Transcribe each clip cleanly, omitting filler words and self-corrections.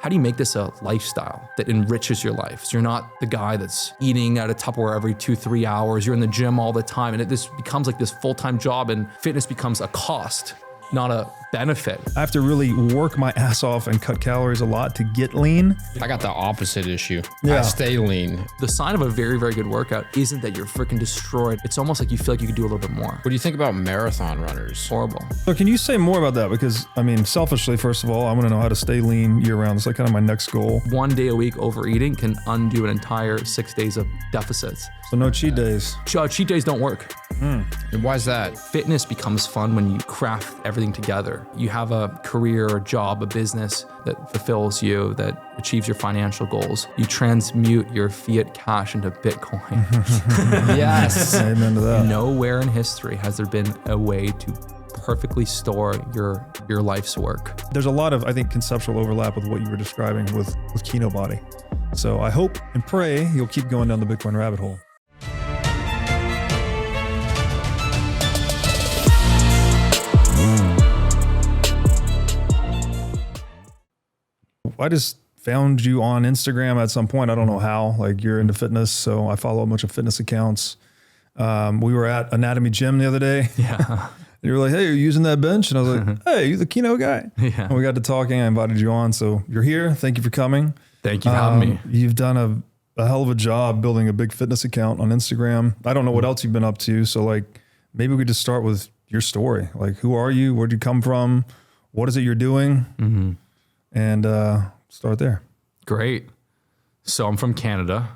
how do you make this a lifestyle that enriches your life? So you're not the guy that's eating at a Tupperware every 2-3 hours. You're in the gym all the time, and this becomes like this full-time job, and fitness becomes a cost, not a benefit. I have to really work my ass off and cut calories a lot to get lean. I got the opposite issue. Yeah. I stay lean. The sign of a very, very good workout isn't that you're freaking destroyed. It's almost like you feel like you could do a little bit more. What do you think about marathon runners? Horrible. So can you say more about that? Because I mean, selfishly, first of all, I want to know how to stay lean year round. It's like kind of my next goal. 1 day a week overeating can undo an entire 6 days of deficits. So no cheat days. Cheat days don't work. And why is that? Fitness becomes fun when you craft everything together. You have a career, a job, a business that fulfills you, that achieves your financial goals. You transmute your fiat cash into Bitcoin. Yes. Amen to that. Nowhere in history has there been a way to perfectly store your life's work. There's a lot of, I think, conceptual overlap with what you were describing with Kinobody. So I hope and pray you'll keep going down the Bitcoin rabbit hole. I just found you on Instagram at some point. I don't know how, like you're into fitness. So I follow a bunch of fitness accounts. We were at Anatomy Gym the other day. Yeah. And you were like, hey, you're using that bench? And I was like, hey, you're the Kino guy. Yeah. And we got to talking. I invited you on. So you're here. Thank you for coming. Thank you for having me. You've done a hell of a job building a big fitness account on Instagram. I don't know what else you've been up to. So like, maybe we could just start with your story. Like, who are you? Where'd you come from? What is it you're doing? Mm-hmm. And start there. Great. So I'm from Canada.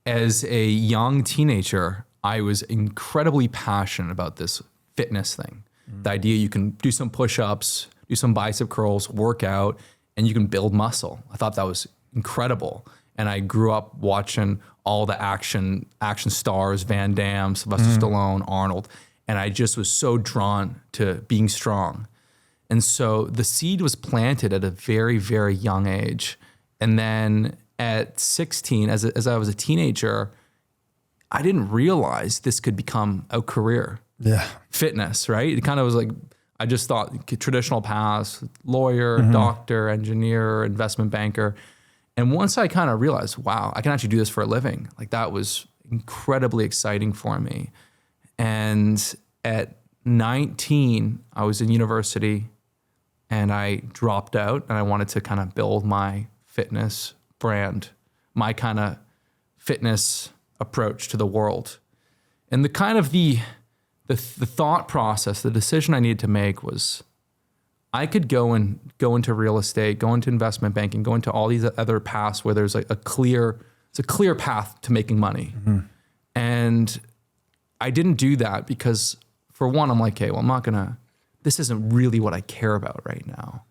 As a young teenager, I was incredibly passionate about this fitness thing. The idea you can do some push-ups, do some bicep curls, work out, and you can build muscle. I thought that was incredible. And I grew up watching all the action stars, Van Damme, Sylvester Stallone, Arnold. And I just was so drawn to being strong. And so the seed was planted at a very, very young age. And then at 16, as I was a teenager, I didn't realize this could become a career. Yeah. Fitness, right? It kind of was like, I just thought traditional paths, lawyer, doctor, engineer, investment banker. And once I kind of realized, wow, I can actually do this for a living. Like that was incredibly exciting for me. And at 19, I was in university. And I dropped out and I wanted to kind of build my fitness brand, my kind of fitness approach to the world. And the kind of the thought process, the decision I needed to make was I could go into real estate, go into investment banking, go into all these other paths where there's like a clear path to making money. And I didn't do that because for one, I'm like, okay, well, this isn't really what I care about right now.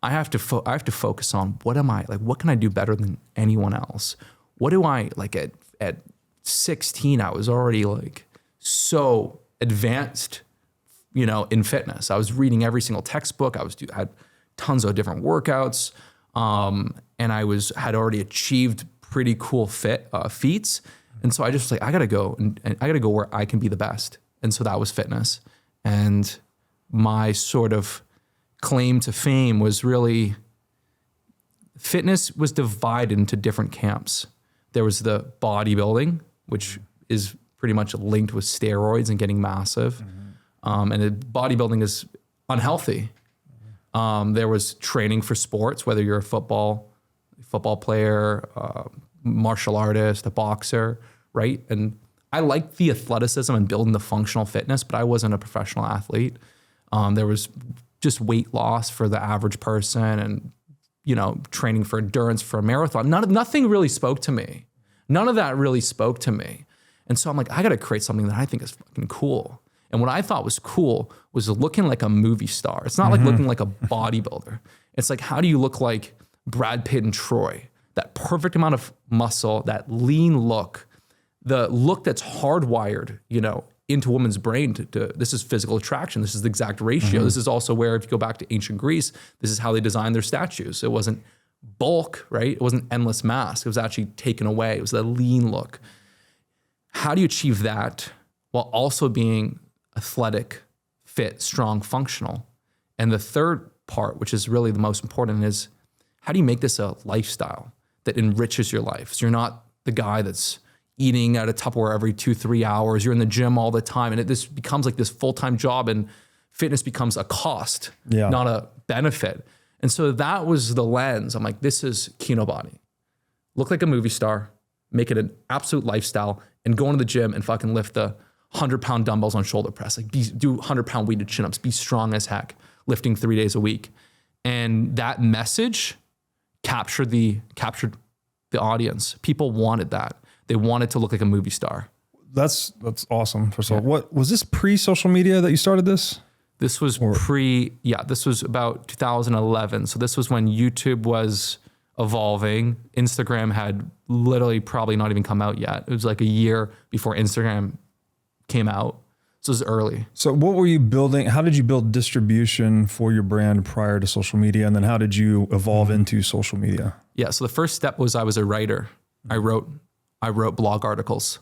I have to focus on what can I do better than anyone else? What do I like at 16, I was already like so advanced, in fitness. I was reading every single textbook. I had tons of different workouts. And I had already achieved pretty cool feats. And so I just was like, I gotta go and I gotta go where I can be the best. And so that was fitness. And my sort of claim to fame was really, fitness was divided into different camps. There was the bodybuilding, which is pretty much linked with steroids and getting massive. And bodybuilding is unhealthy. There was training for sports, whether you're a football player, martial artist, a boxer, right? And I liked the athleticism and building the functional fitness, but I wasn't a professional athlete. There was just weight loss for the average person and, training for endurance for a marathon. Nothing really spoke to me. None of that really spoke to me. And so I'm like, I got to create something that I think is fucking cool. And what I thought was cool was looking like a movie star. It's not like looking like a bodybuilder. It's like, how do you look like Brad Pitt and Troy? That perfect amount of muscle, that lean look, the look that's hardwired, into a woman's brain this is physical attraction. This is the exact ratio. This is also where, if you go back to ancient Greece, this is how they designed their statues. It wasn't bulk, right? It wasn't endless mass. It was actually taken away. It was the lean look. How do you achieve that while also being athletic, fit, strong, functional? And the third part, which is really the most important, is how do you make this a lifestyle that enriches your life? So you're not the guy that's eating at a Tupperware every 2-3 hours. You're in the gym all the time, and this becomes like this full-time job, and fitness becomes a cost, not a benefit. And so that was the lens. I'm like, this is Kinobody. Look like a movie star, make it an absolute lifestyle, and go into the gym and fucking lift the 100-pound dumbbells on shoulder press. Like do 100-pound weighted chin-ups, be strong as heck, lifting 3 days a week. And that message captured the audience. People wanted that. They wanted to look like a movie star. That's awesome. First of all, what was this pre-social media that you started this? This was this was about 2011. So this was when YouTube was evolving. Instagram had literally probably not even come out yet. It was like a year before Instagram came out. So it was early. So what were you building? How did you build distribution for your brand prior to social media? And then how did you evolve into social media? Yeah. So the first step was I was a writer. I wrote blog articles.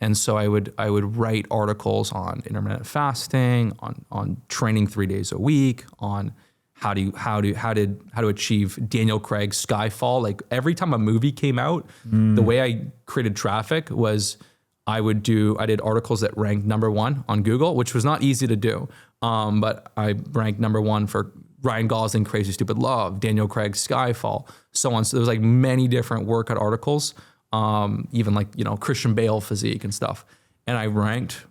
And so I would write articles on intermittent fasting, on training 3 days a week, on how to achieve Daniel Craig's Skyfall. Like every time a movie came out, the way I created traffic was I did articles that ranked #1 on Google, which was not easy to do. But I ranked #1 for Ryan Gosling, Crazy Stupid Love, Daniel Craig's Skyfall, so on. So there was like many different workout articles, even like, Christian Bale physique and stuff. And I ranked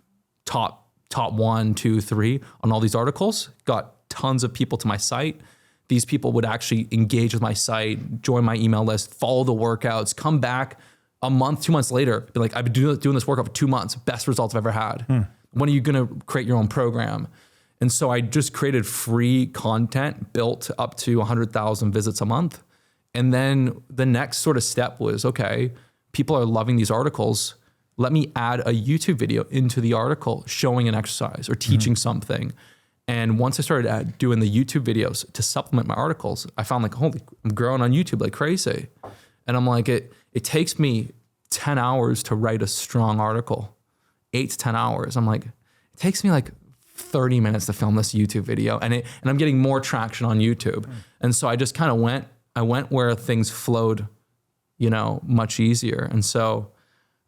top 1, 2, 3 on all these articles, got tons of people to my site. These people would actually engage with my site, join my email list, follow the workouts, come back a month, 2 months later, be like, I've been doing this workout for 2 months, best results I've ever had. When are you gonna create your own program? And so I just created free content built up to 100,000 visits a month. And then the next sort of step was, okay, people are loving these articles. Let me add a YouTube video into the article showing an exercise or teaching something. And once I started doing the YouTube videos to supplement my articles, I found like, holy, I'm growing on YouTube like crazy. And I'm like, it takes me 10 hours to write a strong article, 8 to 10 hours. I'm like, it takes me like 30 minutes to film this YouTube video, and I'm getting more traction on YouTube. And so I just kind of went where things flowed, much easier. And so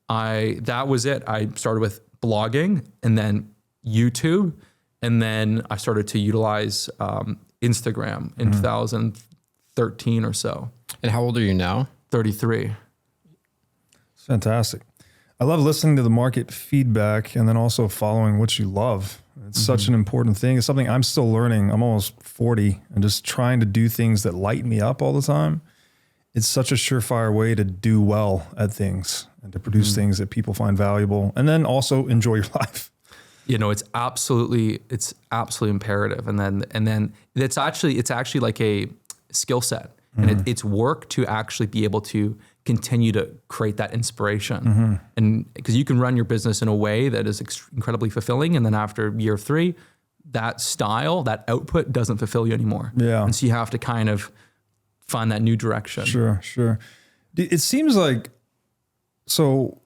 that was it. I started with blogging and then YouTube, and then I started to utilize Instagram in 2013 or so. And how old are you now? 33. It's fantastic. I love listening to the market feedback and then also following what you love. It's such an important thing. It's something I'm still learning. I'm almost 40 and just trying to do things that light me up all the time. It's such a surefire way to do well at things and to produce things that people find valuable and then also enjoy your life. It's absolutely imperative. And then it's actually like a skill set. And it's work to actually be able to continue to create that inspiration. And because you can run your business in a way that is incredibly fulfilling. And then after year 3, that style, that output doesn't fulfill you anymore. Yeah. And so you have to kind of find that new direction. Sure. It seems like, so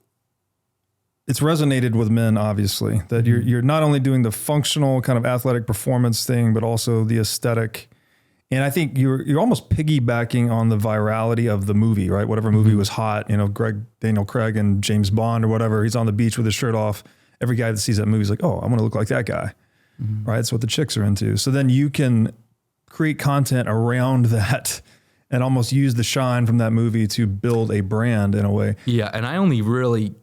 it's resonated with men, obviously, that you're not only doing the functional kind of athletic performance thing, but also the aesthetic. And I think you're almost piggybacking on the virality of the movie, right? Whatever movie was hot, Daniel Craig and James Bond or whatever, he's on the beach with his shirt off. Every guy that sees that movie is like, oh, I want to look like that guy, right? That's what the chicks are into. So then you can create content around that and almost use the shine from that movie to build a brand in a way. Yeah, and I only really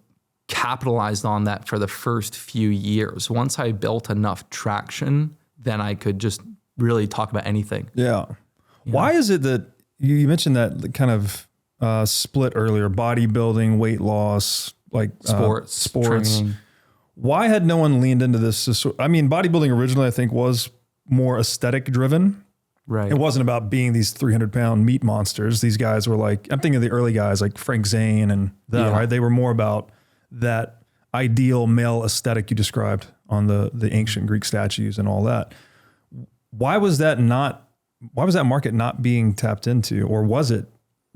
capitalized on that for the first few years. Once I built enough traction, then I could just really talk about anything. Yeah. Why is it that you mentioned that kind of split earlier, bodybuilding, weight loss, like sports. Training. Why had no one leaned into this? I mean, bodybuilding originally I think was more aesthetic driven. Right. It wasn't about being these 300-pound meat monsters. These guys were like, I'm thinking of the early guys like Frank Zane and them, right? They were more about that ideal male aesthetic you described on the ancient Greek statues and all that. Why was that market not being tapped into, or was it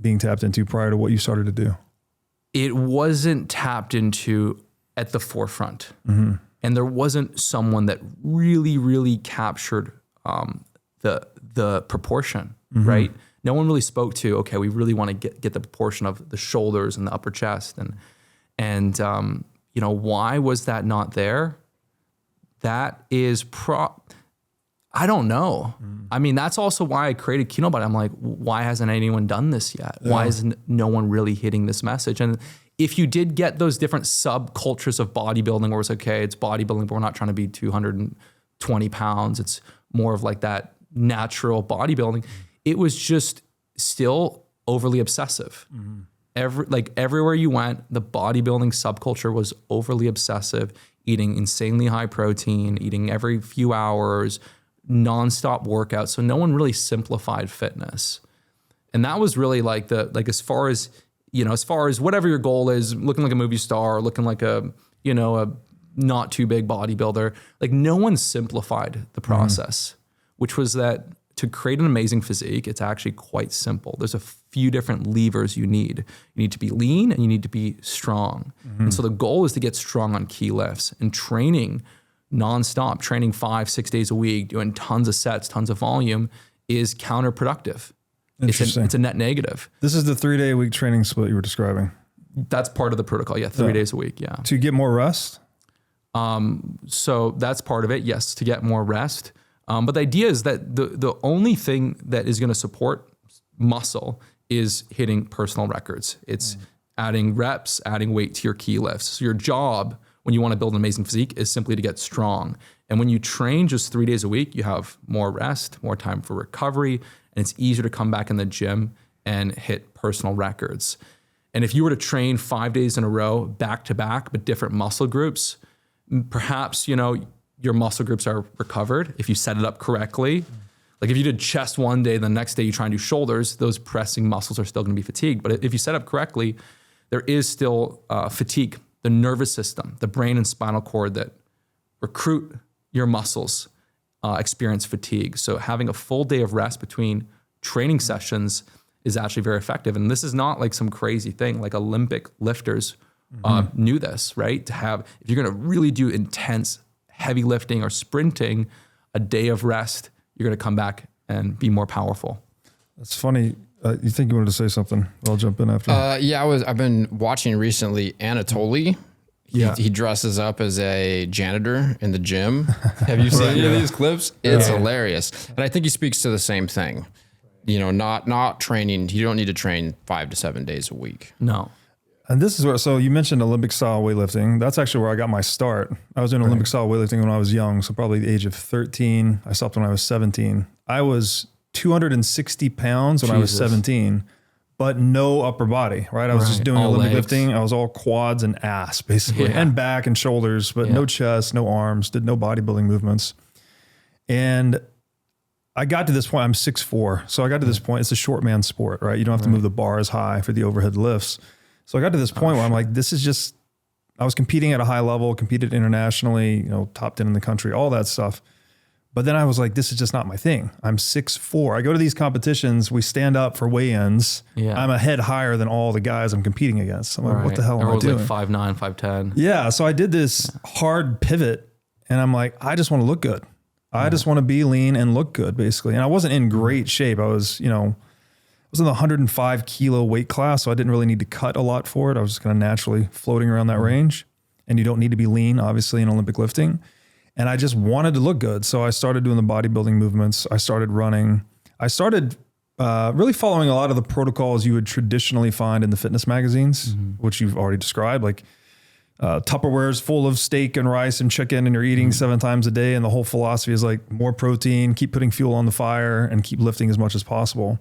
being tapped into prior to what you started to do? It wasn't tapped into at the forefront. And there wasn't someone that really, really captured the proportion, right? no one really spoke to, okay, we really want to get the proportion of the shoulders and the upper chest. And you know, why was that not there? That is I don't know. I mean, that's also why I created Kinobody. I'm like, why hasn't anyone done this yet? Why is no one really hitting this message? And if you did get those different subcultures of bodybuilding where it's okay, it's bodybuilding, but we're not trying to be 220 pounds. It's more of like that natural bodybuilding. It was just still overly obsessive. Everywhere you went, the bodybuilding subculture was overly obsessive, eating insanely high protein, eating every few hours, nonstop workouts. So no one really simplified fitness. And that was really like as far as whatever your goal is, looking like a movie star, looking like a not too big bodybuilder, like no one simplified the process, which was that to create an amazing physique, it's actually quite simple. There's a few different levers you need. You need to be lean and you need to be strong. And so the goal is to get strong on key lifts and training nonstop, training 5-6 days a week, doing tons of sets, tons of volume is counterproductive. Interesting. It's a net negative. This is the 3-day-a-week training split you were describing. That's part of the protocol. Yeah. 3 days a week. Yeah. To get more rest? So that's part of it. Yes. To get more rest. But the idea is that the only thing that is going to support muscle is hitting personal records. It's adding reps, adding weight to your key lifts. So your job when you want to build an amazing physique is simply to get strong. And when you train just 3 days a week, you have more rest, more time for recovery, and it's easier to come back in the gym and hit personal records. And if you were to train 5 days in a row, back to back, but different muscle groups, perhaps, your muscle groups are recovered if you set it up correctly. Like if you did chest one day, the next day you try and do shoulders, those pressing muscles are still going to be fatigued. But if you set up correctly, there is still fatigue. The nervous system, the brain and spinal cord that recruit your muscles experience fatigue. So having a full day of rest between training sessions is actually very effective. And this is not like some crazy thing. Like Olympic lifters knew this, right? To have, if you're going to really do intense heavy lifting or sprinting, a day of rest, you're going to come back and be more powerful. That's funny. You think you wanted to say something? I'll jump in after. I've been watching recently Anatoly. He dresses up as a janitor in the gym. Have you seen any of these clips? It's hilarious. And I think he speaks to the same thing. Not training. You don't need to train 5 to 7 days a week. No. And this is where, so you mentioned Olympic style weightlifting. That's actually where I got my start. I was doing Olympic style weightlifting when I was young. So probably the age of 13. I stopped when I was 17. I was 260 pounds when I was 17, but no upper body, right? I was just doing all Olympic lifting. I was all quads and ass basically, and back and shoulders, but no chest, no arms, did no bodybuilding movements. And I got to this point, I'm 6'4". So I got to this point, it's a short man sport, right? You don't have to move the bar as high for the overhead lifts. So I got to this point where I'm like, this is just, I was competing at a high level, competed internationally, top 10 in the country, all that stuff. But then I was like, this is just not my thing. I'm 6'4". I go to these competitions, we stand up for weigh-ins. Yeah. I'm a head higher than all the guys I'm competing against. I'm like, what the hell am I doing? Like 5'9", 5'10". Yeah. So I did this hard pivot and I'm like, I just want to look good. I just want to be lean and look good basically. And I wasn't in great shape. I was, I was in the 105 kilo weight class. So I didn't really need to cut a lot for it. I was just kind of naturally floating around that range. And you don't need to be lean, obviously, in Olympic lifting. And I just wanted to look good. So I started doing the bodybuilding movements. I started running. I started really following a lot of the protocols you would traditionally find in the fitness magazines, which you've already described, like Tupperware's full of steak and rice and chicken and you're eating 7 times a day. And the whole philosophy is like more protein, keep putting fuel on the fire and keep lifting as much as possible.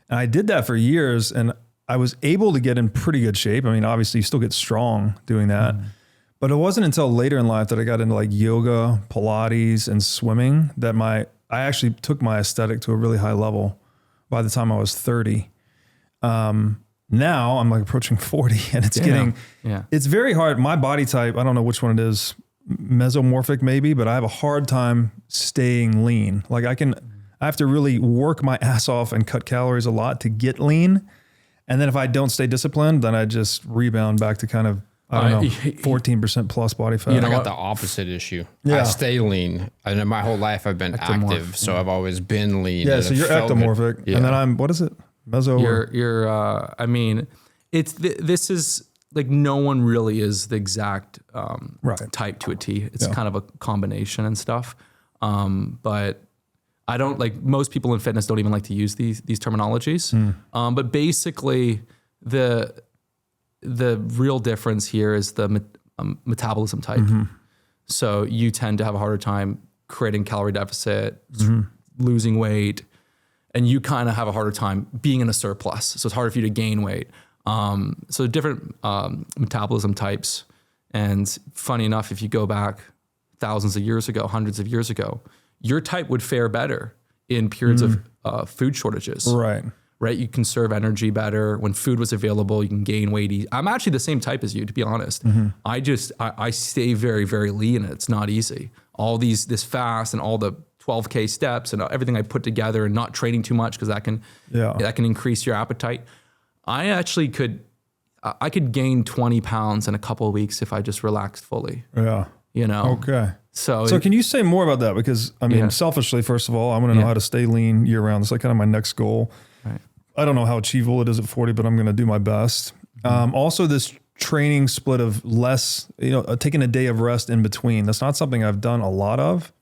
And I did that for years and I was able to get in pretty good shape. I mean, obviously you still get strong doing that. But it wasn't until later in life that I got into like yoga, Pilates, and swimming that I actually took my aesthetic to a really high level by the time I was 30. Now I'm like approaching 40 and it's it's very hard. My body type, I don't know which one it is, mesomorphic maybe, but I have a hard time staying lean. Like I have to really work my ass off and cut calories a lot to get lean. And then if I don't stay disciplined, then I just rebound back to kind of I don't know, 14% plus body fat. I got the opposite issue. Yeah. I stay lean. And my whole life I've been active, so I've always been lean. Yeah, so you're ectomorphic. Yeah. And then I'm, what is it? Meso? I mean, this is like no one really is the exact type to a T. It's kind of a combination and stuff. But I don't like, most people in fitness don't even like to use these terminologies. But basically the real difference here is the metabolism type. So you tend to have a harder time creating calorie deficit, losing weight, and you kind of have a harder time being in a surplus. So it's harder for you to gain weight. So different metabolism types. And funny enough, if you go back thousands of years ago, hundreds of years ago, your type would fare better in periods of food shortages. Right? You conserve energy better. When food was available, you can gain weight. I'm actually the same type as you, to be honest. I stay very, very lean, and it's not easy. All this fast and all the 12K steps and everything I put together, and not training too much because that can increase your appetite. I actually could gain 20 pounds in a couple of weeks if I just relaxed fully. Okay. So can you say more about that? Because I mean, selfishly, first of all, I want to know how to stay lean year round. It's like kind of my next goal. Right. I don't know how achievable it is at 40, but I'm going to do my best. Also this training split of less, taking a day of rest in between. That's not something I've done a lot of.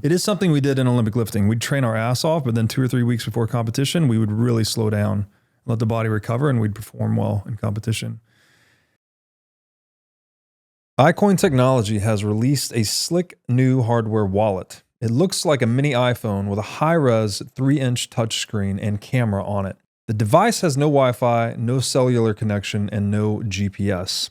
It is something we did in Olympic lifting. We'd train our ass off, but then 2 or 3 weeks before competition, we would really slow down, let the body recover, and we'd perform well in competition. iCoin Technology has released a slick new hardware wallet. It looks like a mini iPhone with a high-res 3-inch touchscreen and camera on it. The device has no Wi-Fi, no cellular connection, and no GPS.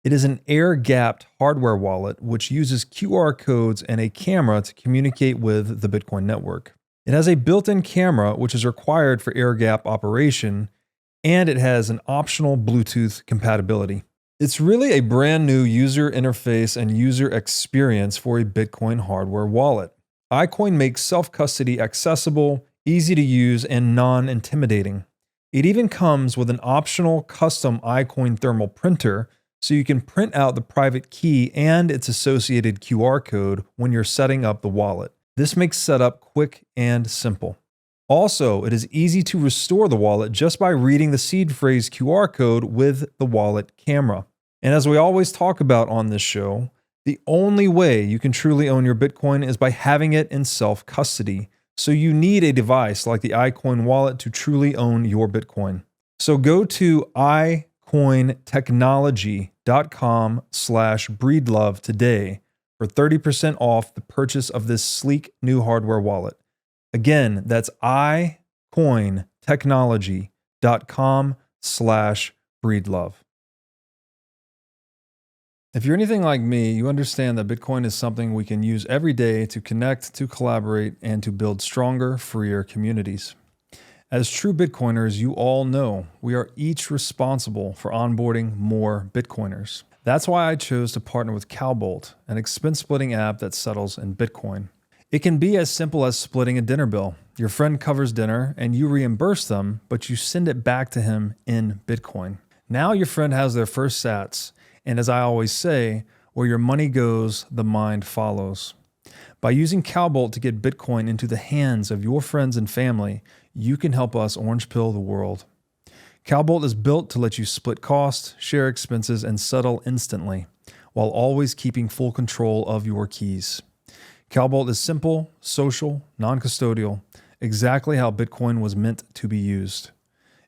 It is an air-gapped hardware wallet which uses QR codes and a camera to communicate with the Bitcoin network. It has a built-in camera which is required for air-gap operation, and it has an optional Bluetooth compatibility. It's really a brand new user interface and user experience for a Bitcoin hardware wallet. iCoin makes self-custody accessible, easy to use, and non-intimidating. It even comes with an optional custom iCoin thermal printer, so you can print out the private key and its associated QR code when you're setting up the wallet. This makes setup quick and simple. Also, it is easy to restore the wallet just by reading the seed phrase QR code with the wallet camera. And as we always talk about on this show, the only way you can truly own your Bitcoin is by having it in self-custody. So you need a device like the iCoin wallet to truly own your Bitcoin. So go to iCointechnology.com/breedlove today for 30% off the purchase of this sleek new hardware wallet. Again, that's iCointechnology.com/breedlove. If you're anything like me, you understand that Bitcoin is something we can use every day to connect, to collaborate, and to build stronger, freer communities. As true Bitcoiners, you all know we are each responsible for onboarding more Bitcoiners. That's why I chose to partner with Cowbolt, an expense splitting app that settles in Bitcoin. It can be as simple as splitting a dinner bill. Your friend covers dinner and you reimburse them, but you send it back to him in Bitcoin. Now your friend has their first sats. And as I always say, where your money goes, the mind follows. By using Cowbolt to get Bitcoin into the hands of your friends and family, you can help us orange pill the world. Cowbolt is built to let you split costs, share expenses, and settle instantly, while always keeping full control of your keys. Cowbolt is simple, social, non-custodial, exactly how Bitcoin was meant to be used.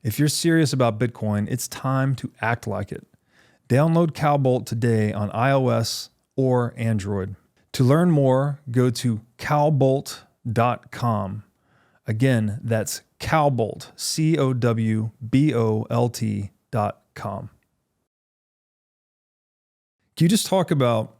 If you're serious about Bitcoin, it's time to act like it. Download Cowbolt today on iOS or Android. To learn more, go to cowbolt.com. Again, that's Cowbolt, COWBOLT.com. Can you just talk about,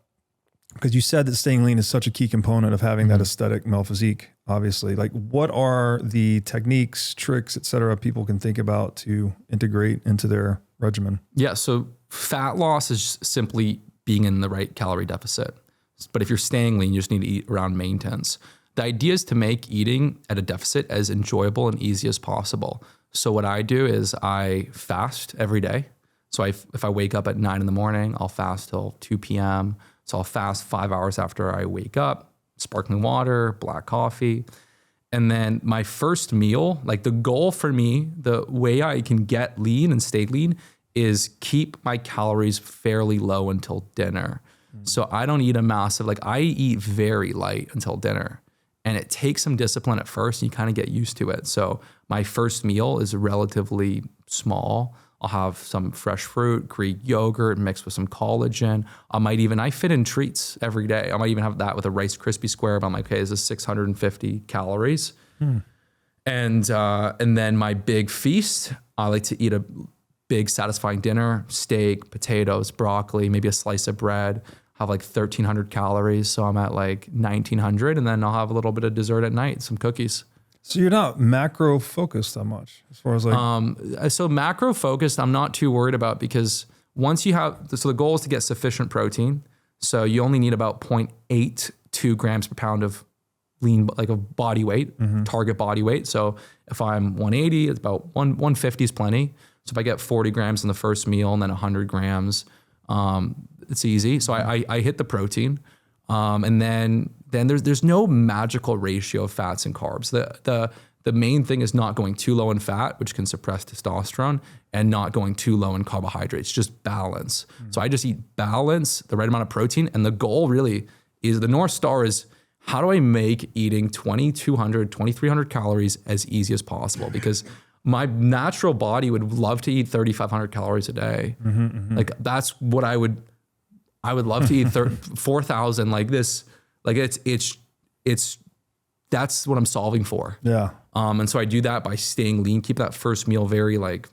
because you said that staying lean is such a key component of having that aesthetic male physique, obviously. Like, what are the techniques, tricks, et cetera, people can think about to integrate into their regimen? Yeah, so fat loss is simply being in the right calorie deficit. But if you're staying lean, you just need to eat around maintenance. The idea is to make eating at a deficit as enjoyable and easy as possible. So what I do is I fast every day. So if I wake up at 9 in the morning, I'll fast till 2 p.m. So I'll fast 5 hours after I wake up, sparkling water, black coffee. And then my first meal, like the goal for me, the way I can get lean and stay lean is keep my calories fairly low until dinner. So I don't eat a massive, like I eat very light until dinner. And it takes some discipline at first, and you kind of get used to it. So my first meal is relatively small. I'll have some fresh fruit, Greek yogurt mixed with some collagen. I fit in treats every day. I might even have that with a Rice Krispie square, but I'm like, okay, this is 650 calories. And then my big feast, I like to eat a big satisfying dinner, steak, potatoes, broccoli, maybe a slice of bread, have like 1,300 calories. So I'm at like 1,900, and then I'll have a little bit of dessert at night, some cookies. So you're not macro focused that much as far as like... So macro focused, I'm not too worried about, because once you have, so the goal is to get sufficient protein. So you only need about 0.82 grams per pound of lean, like of body weight, target body weight. So if I'm 180, it's about 150 is plenty. So if I get 40 grams in the first meal and then 100 grams, it's easy. So I hit the protein. And then there's no magical ratio of fats and carbs. The main thing is not going too low in fat, which can suppress testosterone, and not going too low in carbohydrates, just balance. So I just eat balance, the right amount of protein. And the goal really is, the North Star is, how do I make eating 2,200, 2,300 calories as easy as possible? Because my natural body would love to eat 3,500 calories a day. Like that's what I would love to eat 4,000 like this. Like it's that's what I'm solving for. Yeah. And so I do that by staying lean, keep that first meal very like,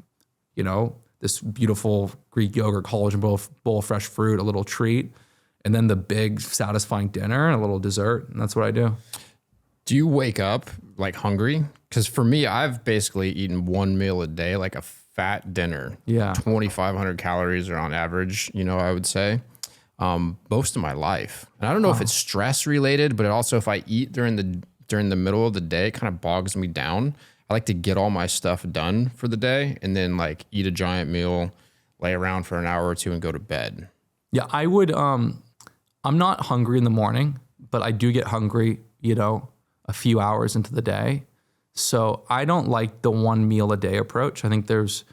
this beautiful Greek yogurt, collagen bowl of fresh fruit, a little treat, and then the big satisfying dinner and a little dessert. And that's what I do. Do you wake up like hungry? Because for me, I've basically eaten one meal a day, like a fat dinner. Yeah. 2,500 calories are on average, I would say. Most of my life. And I don't know if it's stress related, but also if I eat during the middle of the day, it kind of bogs me down. I like to get all my stuff done for the day and then like eat a giant meal, lay around for an hour or two and go to bed. Yeah, I would, I'm not hungry in the morning, but I do get hungry, a few hours into the day. So I don't like the one meal a day approach. I think there's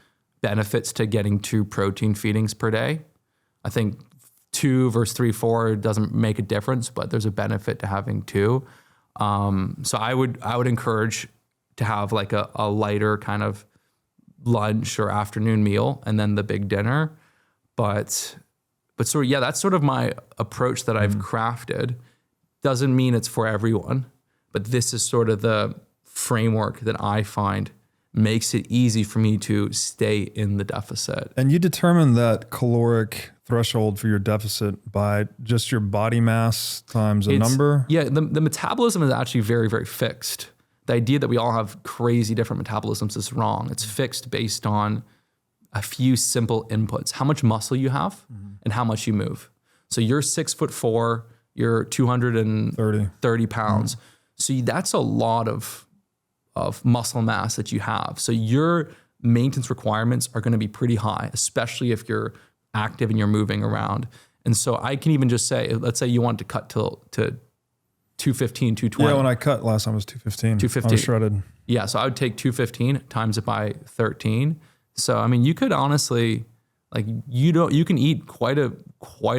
benefits to getting 2 protein feedings per day. I think 2 versus 3, 4 doesn't make a difference, but there's a benefit to having 2. So I would encourage to have like a lighter kind of lunch or afternoon meal and then the big dinner. But sort of, yeah, that's sort of my approach that I've crafted. Doesn't mean it's for everyone, but this is sort of the framework that I find makes it easy for me to stay in the deficit. And you determine that caloric threshold for your deficit by just your body mass times a number? Yeah, the metabolism is actually very, very fixed. The idea that we all have crazy different metabolisms is wrong. It's fixed based on a few simple inputs: how much muscle you have and how much you move. So you're 6'4", you're 230 pounds. So that's a lot of muscle mass that you have. So your maintenance requirements are going to be pretty high, especially if you're active and you're moving around. And so I can even just say, let's say you want to cut to 215, 220. Yeah, when I cut last time it was 215. 215. I was shredded. Yeah, so I would take 215 times it by 13. So I mean, you could honestly, like, you can eat quite a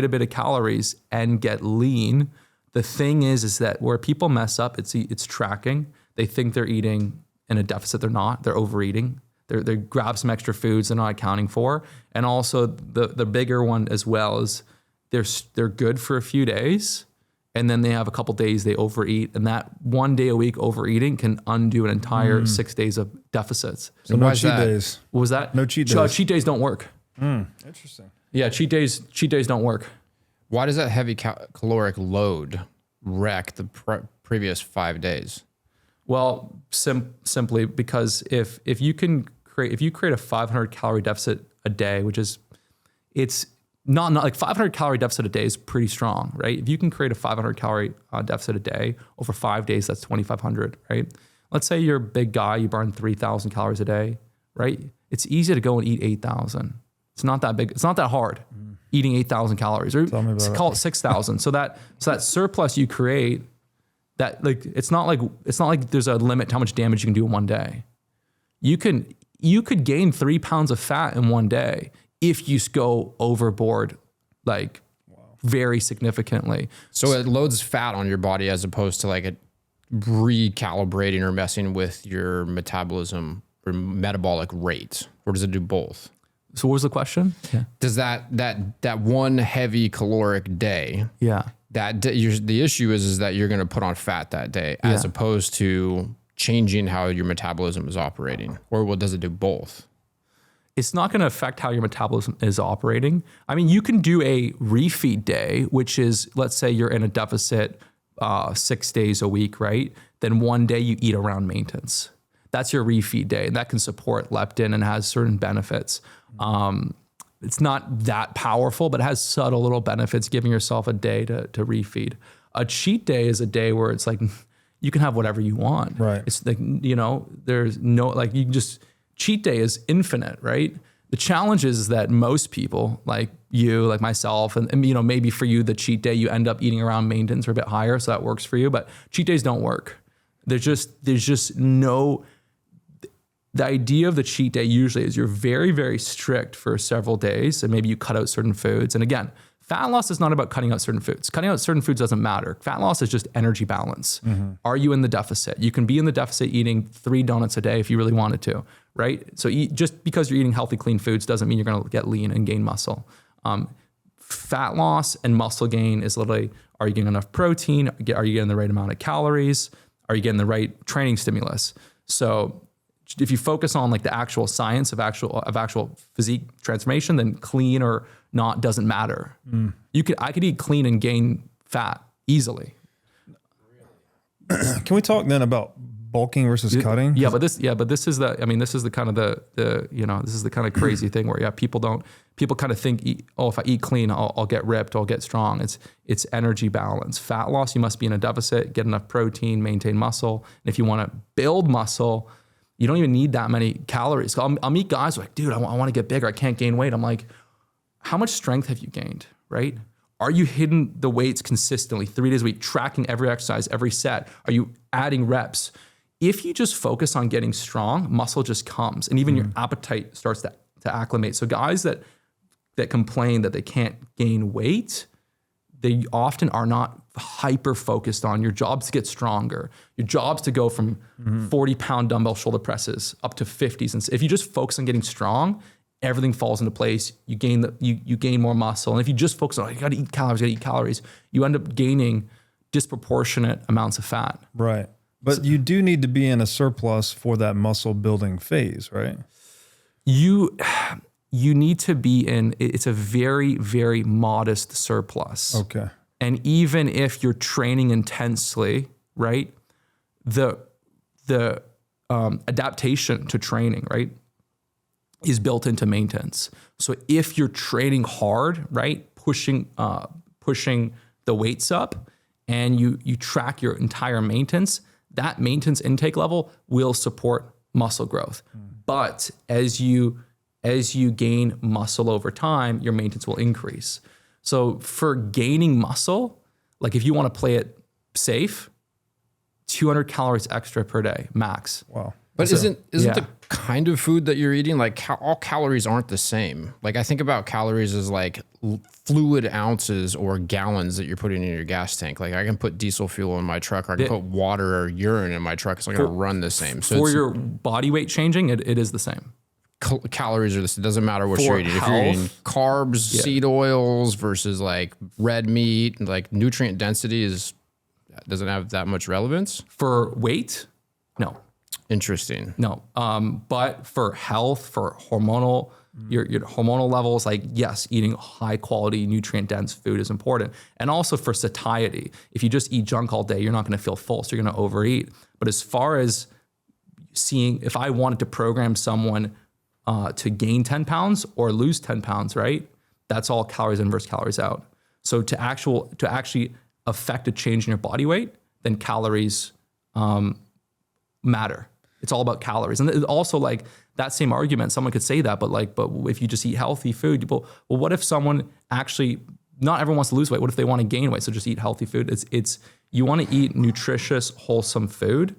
bit of calories and get lean. The thing is that where people mess up, it's tracking. They think they're eating in a deficit. They're not. They're overeating. They grab some extra foods they're not accounting for. And also the bigger one as well is they're good for a few days, and then they have a couple days they overeat, and that 1 day a week overeating can undo an entire 6 days of deficits. So no cheat days. What was that? No cheat days. Cheat days don't work. Interesting. Yeah, cheat days don't work. Why does that heavy caloric load wreck the previous 5 days? Well, simply because if you create a 500 calorie deficit a day, which is, it's not like 500 calorie deficit a day is pretty strong, right? If you can create a 500 calorie deficit a day over 5 days, that's 2,500, right? Let's say you're a big guy, you burn 3,000 calories a day, right? It's easy to go and eat 8,000. It's not that big. It's not that hard eating 8,000 calories, or call it 6,000. So that surplus you create, that like, it's not like there's a limit to how much damage you can do in one day. You could gain 3 pounds of fat in one day if you go overboard, like very significantly. So it loads fat on your body as opposed to like recalibrating or messing with your metabolism or metabolic rate, or does it do both? So what was the question? Yeah. Does that one heavy caloric day? Yeah. The issue is that you're going to put on fat that day, as opposed to changing how your metabolism is operating, or what does it do both? It's not going to affect how your metabolism is operating. I mean, you can do a refeed day, which is, let's say you're in a deficit 6 days a week, right? Then one day you eat around maintenance. That's your refeed day, and that can support leptin and has certain benefits. It's not that powerful, but it has subtle little benefits, giving yourself a day to refeed. A cheat day is a day where it's like, you can have whatever you want. Right. It's like, there's no, like, you can just, cheat day is infinite, right? The challenge is that most people, like you, like myself, and maybe for you, the cheat day, you end up eating around maintenance or a bit higher, so that works for you, but cheat days don't work. There's just no, the idea of the cheat day usually is you're very, very strict for several days, and maybe you cut out certain foods. And again, fat loss is not about cutting out certain foods. Cutting out certain foods doesn't matter. Fat loss is just energy balance. Are you in the deficit? You can be in the deficit eating 3 donuts a day if you really wanted to, right? So just because you're eating healthy, clean foods doesn't mean you're going to get lean and gain muscle. Fat loss and muscle gain is literally, are you getting enough protein? Are you getting the right amount of calories? Are you getting the right training stimulus? So if you focus on like the actual science of actual physique transformation, then clean or not doesn't matter. I could eat clean and gain fat easily. Can we talk then about bulking versus cutting? But this is the kind of this is the kind of crazy thing where people kind of think, if I eat clean, I'll get ripped, I'll get strong. It's energy balance. Fat loss, you must be in a deficit, get enough protein, maintain muscle. And if you want to build muscle, you don't even need that many calories. So I'll meet guys like, dude, I want to get bigger. I can't gain weight. I'm like, how much strength have you gained, right? Are you hitting the weights consistently 3 days a week, tracking every exercise, every set? Are you adding reps? If you just focus on getting strong, muscle just comes, and even your appetite starts to acclimate. So guys that complain that they can't gain weight, they often are not hyper focused on your job's to get stronger. Your job's to go from 40-pound dumbbell shoulder presses up to 50s. And if you just focus on getting strong, everything falls into place. You gain more muscle. And if you just focus on, you got to eat calories, you end up gaining disproportionate amounts of fat. Right. But you do need to be in a surplus for that muscle building phase, right? You need to be in, it's a very, very modest surplus. Okay. And even if you're training intensely, right, the adaptation to training, right, is built into maintenance. So if you're training hard, right, pushing the weights up, and you track your entire maintenance, that maintenance intake level will support muscle growth. But as you gain muscle over time, your maintenance will increase. So for gaining muscle, like if you want to play it safe, 200 calories extra per day, max. Wow. But isn't the kind of food that you're eating, like all calories aren't the same? Like I think about calories as like fluid ounces or gallons that you're putting in your gas tank. Like I can put diesel fuel in my truck, or I can put water or urine in my truck. It's not going to run the same. So for your body weight changing, it is the same. Calories are this. It doesn't matter what For you're eating. health, if you're eating carbs, seed oils versus like red meat, like nutrient density doesn't have that much relevance. For weight, no. Interesting. No. But for health, for hormonal, your hormonal levels, like yes, eating high quality, nutrient dense food is important. And also for satiety. If you just eat junk all day, you're not going to feel full, so you're going to overeat. But as far as if I wanted to program someone to gain 10 pounds or lose 10 pounds, right? That's all calories in versus calories out. So to actually affect a change in your body weight, then calories matter. It's all about calories. And also like that same argument, someone could say that, but if you just eat healthy food, well, what if someone actually, not everyone wants to lose weight. What if they want to gain weight? So just eat healthy food. It's you want to eat nutritious, wholesome food,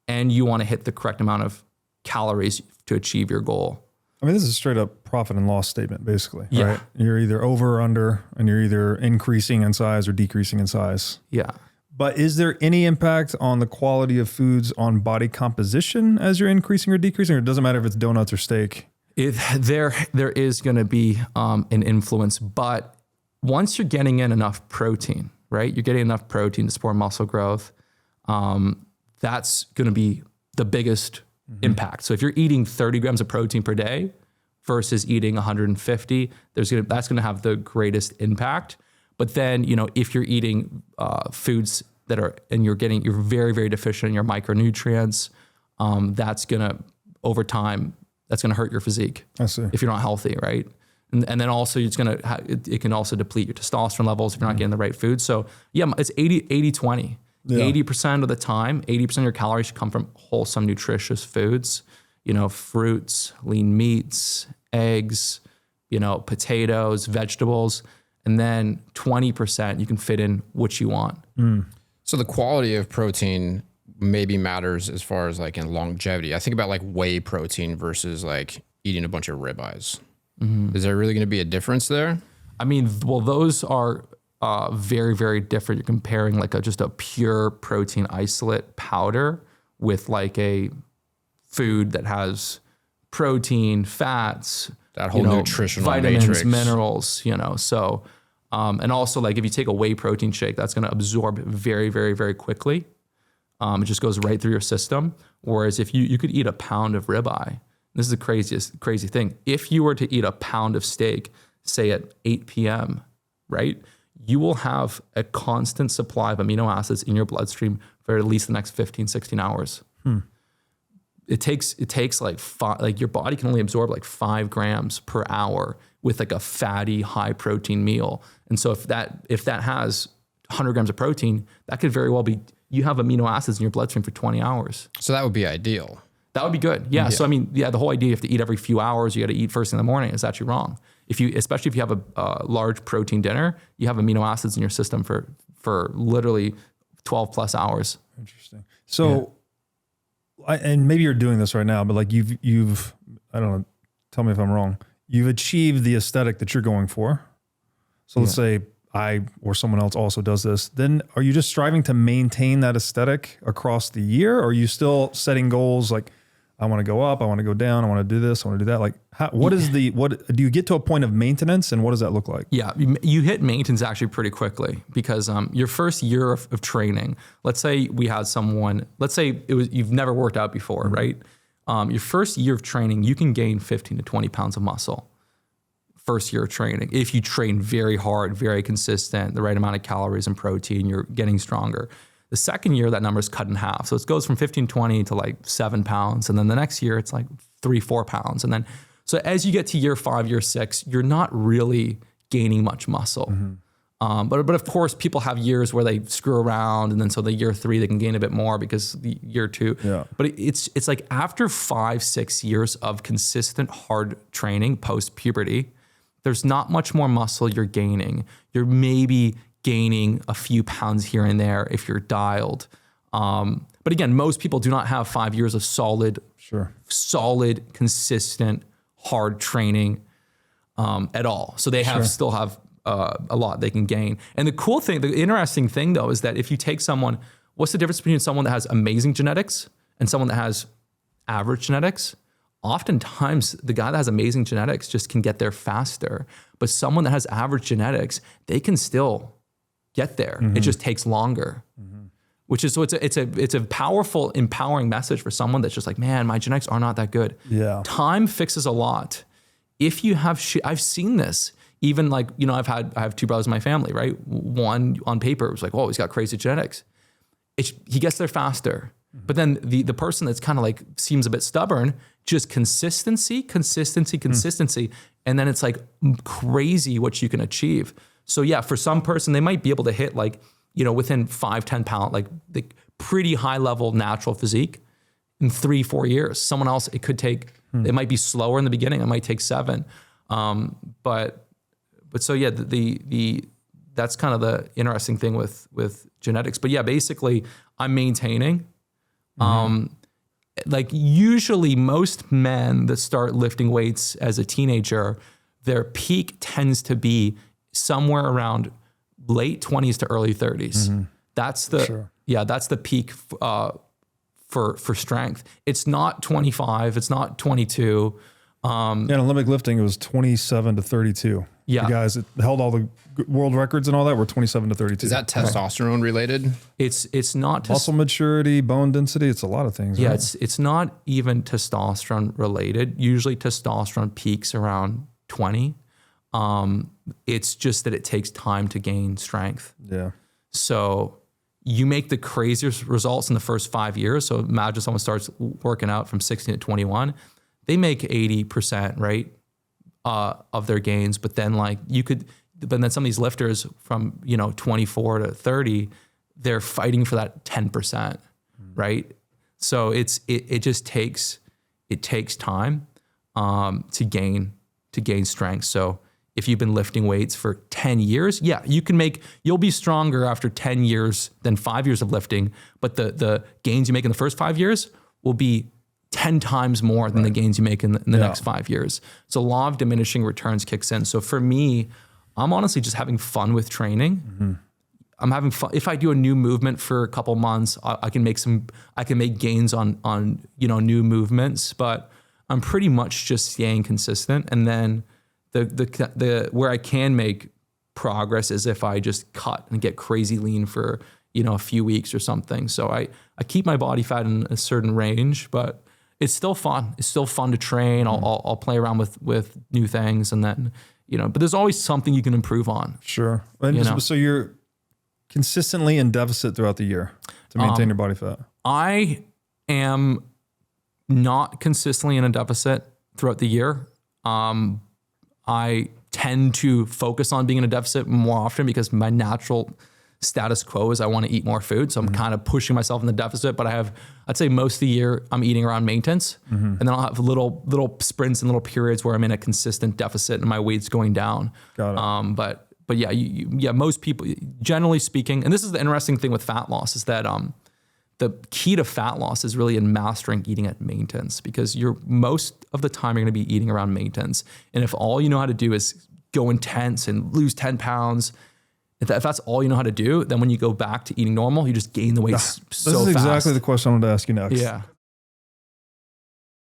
and you want to hit the correct amount of calories to achieve your goal. I mean, this is a straight up profit and loss statement, basically, Yeah. right? You're either over or under, and you're either increasing in size or decreasing in size. Yeah. But is there any impact on the quality of foods on body composition as you're increasing or decreasing, or it doesn't matter if it's donuts or steak? There is going to be an influence, but once you're getting in enough protein, right? You're getting enough protein to support muscle growth. That's going to be the biggest impact. So if you're eating 30 grams of protein per day versus eating 150, that's going to have the greatest impact. But then, if you're eating foods that are, and you're very, very deficient in your micronutrients, that's going to, over time, that's going to hurt your physique. I see. If you're not healthy, right? And then also it can also deplete your testosterone levels if you're not getting the right food. So yeah, it's 80-20. Yeah. 80% of the time, 80% of your calories should come from wholesome, nutritious foods, fruits, lean meats, eggs, potatoes, vegetables. And then 20% you can fit in what you want. So the quality of protein maybe matters as far as like in longevity. I think about like whey protein versus like eating a bunch of ribeyes. Is there really going to be a difference there? I mean, well, those are very, very different. You're comparing like just a pure protein isolate powder with like a food that has protein, fats, that whole nutritional vitamins, matrix. minerals, So, and also like if you take a whey protein shake, that's going to absorb very, very, very quickly. It just goes right through your system. Whereas if you could eat a pound of ribeye, this is the crazy thing. If you were to eat a pound of steak, say at 8 p.m., right? You will have a constant supply of amino acids in your bloodstream for at least the next 15, 16 hours. It takes like your body can only absorb like 5 grams per hour with like a fatty, high protein meal. And so if that has 100 grams of protein, that could very well be, you have amino acids in your bloodstream for 20 hours. So that would be ideal. That would be good. Yeah. So I mean, the whole idea you have to eat every few hours, you got to eat first thing in the morning is actually wrong. Especially if you have a large protein dinner, you have amino acids in your system for literally 12 plus hours. Interesting. So, and maybe you're doing this right now, but like you've, I don't know, tell me if I'm wrong. You've achieved the aesthetic that you're going for. So let's say I or someone else also does this. Then are you just striving to maintain that aesthetic across the year? Or are you still setting goals like, I want to go up, I want to go down, I want to do this, I want to do that? Like, what do you get to a point of maintenance, and what does that look like? Yeah, you hit maintenance actually pretty quickly because your first year of training, let's say we had someone, let's say you've never worked out before, right? Your first year of training, you can gain 15 to 20 pounds of muscle. First year of training, if you train very hard, very consistent, the right amount of calories and protein, you're getting stronger. The second year, that number is cut in half. So it goes from 15, 20 to like 7 pounds. And then the next year, it's like 3, 4 pounds. And then, so as you get to year 5, year 6, you're not really gaining much muscle. But of course, people have years where they screw around. And then so the year 3, they can gain a bit more because the year 2. Yeah. But it's like after 5, 6 years of consistent hard training post-puberty, there's not much more muscle you're gaining. You're maybe gaining a few pounds here and there if you're dialed. But again, most people do not have 5 years of solid, consistent, hard training at all. So they still have a lot they can gain. And the interesting thing though, is that if you take someone, what's the difference between someone that has amazing genetics and someone that has average genetics? Oftentimes, the guy that has amazing genetics just can get there faster. But someone that has average genetics, they can still get there. It just takes longer. Which is, so it's a powerful, empowering message for someone that's just like, man, my genetics are not that good. Yeah. Time fixes a lot. If you have I've seen this. Even like, I have 2 brothers in my family, right? One on paper was like, oh, he's got crazy genetics. He gets there faster. But then the person that's kind of like seems a bit stubborn, just consistency. And then it's like crazy what you can achieve. So yeah, for some person, they might be able to hit like, within 5, 10 pound, like the pretty high level natural physique in 3, 4 years. Someone else, it could take It might be slower in the beginning. It might take 7. But so yeah, that's kind of the interesting thing with genetics. But yeah, basically I'm maintaining. Like usually most men that start lifting weights as a teenager, their peak tends to be somewhere around late 20s to early 30s. That's the peak for strength. It's not 25, it's not 22. In Olympic lifting, it was 27 to 32. Yeah. The guys that held all the world records and all that were 27 to 32. Is that testosterone related? It's not muscle maturity, bone density. It's a lot of things. Yeah, right? it's not even testosterone related. Usually testosterone peaks around 20. It's just that it takes time to gain strength. Yeah. So you make the craziest results in the first 5 years. So imagine someone starts working out from 16 to 21. They make 80%, right, of their gains. But then but then some of these lifters from 24 to 30, they're fighting for that 10%, right? So it just takes time to gain strength. So if you've been lifting weights for 10 years, yeah, you'll be stronger after 10 years than 5 years of lifting, but the gains you make in the first 5 years will be 10 times more than the gains you make in the next 5 years. So law of diminishing returns kicks in. So for me, I'm honestly just having fun with training. I'm having fun. If I do a new movement for a couple months, I can make gains on new movements, but I'm pretty much just staying consistent. And then the where I can make progress is if I just cut and get crazy lean for a few weeks or something. So I keep my body fat in a certain range, but it's still fun. It's still fun to train. I'll play around with new things, and then but there's always something you can improve on. Sure. And so you're consistently in deficit throughout the year to maintain your body fat. I am not consistently in a deficit throughout the year. I tend to focus on being in a deficit more often because my natural status quo is I want to eat more food. So I'm kind of pushing myself in the deficit, but I'd say most of the year I'm eating around maintenance. And then I'll have little sprints and little periods where I'm in a consistent deficit and my weight's going down. Got it. But yeah, most people, generally speaking, and this is the interesting thing with fat loss is that the key to fat loss is really in mastering eating at maintenance, because most of the time you're going to be eating around maintenance. And if all you know how to do is go intense and lose 10 pounds, if that's all you know how to do, then when you go back to eating normal, you just gain the weight so fast. This is exactly the question I wanted to ask you next. Yeah.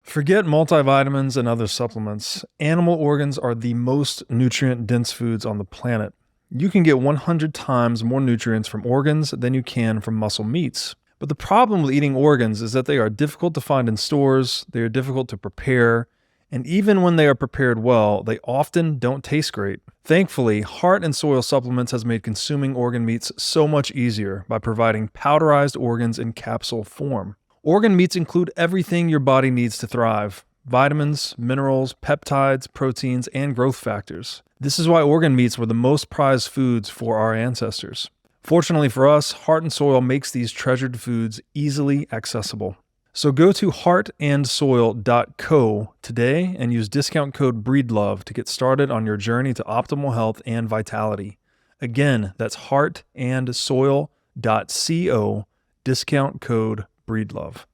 Forget multivitamins and other supplements. Animal organs are the most nutrient-dense foods on the planet. You can get 100 times more nutrients from organs than you can from muscle meats. But the problem with eating organs is that they are difficult to find in stores, they are difficult to prepare, and even when they are prepared well, they often don't taste great. Thankfully, Heart and Soil Supplements has made consuming organ meats so much easier by providing powderized organs in capsule form. Organ meats include everything your body needs to thrive: vitamins, minerals, peptides, proteins, and growth factors. This is why organ meats were the most prized foods for our ancestors. Fortunately for us, Heart and Soil makes these treasured foods easily accessible. So go to heartandsoil.co today and use discount code BREEDLOVE to get started on your journey to optimal health and vitality. Again, that's heartandsoil.co, discount code BREEDLOVE.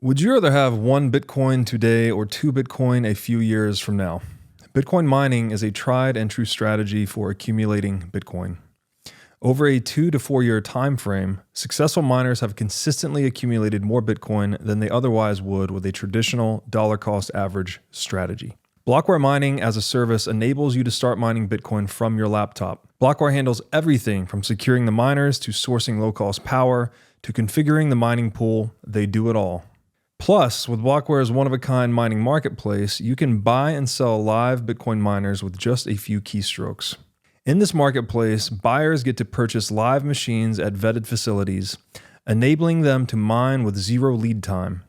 Would you rather have 1 Bitcoin today or 2 Bitcoin a few years from now? Bitcoin mining is a tried and true strategy for accumulating Bitcoin. Over a 2 to 4 year time frame, successful miners have consistently accumulated more Bitcoin than they otherwise would with a traditional dollar cost average strategy. Blockware mining as a service enables you to start mining Bitcoin from your laptop. Blockware handles everything from securing the miners to sourcing low-cost power to configuring the mining pool. They do it all. Plus, with Blockware's one-of-a-kind mining marketplace, you can buy and sell live Bitcoin miners with just a few keystrokes. In this marketplace, buyers get to purchase live machines at vetted facilities, enabling them to mine with zero lead time.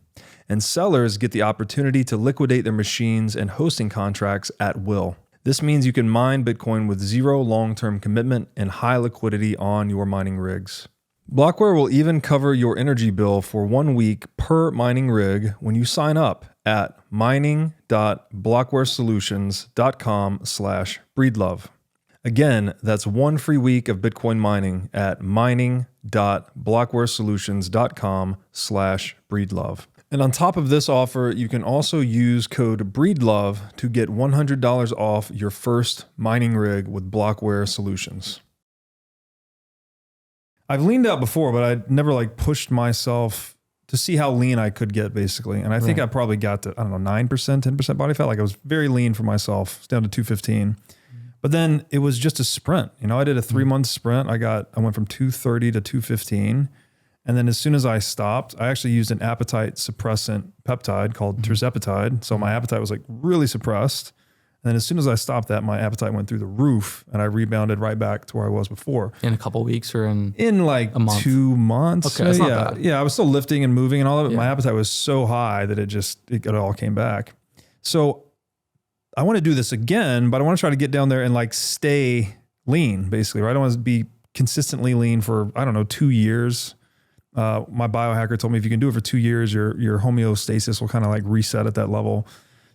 And sellers get the opportunity to liquidate their machines and hosting contracts at will. This means you can mine Bitcoin with zero long-term commitment and high liquidity on your mining rigs. Blockware will even cover your energy bill for 1 week per mining rig when you sign up at mining.blockwaresolutions.com/breedlove. Again, that's 1 free week of Bitcoin mining at mining.blockwaresolutions.com/breedlove. And on top of this offer, you can also use code BREEDLOVE to get $100 off your first mining rig with Blockware Solutions. I've leaned out before, but I never like pushed myself to see how lean I could get, basically. And I think I probably got to, 9%, 10% body fat. Like I was very lean for myself. It's down to 215. But then it was just a sprint. I did a 3-month sprint. I went from 230 to 215. And then as soon as I stopped, I actually used an appetite suppressant peptide called tirzepatide. So my appetite was like really suppressed. And then as soon as I stopped that, my appetite went through the roof and I rebounded right back to where I was before. In a couple of weeks or in like a month? 2 months. Okay, that's not bad. Yeah, I was still lifting and moving and all of it. Yeah. My appetite was so high that it all came back. So I want to do this again, but I want to try to get down there and like stay lean, basically, right? I don't want to be consistently lean for, 2 years. My biohacker told me if you can do it for 2 years, your homeostasis will kind of like reset at that level.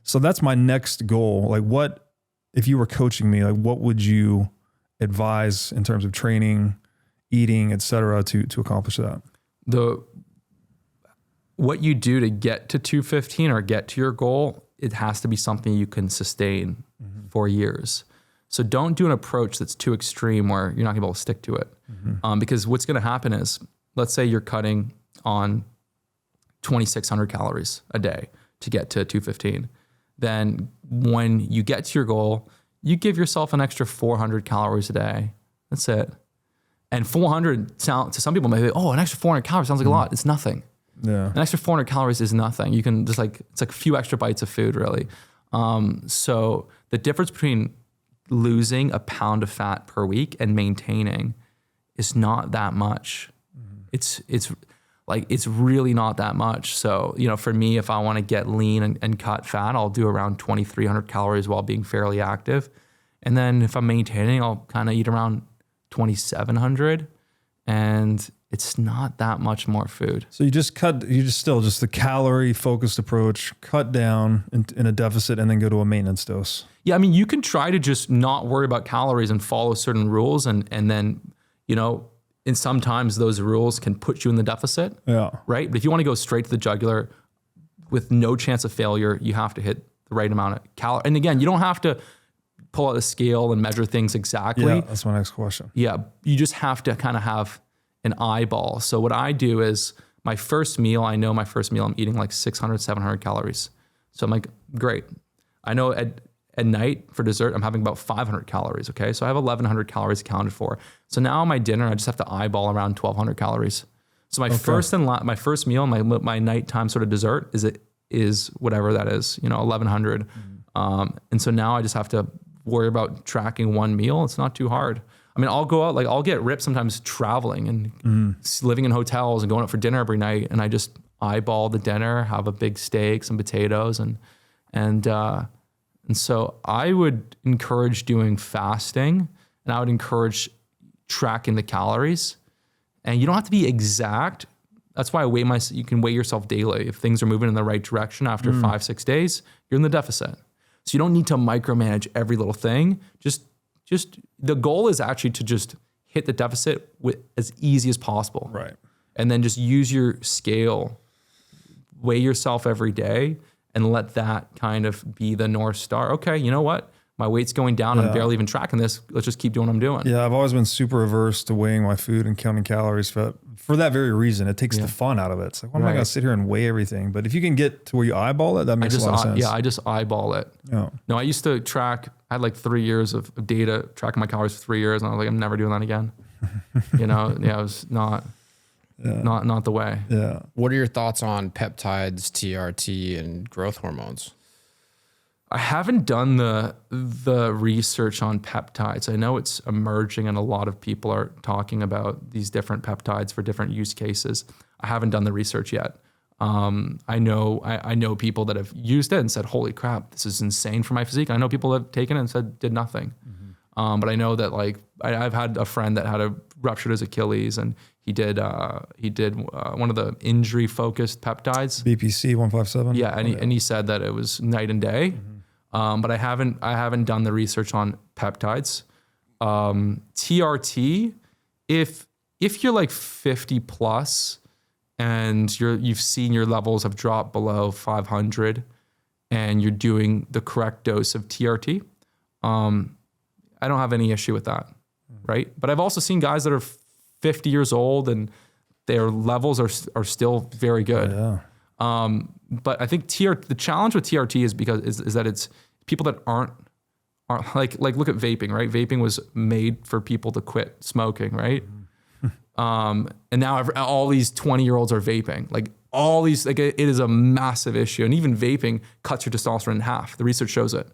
So that's my next goal. Like what, if you were coaching me, like what would you advise in terms of training, eating, et cetera, to accomplish that? What you do to get to 215 or get to your goal, it has to be something you can sustain for years. So don't do an approach that's too extreme where you're not gonna be able to stick to it. Because what's gonna happen is, let's say you're cutting on 2,600 calories a day to get to 215. Then when you get to your goal, you give yourself an extra 400 calories a day. That's it. And 400 to some people may be, an extra 400 calories sounds like a lot. It's nothing. Yeah. An extra 400 calories is nothing. You can just it's like a few extra bites of food, really. So the difference between losing a pound of fat per week and maintaining is not that much. It's really not that much. So, for me, if I want to get lean and cut fat, I'll do around 2,300 calories while being fairly active. And then if I'm maintaining, I'll kind of eat around 2,700, and it's not that much more food. So just the calorie focused approach, cut down in a deficit and then go to a maintenance dose. Yeah. I mean, you can try to just not worry about calories and follow certain rules. And then, and sometimes those rules can put you in the deficit. Yeah. Right. But if you want to go straight to the jugular with no chance of failure, you have to hit the right amount of calories. And again, you don't have to pull out a scale and measure things exactly. Yeah, that's my next question. Yeah. You just have to kind of have an eyeball. So what I do is my first meal, I'm eating like 600, 700 calories. So I'm like, great. I know at night for dessert, I'm having about 500 calories. Okay. So I have 1,100 calories accounted for. So now my dinner, I just have to eyeball around 1,200 calories. So my first meal and my nighttime sort of dessert is whatever that is, 1,100. And so now I just have to worry about tracking one meal. It's not too hard. I mean, I'll go out, I'll get ripped sometimes traveling and living in hotels and going out for dinner every night. And I just eyeball the dinner, have a big steak, some potatoes. And so I would encourage doing fasting, and I would encourage tracking the calories. And you don't have to be exact. That's why you can weigh yourself daily. If things are moving in the right direction after 5-6 days, you're in the deficit. So you don't need to micromanage every little thing. Just the goal is actually to just hit the deficit with as easy as possible. Right. And then just use your scale, weigh yourself every day, and let that kind of be the North Star. Okay, you know what? My weight's going down. I'm barely even tracking this. Let's just keep doing what I'm doing. Yeah, I've always been super averse to weighing my food and counting calories for that very reason. It takes the fun out of it. It's like, why am I going to sit here and weigh everything? But if you can get to where you eyeball it, that makes a lot of sense. Yeah, I just eyeball it. Yeah. No, I used to track. I had like 3 years of data tracking my calories for 3 years, and I was like, I'm never doing that again. It was not the way. Yeah. What are your thoughts on peptides, TRT, and growth hormones? I haven't done the research on peptides. I know it's emerging and a lot of people are talking about these different peptides for different use cases. I haven't done the research yet. I know people that have used it and said, holy crap, this is insane for my physique. I know people that have taken it and said did nothing. But I know that like I've had a friend that had a ruptured his Achilles, and he did one of the injury focused peptides. BPC 157. Yeah, and he said that it was night and day. But I haven't done the research on peptides. TRT, if you're like 50 plus and you've seen your levels have dropped below 500 and you're doing the correct dose of TRT, I don't have any issue with that, right? But I've also seen guys that are 50 years old and their levels are still very good. Yeah. But I think the challenge with TRT is that it's people that aren't like look at vaping, right? Vaping was made for people to quit smoking, right? And now all these 20-year-olds are vaping. Like all these, like it is a massive issue. And even vaping cuts your testosterone in half. The research shows it.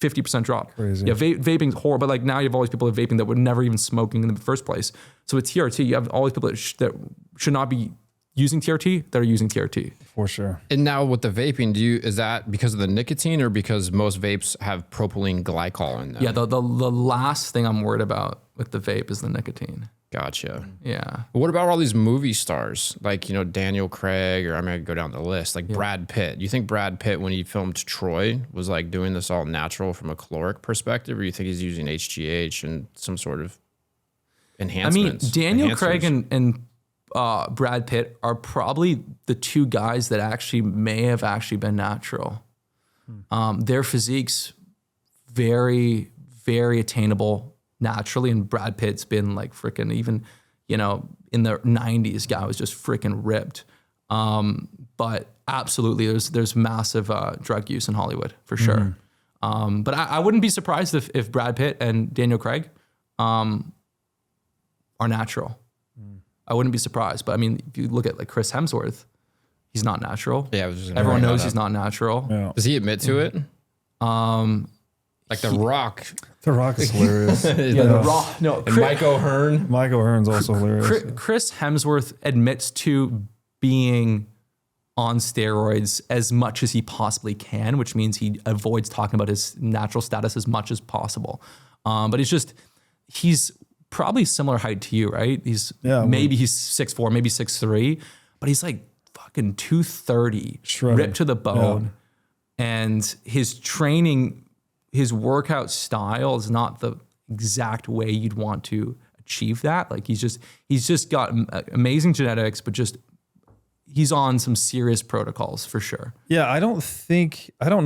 50% drop. Crazy. Yeah, vaping's horrible. But like now you have all these people that are vaping that were never even smoking in the first place. So with TRT, you have all these people that should not be using TRT that are using TRT. For sure. And now with the vaping, is that because of the nicotine or because most vapes have propylene glycol in them? Yeah, the last thing I'm worried about with the vape is the nicotine. Gotcha. Yeah. What about all these movie stars like, Daniel Craig, or I'm going to go down the list, like Brad Pitt? Do you think Brad Pitt, when he filmed Troy, was like doing this all natural from a caloric perspective, or you think he's using HGH and some sort of enhancements? I mean, Daniel Craig and Brad Pitt are probably the two guys that actually may have actually been natural. Their physiques, very, very attainable naturally, and Brad Pitt's been like freaking even, in the 90s, guy was just freaking ripped. But absolutely, there's massive drug use in Hollywood for sure. But I wouldn't be surprised if Brad Pitt and Daniel Craig are natural. I wouldn't be surprised. But I mean, if you look at like Chris Hemsworth, he's not natural. Yeah, everyone knows he's not natural. Yeah. Does he admit to it? Like The Rock. The Rock is hilarious. The Rock. No, and Mike O'Hearn. Mike O'Hearn's also hilarious. Chris Hemsworth admits to being on steroids as much as he possibly can, which means he avoids talking about his natural status as much as possible. But he's probably similar height to you, right? He's 6'4", maybe 6'3", but he's like fucking 230, shredded, ripped to the bone. Yeah. And his training, his workout style is not the exact way you'd want to achieve that. Like he's just got amazing genetics, but he's on some serious protocols for sure. Yeah, I don't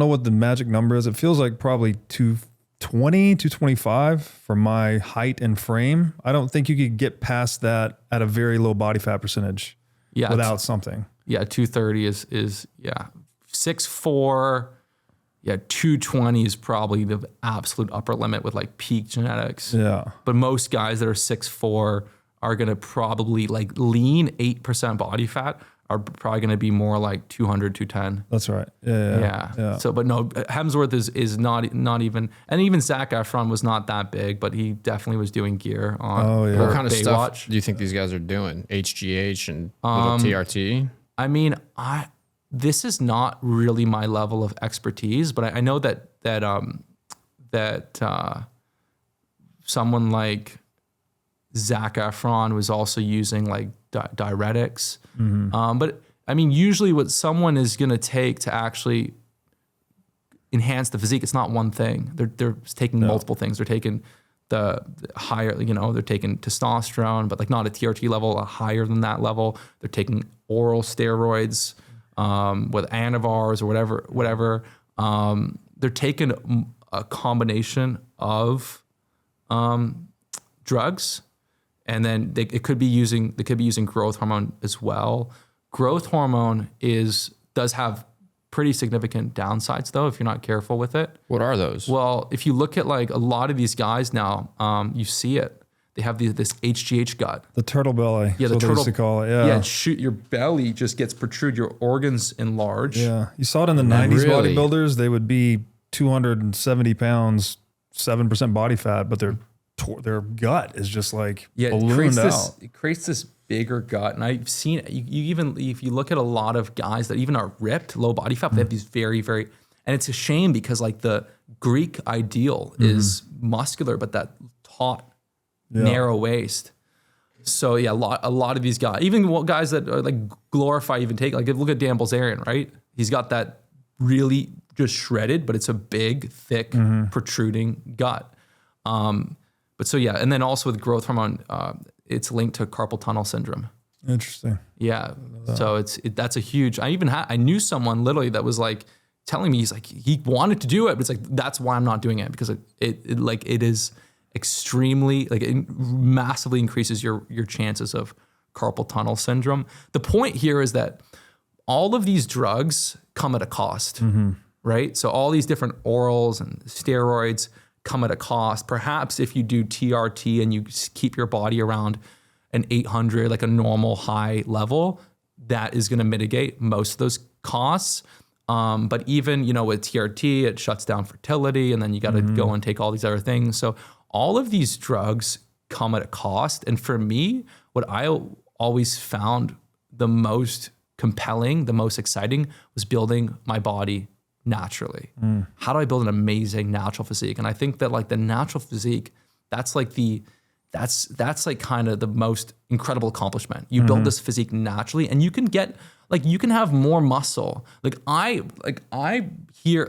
know what the magic number is. It feels like probably 220, 225 for my height and frame. I don't think you could get past that at a very low body fat percentage without something. Yeah, 230 is 6'4", 220 is probably the absolute upper limit with like peak genetics. Yeah. But most guys that are 6'4" are going to probably like lean 8% body fat are probably going to be more like 200, 210. That's right. Yeah. So, but no, Hemsworth is not even, and even Zac Efron was not that big, but he definitely was doing gear on. What kind of stuff do you think these guys are doing? HGH and little TRT? I mean, this is not really my level of expertise, but I know that someone like Zac Efron was also using like diuretics. But I mean, usually what someone is going to take to actually enhance the physique, it's not one thing. They're taking multiple things. They're taking the higher, they're taking testosterone, but like not a TRT level, a higher than that level. They're taking oral steroids, with Anivars or whatever. They're taking a combination of drugs, and then they could be using growth hormone as well. Growth hormone does have pretty significant downsides though if you're not careful with it. What are those? Well, if you look at like a lot of these guys now, you see it. They have this HGH gut. The turtle belly. Yeah, the turtle. They used to call it. Yeah. Yeah, your belly just gets protrude, your organs enlarge. Yeah. You saw it in the 90s bodybuilders. They would be 270 pounds, 7% body fat, but their gut is just like ballooned out. It creates this bigger gut. And I've seen, you even, if you look at a lot of guys that even are ripped, low body fat, they have these very, very, and it's a shame because like the Greek ideal is muscular, but that taut, narrow waist. So yeah, a lot of these guys, even guys that are like glorify even take, like look at Dan Bilzerian, right? He's got that really just shredded, but it's a big, thick, protruding gut. But so yeah, and then also with growth hormone, it's linked to carpal tunnel syndrome. Interesting. Yeah. So that's a huge. I knew someone literally that was like telling me, he's like, he wanted to do it, but it's like, that's why I'm not doing it, because it is extremely, like, it massively increases your chances of carpal tunnel syndrome. The point here is that all of these drugs come at a cost, right? So all these different orals and steroids come at a cost. Perhaps if you do TRT and you keep your body around an 800, like a normal high level, that is going to mitigate most of those costs. But even, with TRT, it shuts down fertility, and then you got to go and take all these other things. So all of these drugs come at a cost. And for me, what I always found the most compelling, the most exciting, was building my body naturally. How do I build an amazing natural physique? And I think that like the natural physique, that's like kind of the most incredible accomplishment. You build this physique naturally, and you can have more muscle. I hear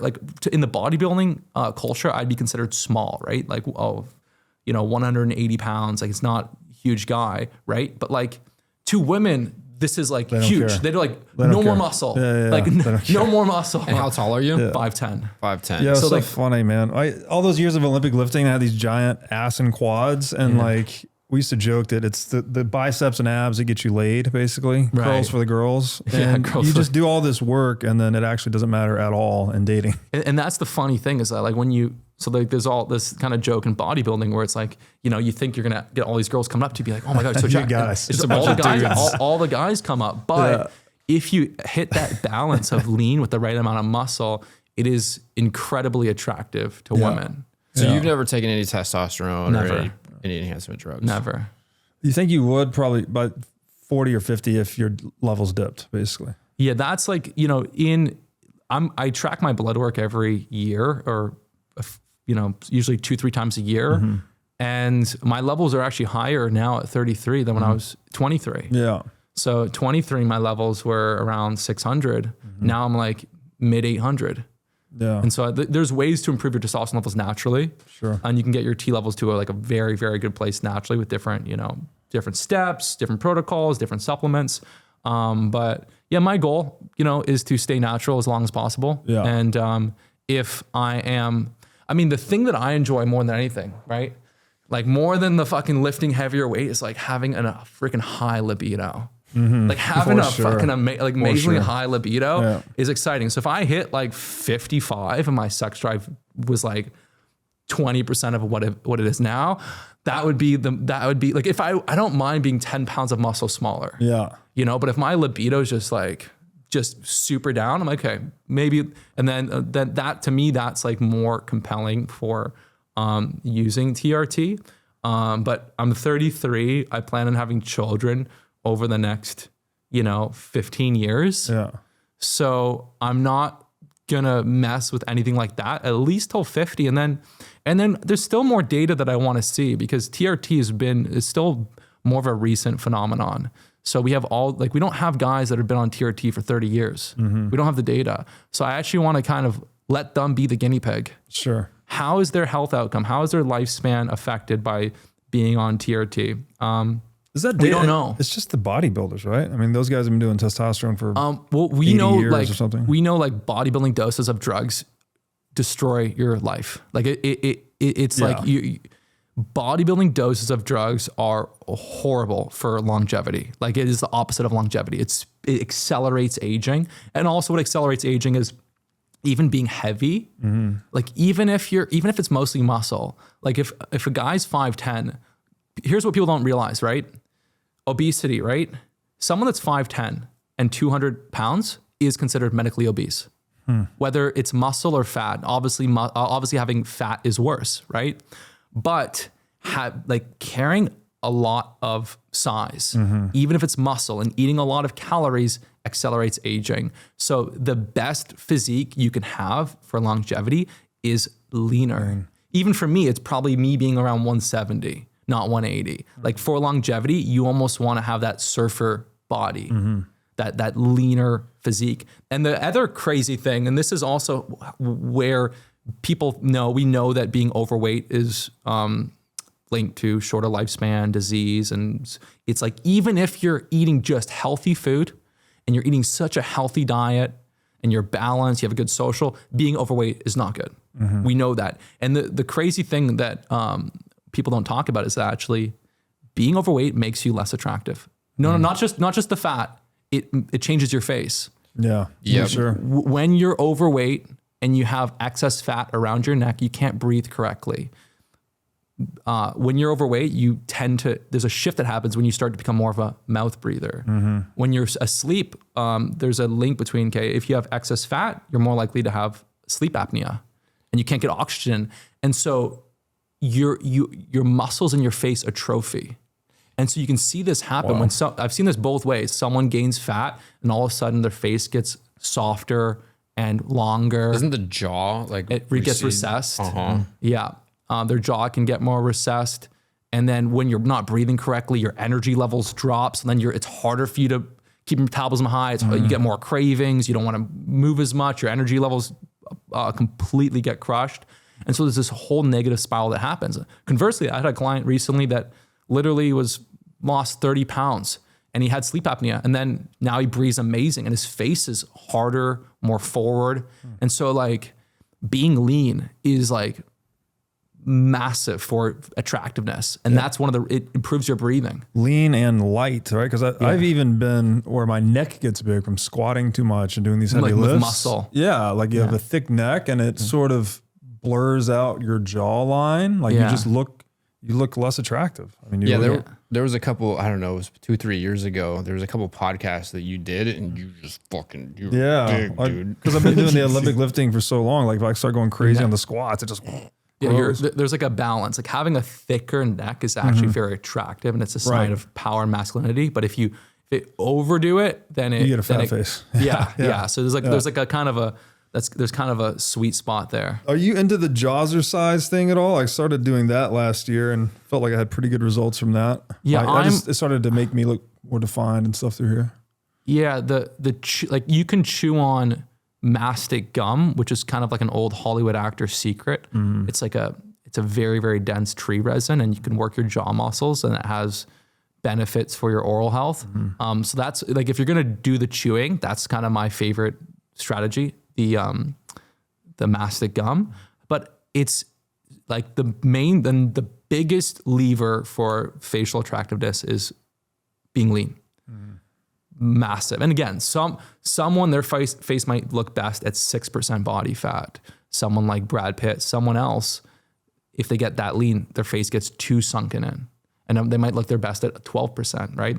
in the bodybuilding culture, I'd be considered small, right? 180 pounds, like it's not a huge guy, right? But like to women, this is like huge. Care. They're like, no more muscle. No more muscle. And how tall are you? 5'10". 5'10". Yeah, it's so funny, man. All those years of Olympic lifting, I had these giant ass and quads, and like we used to joke that it's the biceps and abs that get you laid, basically. Right. Curls for the girls. And you just do all this work, and then it actually doesn't matter at all in dating. And that's the funny thing is that like there's all this kind of joke in bodybuilding where it's like, you think you're gonna get all these girls coming up to you, be like, oh my God, so Jack, guys. It's all the guys come up. But if you hit that balance of lean with the right amount of muscle, it is incredibly attractive to women. So you've never taken any testosterone Never. or any enhancement drugs? Never. You think you would probably by 40 or 50 if your levels dipped, basically? Yeah, that's like, I track my blood work every year, or usually 2-3 times a year. And my levels are actually higher now at 33 than when I was 23. Yeah. So 23, my levels were around 600. Now I'm like mid 800. Yeah. And so there's ways to improve your testosterone levels naturally. Sure. And you can get your T levels to a very, very good place naturally with different, different steps, different protocols, different supplements. But yeah, my goal, is to stay natural as long as possible. Yeah. And if the thing that I enjoy more than anything, right? Like more than the fucking lifting heavier weight is like having a freaking high libido. Like having fucking amazingly high libido is exciting. So if I hit like 55 and my sex drive was like 20% of what it is now, that would be like, if I don't mind being 10 pounds of muscle smaller. Yeah. But if my libido is just super down, I'm like, okay, maybe. And then that to me, that's like more compelling for using TRT. But I'm 33. I plan on having children over the next, 15 years. Yeah. So I'm not gonna mess with anything like that, at least till 50. And then there's still more data that I want to see, because TRT is still more of a recent phenomenon. So we don't have guys that have been on TRT for 30 years. We don't have the data. So I actually want to kind of let them be the guinea pig. Sure. How is their health outcome? How is their lifespan affected by being on TRT? Is that we don't know. It's just the bodybuilders, right? I mean, those guys have been doing testosterone for 80 years or something. We know like bodybuilding doses of drugs destroy your life. Like it's like bodybuilding doses of drugs are horrible for longevity. Like it is the opposite of longevity. It accelerates aging. And also what accelerates aging is even being heavy. Like even if it's mostly muscle, like if a guy's 5'10", here's what people don't realize, right? Obesity, right? Someone that's 5'10" and 200 pounds is considered medically obese. Whether it's muscle or fat, obviously having fat is worse, right? But carrying a lot of size, even if it's muscle, and eating a lot of calories accelerates aging. So the best physique you can have for longevity is leaner. Even for me, it's probably me being around 170, not 180. Like for longevity, you almost want to have that surfer body, that leaner physique. And the other crazy thing, and this is also where we know that being overweight is linked to shorter lifespan, disease. And it's like, even if you're eating just healthy food and you're eating such a healthy diet and you're balanced, you have a good social, being overweight is not good. We know that. And the crazy thing that people don't talk about is that actually being overweight makes you less attractive. No, not just the fat. It changes your face. Yeah, for sure. When you're overweight and you have excess fat around your neck, you can't breathe correctly. When you're overweight, there's a shift that happens when you start to become more of a mouth breather. When you're asleep, there's a link between, if you have excess fat, you're more likely to have sleep apnea and you can't get oxygen. And so your muscles in your face atrophy. And so you can see this happen when I've seen this both ways. Someone gains fat and all of a sudden their face gets softer and longer. Isn't the jaw like it gets recessed? Yeah. Their jaw can get more recessed. And then when you're not breathing correctly, your energy levels drop. So then it's harder for you to keep your metabolism high. You get more cravings. You don't want to move as much. Your energy levels completely get crushed. And so there's this whole negative spiral that happens. Conversely, I had a client recently that literally lost 30 pounds and he had sleep apnea. And then now he breathes amazing and his face is harder, more forward. And so like being lean is like massive for attractiveness. And that's it improves your breathing. Lean and light, right? Because I've even been where my neck gets big from squatting too much and doing these heavy lifts. With muscle. Yeah, like you have a thick neck and it sort of blurs out your jawline. Like you look less attractive. I mean, there was a couple, I don't know, it was 2-3 years ago. There was a couple podcasts that you did and you just fucking, big, dude. Because I've been doing the Olympic lifting for so long. Like if I start going crazy on the squats, it just... there's like a balance. Like having a thicker neck is actually very attractive and it's a sign of power and masculinity. But if you overdo it, then you get a fat face. Yeah. So there's like a kind of a sweet spot there. Are you into the jazzercise thing at all? I started doing that last year and felt like I had pretty good results from that. Yeah, it started to make me look more defined and stuff through here. Yeah, like you can chew on mastic gum, which is kind of like an old Hollywood actor secret. It's a very, very dense tree resin and you can work your jaw muscles and it has benefits for your oral health. So that's like, if you're going to do the chewing, that's kind of my favorite strategy, the mastic gum. But it's like the biggest lever for facial attractiveness is being lean. Massive. And again, someone, their face might look best at 6% body fat. Someone like Brad Pitt, someone else, if they get that lean, their face gets too sunken in. And they might look their best at 12%, right?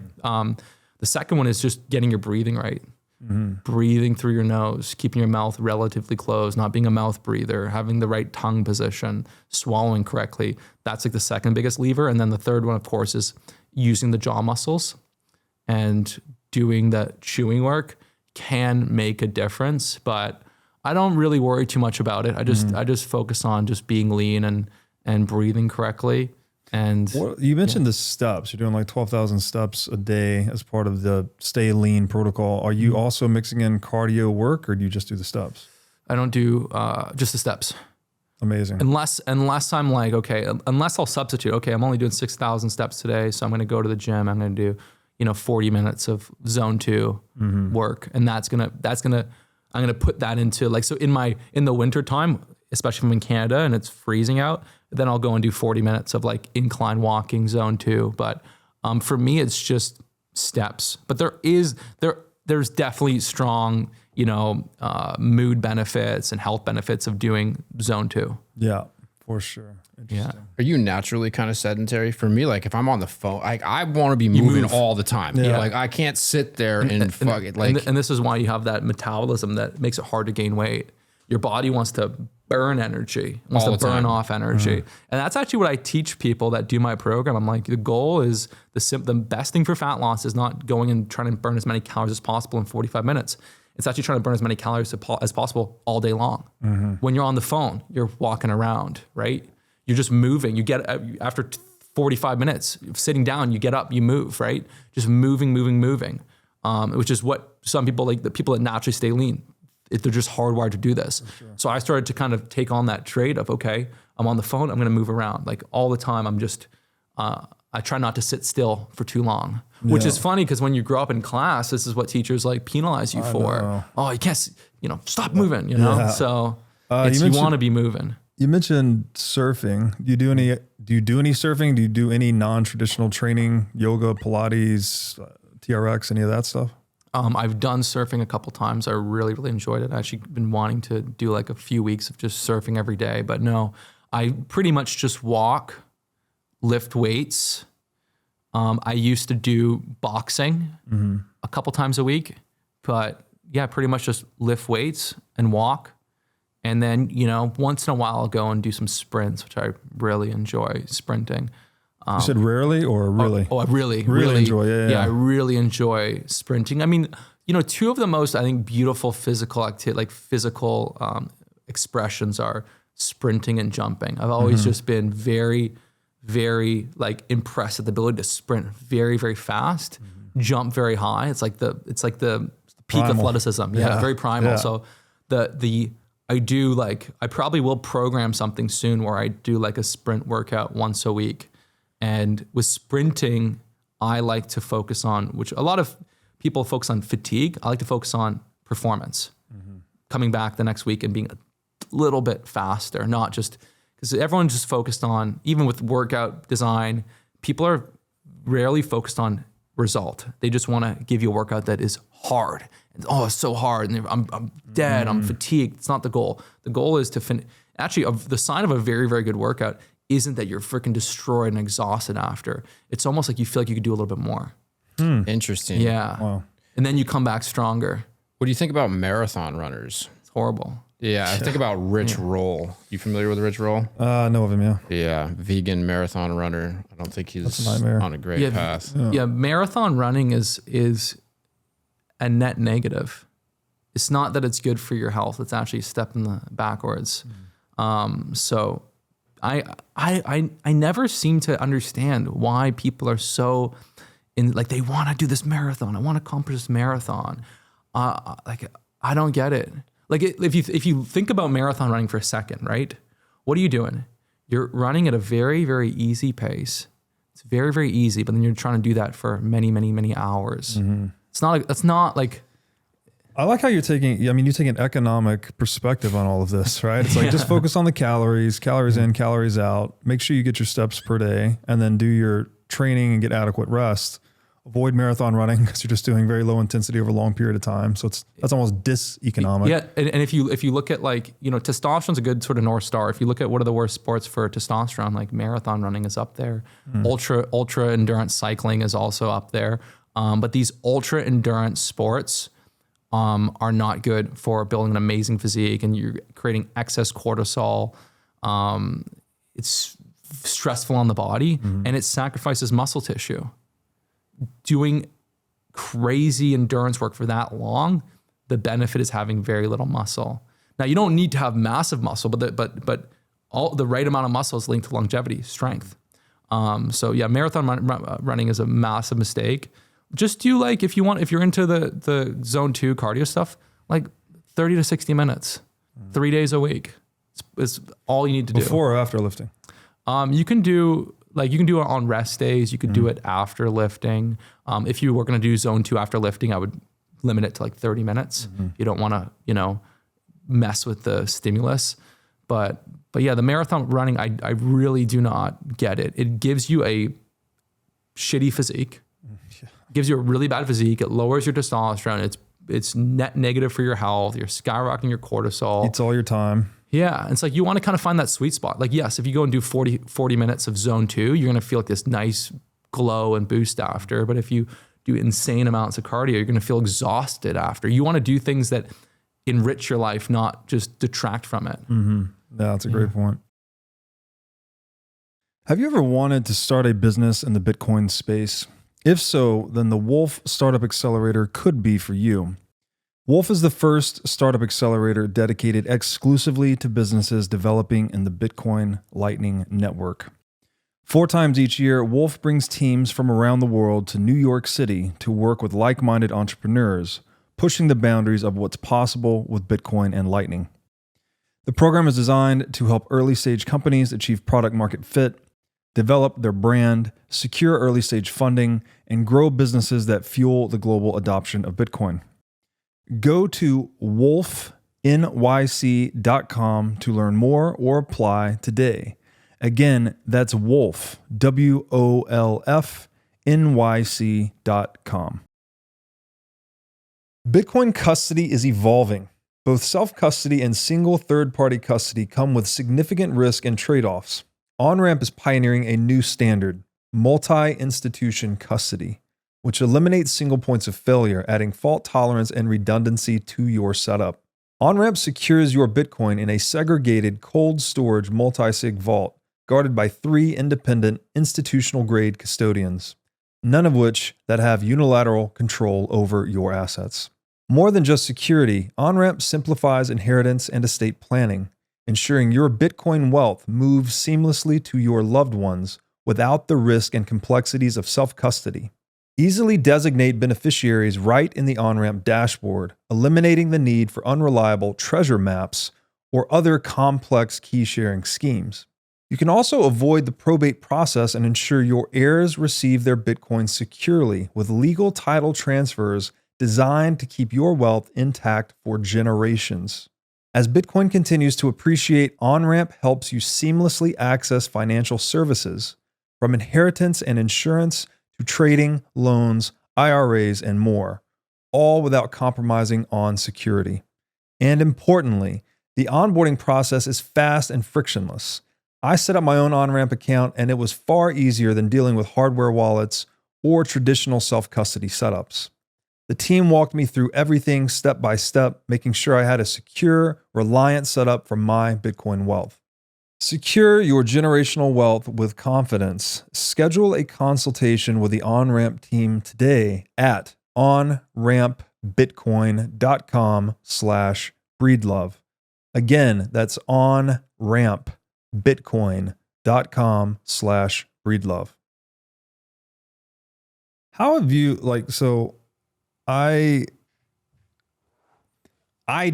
The second one is just getting your breathing right. Breathing through your nose, keeping your mouth relatively closed, not being a mouth breather, having the right tongue position, swallowing correctly. That's like the second biggest lever. And then the third one, of course, is using the jaw muscles and doing the chewing work can make a difference, but I don't really worry too much about it. I just focus on just being lean and breathing correctly. And you mentioned the steps. You're doing like 12,000 steps a day as part of the stay lean protocol. Are you also mixing in cardio work or do you just do the steps? I don't do just the steps. Amazing. Unless I'm like, unless I'll substitute. Okay, I'm only doing 6,000 steps today, so I'm going to go to the gym. I'm going to do 40 minutes of zone 2 work. And I'm going to put that into like, so in the winter time, especially if I'm in Canada and it's freezing out, then I'll go and do 40 minutes of like incline walking zone 2. But for me, it's just steps, but there's definitely strong, mood benefits and health benefits of doing zone 2. Yeah, for sure. Yeah. Are you naturally kind of sedentary? For me, like if I'm on the phone, I want to be moving all the time. Yeah. Like I can't sit there and fuck it. Like, and this is why you have that metabolism that makes it hard to gain weight. Your body wants to burn energy, wants to burn off energy. And that's actually what I teach people that do my program. I'm like, the goal is the best thing for fat loss is not going and trying to burn as many calories as possible in 45 minutes. It's actually trying to burn as many calories as possible all day long. When you're on the phone, you're walking around, right? You're just moving. You get, after 45 minutes sitting down, you get up, you move, right? Just moving, which is what some people, like the people that naturally stay lean, they're just hardwired to do this. Sure. So I started to kind of take on that trade of, okay, I'm on the phone, I'm going to move around. Like all the time, I'm just, I try not to sit still for too long, which is funny because when you grow up in class, this is what teachers like penalize you for. Know. Oh, you can't, stop moving, So you want to be moving. You mentioned surfing. Do you do any surfing? Do you do any non-traditional training, yoga, Pilates, TRX, any of that stuff? I've done surfing a couple times. I really, really enjoyed it. I've actually been wanting to do like a few weeks of just surfing every day, but no, I pretty much just walk, lift weights. I used to do boxing a couple times a week, but yeah, pretty much just lift weights and walk. And then, once in a while I'll go and do some sprints, which I really enjoy sprinting. You said rarely or really? I really enjoy it. Yeah, I really enjoy sprinting. I mean, two of the most, I think, beautiful physical expressions are sprinting and jumping. I've always just been very, very like impressed at the ability to sprint very, very fast, jump very high. It's like the peak primal. Athleticism. Yeah, very primal. Yeah. So I probably will program something soon where I do like a sprint workout once a week. And with sprinting, I like to focus on, which a lot of people focus on fatigue. I like to focus on performance, coming back the next week and being a little bit faster, not just, because everyone's just focused on, even with workout design, people are rarely focused on result. They just want to give you a workout that is hard. And, it's so hard. And I'm dead. I'm fatigued. It's not the goal. The goal is to finish. Actually, the sign of a very, very good workout isn't that you're freaking destroyed and exhausted after. It's almost like you feel like you could do a little bit more. Interesting. Yeah. Wow. And then you come back stronger. What do you think about marathon runners? It's horrible. Yeah, I think about Rich Roll. You familiar with Rich Roll? I know of him, yeah. Yeah, vegan marathon runner. I don't think he's on a great path. Yeah, marathon running is a net negative. It's not that it's good for your health. It's actually a step in the backwards. So I never seem to understand why people are so they want to do this marathon. I want to accomplish this marathon. I don't get it. Like if you think about marathon running for a second, right? What are you doing? You're running at a very, very easy pace. It's very, very easy, but then you're trying to do that for many, many, many hours. It's not like I like how you take an economic perspective on all of this, right? It's like just focus on the calories in, calories out. Make sure you get your steps per day and then do your training and get adequate rest. Avoid marathon running because you're just doing very low intensity over a long period of time. So that's almost diseconomic. Yeah, and if you look at testosterone's a good sort of North Star. If you look at what are the worst sports for testosterone, like marathon running is up there. Ultra endurance cycling is also up there. But these ultra endurance sports are not good for building an amazing physique, and you're creating excess cortisol. It's stressful on the body, and it sacrifices muscle tissue. Doing crazy endurance work for that long, the benefit is having very little muscle. Now, you don't need to have massive muscle, but all the right amount of muscle is linked to longevity, strength. So yeah, marathon running is a massive mistake. Just do if you're into the zone 2 cardio stuff, like 30 to 60 minutes, 3 days a week. It's all you need to do. Before or after lifting? You can do it on rest days. You could do it after lifting. If you were going to do zone 2 after lifting, I would limit it to 30 minutes. You don't want to, mess with the stimulus. But yeah, the marathon running, I really do not get it. It gives you a shitty physique. Gives you a really bad physique. It lowers your testosterone. It's net negative for your health. You're skyrocketing your cortisol. It's all your time. Yeah. It's you want to kind of find that sweet spot. Yes, if you go and do 40 minutes of zone 2, you're going to feel this nice glow and boost after. But if you do insane amounts of cardio, you're going to feel exhausted after. You want to do things that enrich your life, not just detract from it. Yeah, that's a great point. Have you ever wanted to start a business in the Bitcoin space? If so, then the Wolf Startup Accelerator could be for you. Wolf is the first startup accelerator dedicated exclusively to businesses developing in the Bitcoin Lightning Network. 4 times each year, Wolf brings teams from around the world to New York City to work with like-minded entrepreneurs, pushing the boundaries of what's possible with Bitcoin and Lightning. The program is designed to help early-stage companies achieve product-market fit, develop their brand, secure early-stage funding, and grow businesses that fuel the global adoption of Bitcoin. Go to wolfnyc.com to learn more or apply today. Again, that's Wolf, WOLFNYC.com. Bitcoin custody is evolving. Both self-custody and single third-party custody come with significant risk and trade-offs. Onramp is pioneering a new standard, multi-institution custody, which eliminates single points of failure, adding fault tolerance and redundancy to your setup. Onramp secures your Bitcoin in a segregated cold storage multi-sig vault guarded by 3 independent institutional-grade custodians, none of which that have unilateral control over your assets. More than just security, Onramp simplifies inheritance and estate planning, ensuring your Bitcoin wealth moves seamlessly to your loved ones without the risk and complexities of self-custody. Easily designate beneficiaries right in the Onramp dashboard, eliminating the need for unreliable treasure maps or other complex key-sharing schemes. You can also avoid the probate process and ensure your heirs receive their Bitcoin securely with legal title transfers designed to keep your wealth intact for generations. As Bitcoin continues to appreciate, Onramp helps you seamlessly access financial services, from inheritance and insurance to trading, loans, IRAs, and more, all without compromising on security. And importantly, the onboarding process is fast and frictionless. I set up my own Onramp account, and it was far easier than dealing with hardware wallets or traditional self-custody setups. The team walked me through everything step by step, making sure I had a secure, reliant setup for my Bitcoin wealth. Secure your generational wealth with confidence. Schedule a consultation with the Onramp team today at onrampbitcoin.com/breedlove. Again, that's onrampbitcoin.com/breedlove. How have you, so I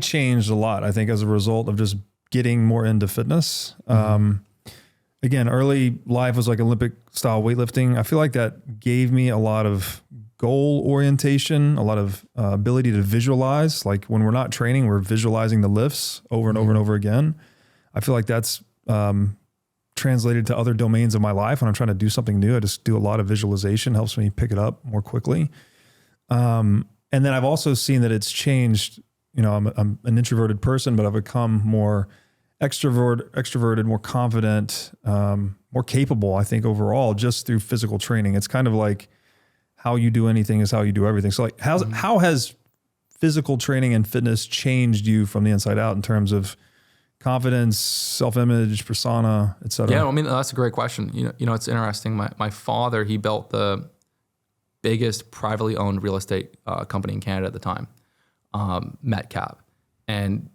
changed a lot, I think, as a result of just getting more into fitness. Again, early life was like Olympic style weightlifting. I feel like that gave me a lot of goal orientation, a lot of ability to visualize. Like when we're not training, we're visualizing the lifts over and over and over again. I feel like that's translated to other domains of my life. When I'm trying to do something new, I just do a lot of visualization, helps me pick it up more quickly. And then I've also seen that it's changed. I'm an introverted person, but I've become more extroverted, more confident, more capable, I think, overall, just through physical training. It's kind of like how you do anything is how you do everything. So like how has physical training and fitness changed you from the inside out in terms of confidence, self-image, persona, et cetera? Yeah, I mean, that's a great question. It's interesting. My father, he built the biggest privately owned real estate company in Canada at the time, Metcalf. And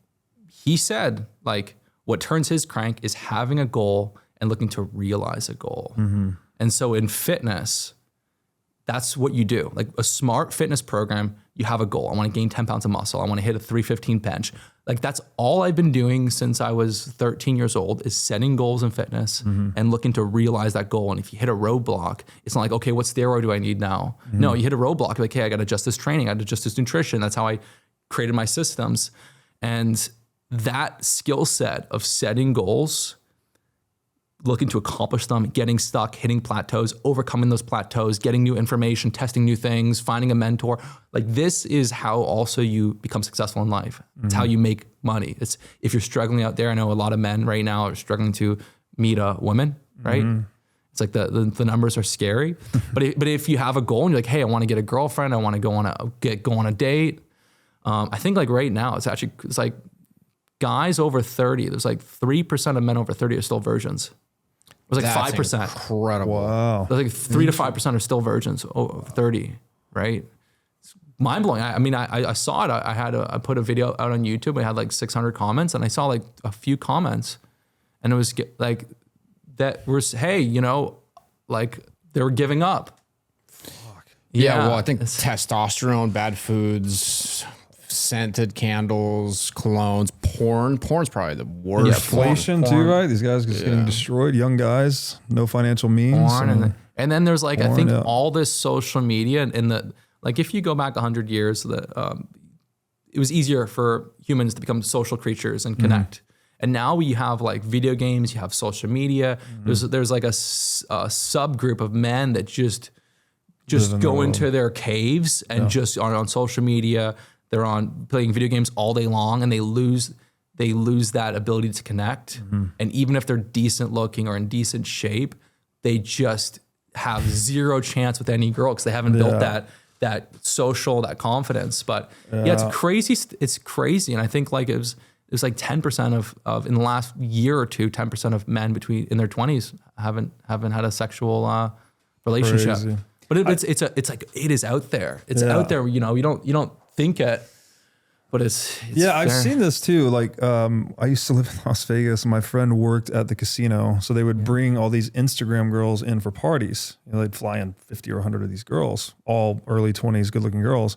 he said, like, what turns his crank is having a goal and looking to realize a goal. Mm-hmm. And so in fitness, that's what you do. Like a smart fitness program, you have a goal. I want to gain 10 pounds of muscle. I want to hit a 315 bench. Like that's all I've been doing since I was 13 years old is setting goals in fitness and looking to realize that goal. And if you hit a roadblock, it's not like, okay, what steroid do I need now? Mm-hmm. No, you hit a roadblock, you're like, hey, I got to adjust this training. I got to adjust this nutrition. That's how I created my systems. And that skill set of setting goals, looking to accomplish them, getting stuck, hitting plateaus, overcoming those plateaus, getting new information, testing new things, finding a mentor. Like this is how also you become successful in life. It's how you make money. It's if you're struggling out there, I know a lot of men right now are struggling to meet a woman, right? It's like the numbers are scary. but if you have a goal and you're like, hey, I want to get a girlfriend, I want to go on a date. I think like right now it's like guys over 30, there's like 3% of men over 30 are still virgins. It was like 5%. Incredible. Wow. There's like 3 to 5% are still virgins over 30, right? It's mind blowing. I mean, I saw it. I put a video out on YouTube. It had like 600 comments, and I saw like a few comments, and it was like that was, hey, you know, like they were giving up. Fuck. Yeah. Well, I think testosterone, bad foods, scented candles, colognes, porn's probably the worst. Yeah, inflation too, right? These guys just getting destroyed. Young guys, no financial means. And then there's like, I think all this social media and the, like if you go back 100 years, it was easier for humans to become social creatures and connect. And now we have like video games, you have social media. There's like a subgroup of men that just go into their caves and just on social media. They're on playing video games all day long, and they lose that ability to connect. And even if they're decent looking or in decent shape, they just have zero chance with any girl because they haven't built that social, that confidence. But it's crazy. It's crazy. And I think like it was like 10% of in the last year or two, 10% of men in their 20s haven't had a sexual relationship. Crazy. But it's like it is out there. It's out there. You know, you don't think it, but it's I've seen this too. Like I used to live in Las Vegas, and my friend worked at the casino, so they would bring all these Instagram girls in for parties. You know, they'd fly in 50 or 100 of these girls, all early 20s, good looking girls.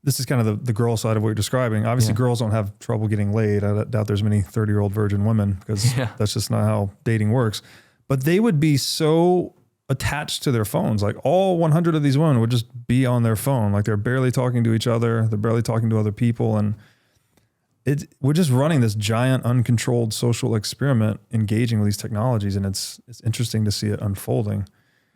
This is kind of the girl side of what you're describing. Obviously, girls don't have trouble getting laid. I doubt there's many 30-year-old virgin women because that's just not how dating works. But they would be so attached to their phones. Like all 100 of these women would just be on their phone. Like they're barely talking to each other. They're barely talking to other people. And we're just running this giant uncontrolled social experiment, engaging with these technologies. And it's interesting to see it unfolding.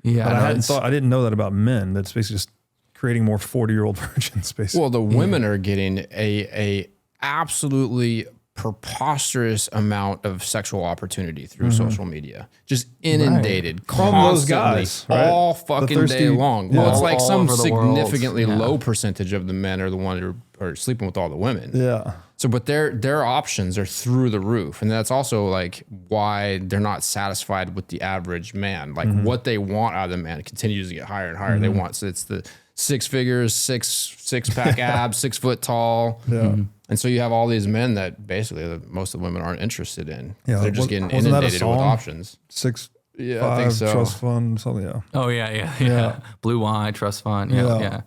Yeah. But I didn't know that about men. That's basically just creating more 40-year-old virgins, basically. Well, the women are getting a absolutely preposterous amount of sexual opportunity through social media, just inundated from those guys all fucking day long. Well, it's like some significantly low percentage of the men are the ones who are sleeping with all the women. Yeah. So, but their options are through the roof, and that's also like why they're not satisfied with the average man. Like what they want out of the man continues to get higher and higher. They want, so it's the 6 figures, six pack abs, 6 foot tall. Yeah. And so you have all these men that basically most of the women aren't interested in. Yeah, they're just getting inundated with options. 6 5 I think so. Trust fund, something. Yeah. Oh yeah. Blue Eye trust fund. Yeah.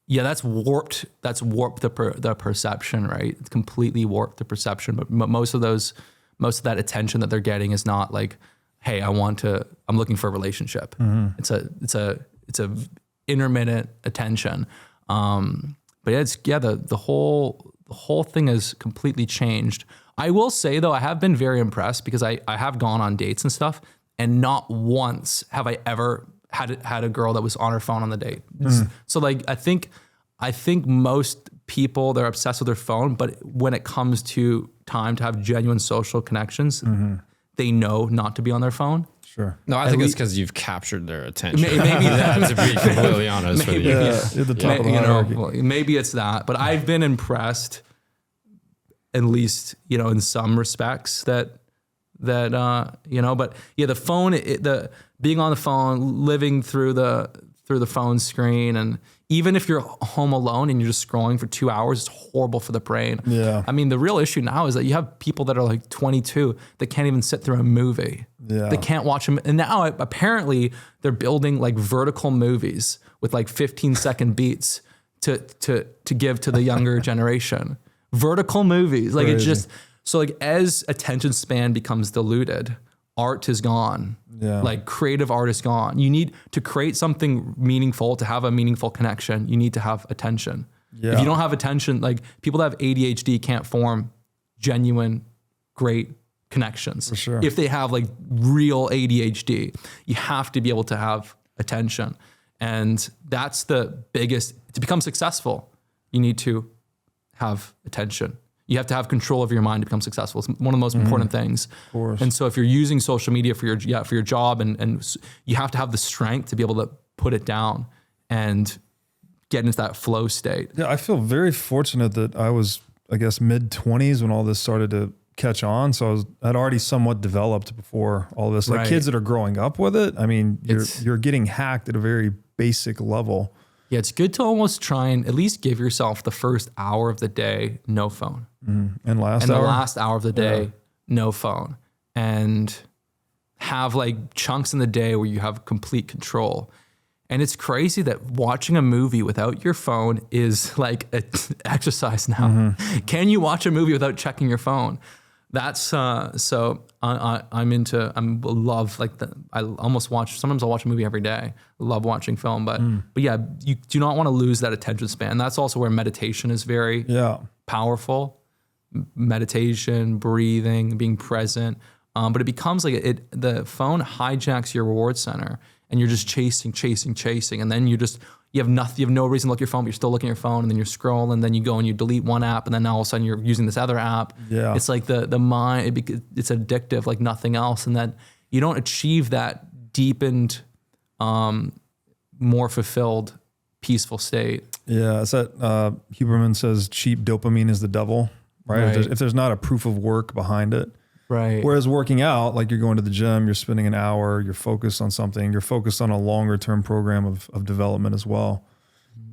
That's warped. That's warped the perception, right? It's completely warped the perception. But most of that attention that they're getting is not like, hey, I'm looking for a relationship. It's a intermittent attention. But the whole thing has completely changed. I will say though, I have been very impressed because I have gone on dates and stuff, and not once have I ever had a girl that was on her phone on the date. So like, I think most people, they're obsessed with their phone, but when it comes to time to have genuine social connections, they know not to be on their phone. Sure. No, I think it's because you've captured their attention. Maybe that, to be completely honest with you. At the top of the hierarchy. Maybe it's that, but I've been impressed, at least, in some respects that but the phone, the being on the phone, living through the phone screen, and even if you're home alone and you're just scrolling for 2 hours, it's horrible for the brain. Yeah. I mean, the real issue now is that you have people that are like 22 that can't even sit through a movie. Yeah. They can't watch them. And now apparently they're building like vertical movies with like 15-second beats to give to the younger generation. Vertical movies. Like Crazy. It's just, so like as attention span becomes diluted, art is gone. Yeah. Like creative art is gone. You need to create something meaningful, to have a meaningful connection. You need to have attention. Yeah. If you don't have attention, like people that have ADHD can't form genuine, great connections. For sure. If they have like real ADHD, you have to be able to have attention. And that's the biggest, to become successful, you need to have attention. You have to have control of your mind to become successful. It's one of the most important things. Of course. And so if you're using social media for your job, and you have to have the strength to be able to put it down and get into that flow state. Yeah, I feel very fortunate that I was, I guess, mid-20s when all this started to catch on. So I'd already somewhat developed before all this. Like kids that are growing up with it, I mean, you're getting hacked at a very basic level. Yeah, it's good to almost try and at least give yourself the first hour of the day, no phone. And The last hour of the day, no phone. And have like chunks in the day where you have complete control. And it's crazy that watching a movie without your phone is like an exercise now. Can you watch a movie without checking your phone? That's so I love like I almost watch, sometimes I'll watch a movie every day. I love watching film, but yeah, you do not want to lose that attention span. That's also where meditation is very powerful. Meditation, breathing, being present. But it becomes like the phone hijacks your reward center and you're just chasing. And then you have nothing, you have no reason to look at your phone, but you're still looking at your phone, and then you're scrolling, then you go and you delete one app, and then all of a sudden you're using this other app. Yeah. It's like the mind, it's addictive like nothing else. And that you don't achieve that deepened, more fulfilled, peaceful state. Yeah. It's that Huberman says cheap dopamine is the devil, right? If there's not a proof of work behind it. Right. Whereas working out, like you're going to the gym, you're spending an hour, you're focused on something, you're focused on a longer term program of development as well.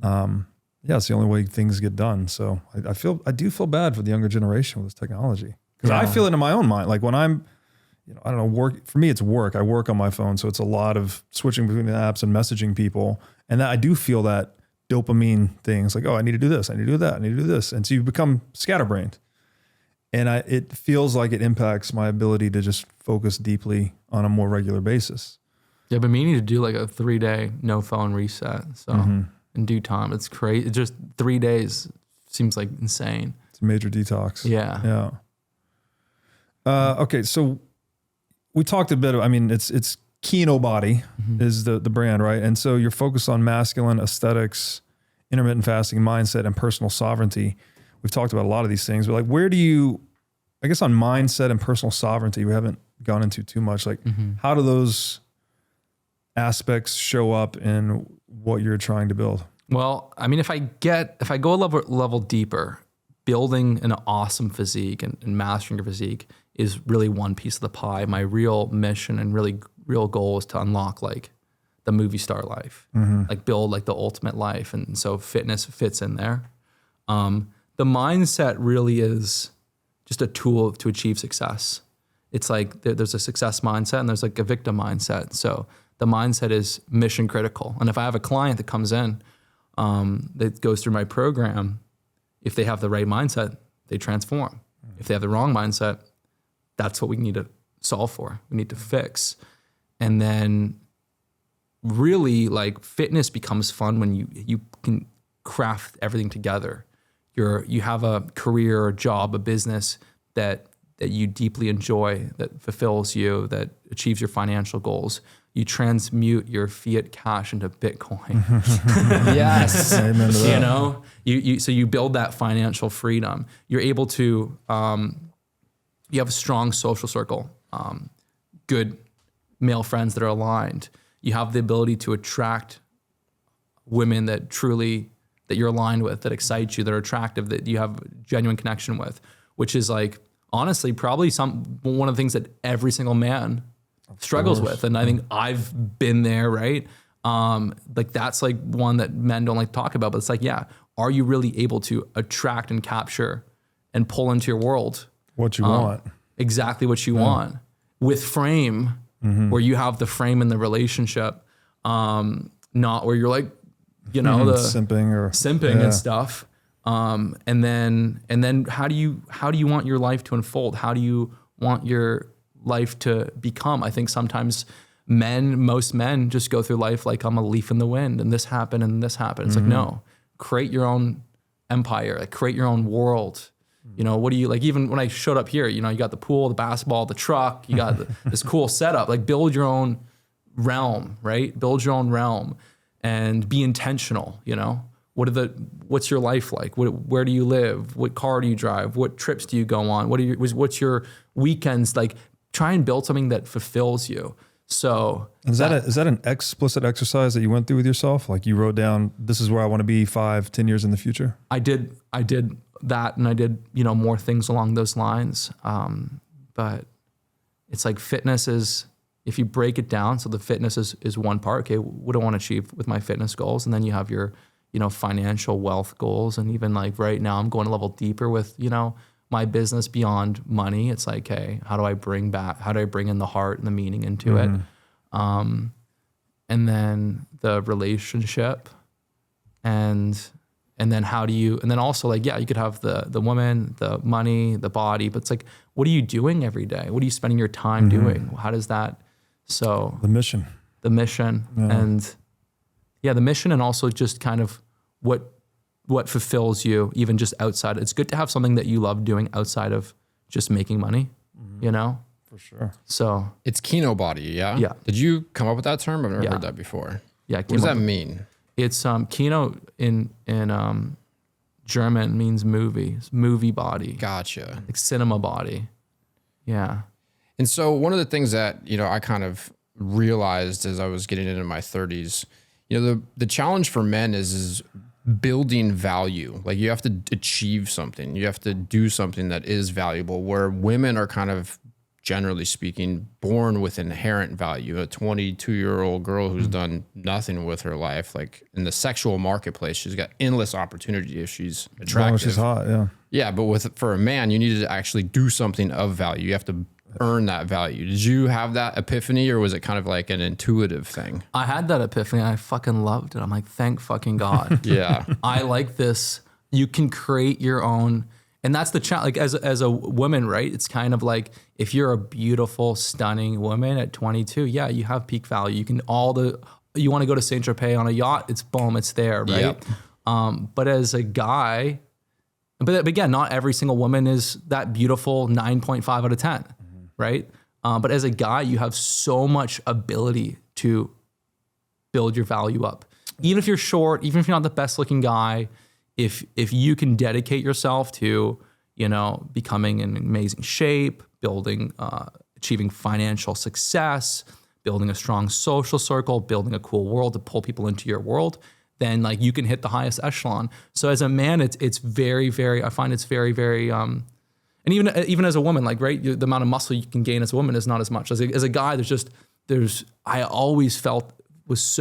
It's the only way things get done. So I do feel bad for the younger generation with this technology, because I feel it in my own mind. Like when I'm, I don't know, work, for me, it's work. I work on my phone. So it's a lot of switching between the apps and messaging people. And that I do feel that dopamine thing. It's like, oh, I need to do this. I need to do that. I need to do this. And so you become scatterbrained. And it feels like it impacts my ability to just focus deeply on a more regular basis. Yeah, I've been meaning to do like a 3-day no phone reset. So in due time, it's crazy. Just 3 days seems like insane. It's a major detox. Yeah. Okay, so we talked a bit. It's Kinobody is the brand, right? And so you're focused on masculine aesthetics, intermittent fasting, mindset, and personal sovereignty. We've talked about a lot of these things, but like, where do you, I guess on mindset and personal sovereignty, we haven't gone into too much. Like, how do those aspects show up in what you're trying to build? Well, I mean, if I go a level deeper, building an awesome physique and mastering your physique is really one piece of the pie. My real mission and really real goal is to unlock like the movie star life, like build like the ultimate life. And so fitness fits in there. The mindset really is just a tool to achieve success. It's like there's a success mindset and there's like a victim mindset. So the mindset is mission critical. And if I have a client that comes in, that goes through my program, if they have the right mindset, they transform. If they have the wrong mindset, that's what we need to solve for. We need to fix. And then really like fitness becomes fun when you can craft everything together. You have a career, a job, a business that you deeply enjoy, that fulfills you, that achieves your financial goals. You transmute your fiat cash into Bitcoin. Yes. Amen to that. You know, so you build that financial freedom. You're able to, you have a strong social circle, good male friends that are aligned. You have the ability to attract women that you're aligned with, that excite you, that are attractive, that you have genuine connection with, which is like, honestly, probably one of the things that every single man struggles with. And I think I've been there, right? Like that's like one that men don't like to talk about, but it's like, yeah, are you really able to attract and capture and pull into your world what you want? Exactly what you want with frame, where you have the frame in the relationship, not where you're like, the simping and stuff. And then how do you want your life to unfold? How do you want your life to become? I think sometimes most men just go through life like I'm a leaf in the wind and this happened and this happened. It's like, no, create your own empire, like create your own world. You know, what do you like? Even when I showed up here, you got the pool, the basketball, the truck, you got this cool setup, like build your own realm, right? Build your own realm and be intentional. What's your life like? Where do you live? What car do you drive? What trips do you go on? What's your weekends like? Try and build something that fulfills you. So is that an explicit exercise that you went through with yourself? Like you wrote down, this is where I want to be 5-10 years in the future? I did that, and I did, more things along those lines. But it's like fitness is, if you break it down, so the fitness is one part. Okay, what do I want to achieve with my fitness goals? And then you have your financial wealth goals. And even like right now I'm going a level deeper with, my business beyond money. It's like, hey, how do I bring in the heart and the meaning into it? And then the relationship and then and then also like, yeah, you could have the woman, the money, the body, but it's like, what are you doing every day? What are you spending your time doing? How does that, so the mission and the mission, and also just kind of what fulfills you even just outside. It's good to have something that you love doing outside of just making money, For sure. So it's Kinobody, yeah? Yeah. Did you come up with that term? I've never heard that before. Yeah. What does that mean? It's Kino in German means movie body. Gotcha. Like cinema body. Yeah. And so one of the things that, I kind of realized as I was getting into my 30s, the challenge for men is building value. Like you have to achieve something. You have to do something that is valuable, where women are kind of, generally speaking, born with inherent value. A 22-year-old girl who's done nothing with her life, like in the sexual marketplace, she's got endless opportunity if she's attractive. She's hot, yeah. Yeah, but for a man, you need to actually do something of value. You have to earn that value. Did you have that epiphany, or was it kind of like an intuitive thing? I had that epiphany. I fucking loved it. I'm like, thank fucking God. Yeah. I like this. You can create your own. And that's the challenge. Like as a woman, right? It's kind of like if you're a beautiful, stunning woman at 22, yeah, you have peak value. You can you want to go to Saint Tropez on a yacht, it's boom, it's there, right? Yep. But as a guy, but again, not every single woman is that beautiful 9.5 out of 10, right? But as a guy, you have so much ability to build your value up. Even if you're short, even if you're not the best looking guy, if you can dedicate yourself to, becoming in amazing shape, building, achieving financial success, building a strong social circle, building a cool world to pull people into your world, then like you can hit the highest echelon. So as a man, it's very, very, I find it's very, very, and even as a woman, like, right, the amount of muscle you can gain as a woman is not as much. As a guy, I always felt I was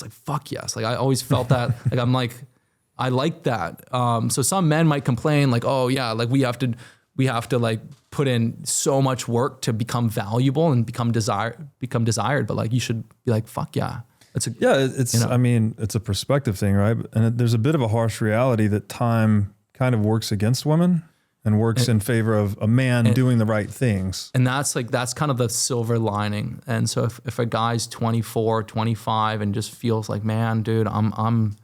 like, fuck yes. Like I always felt that, like, I'm like, I like that. So some men might complain like, oh yeah, like we have to like put in so much work to become valuable and become desired. But like, you should be like, fuck yeah. I mean, it's a perspective thing, right? And there's a bit of a harsh reality that time kind of works against women and works in favor of a man doing the right things. And that's kind of the silver lining. And so if a guy's 24, 25 and just feels like, man, dude, I'm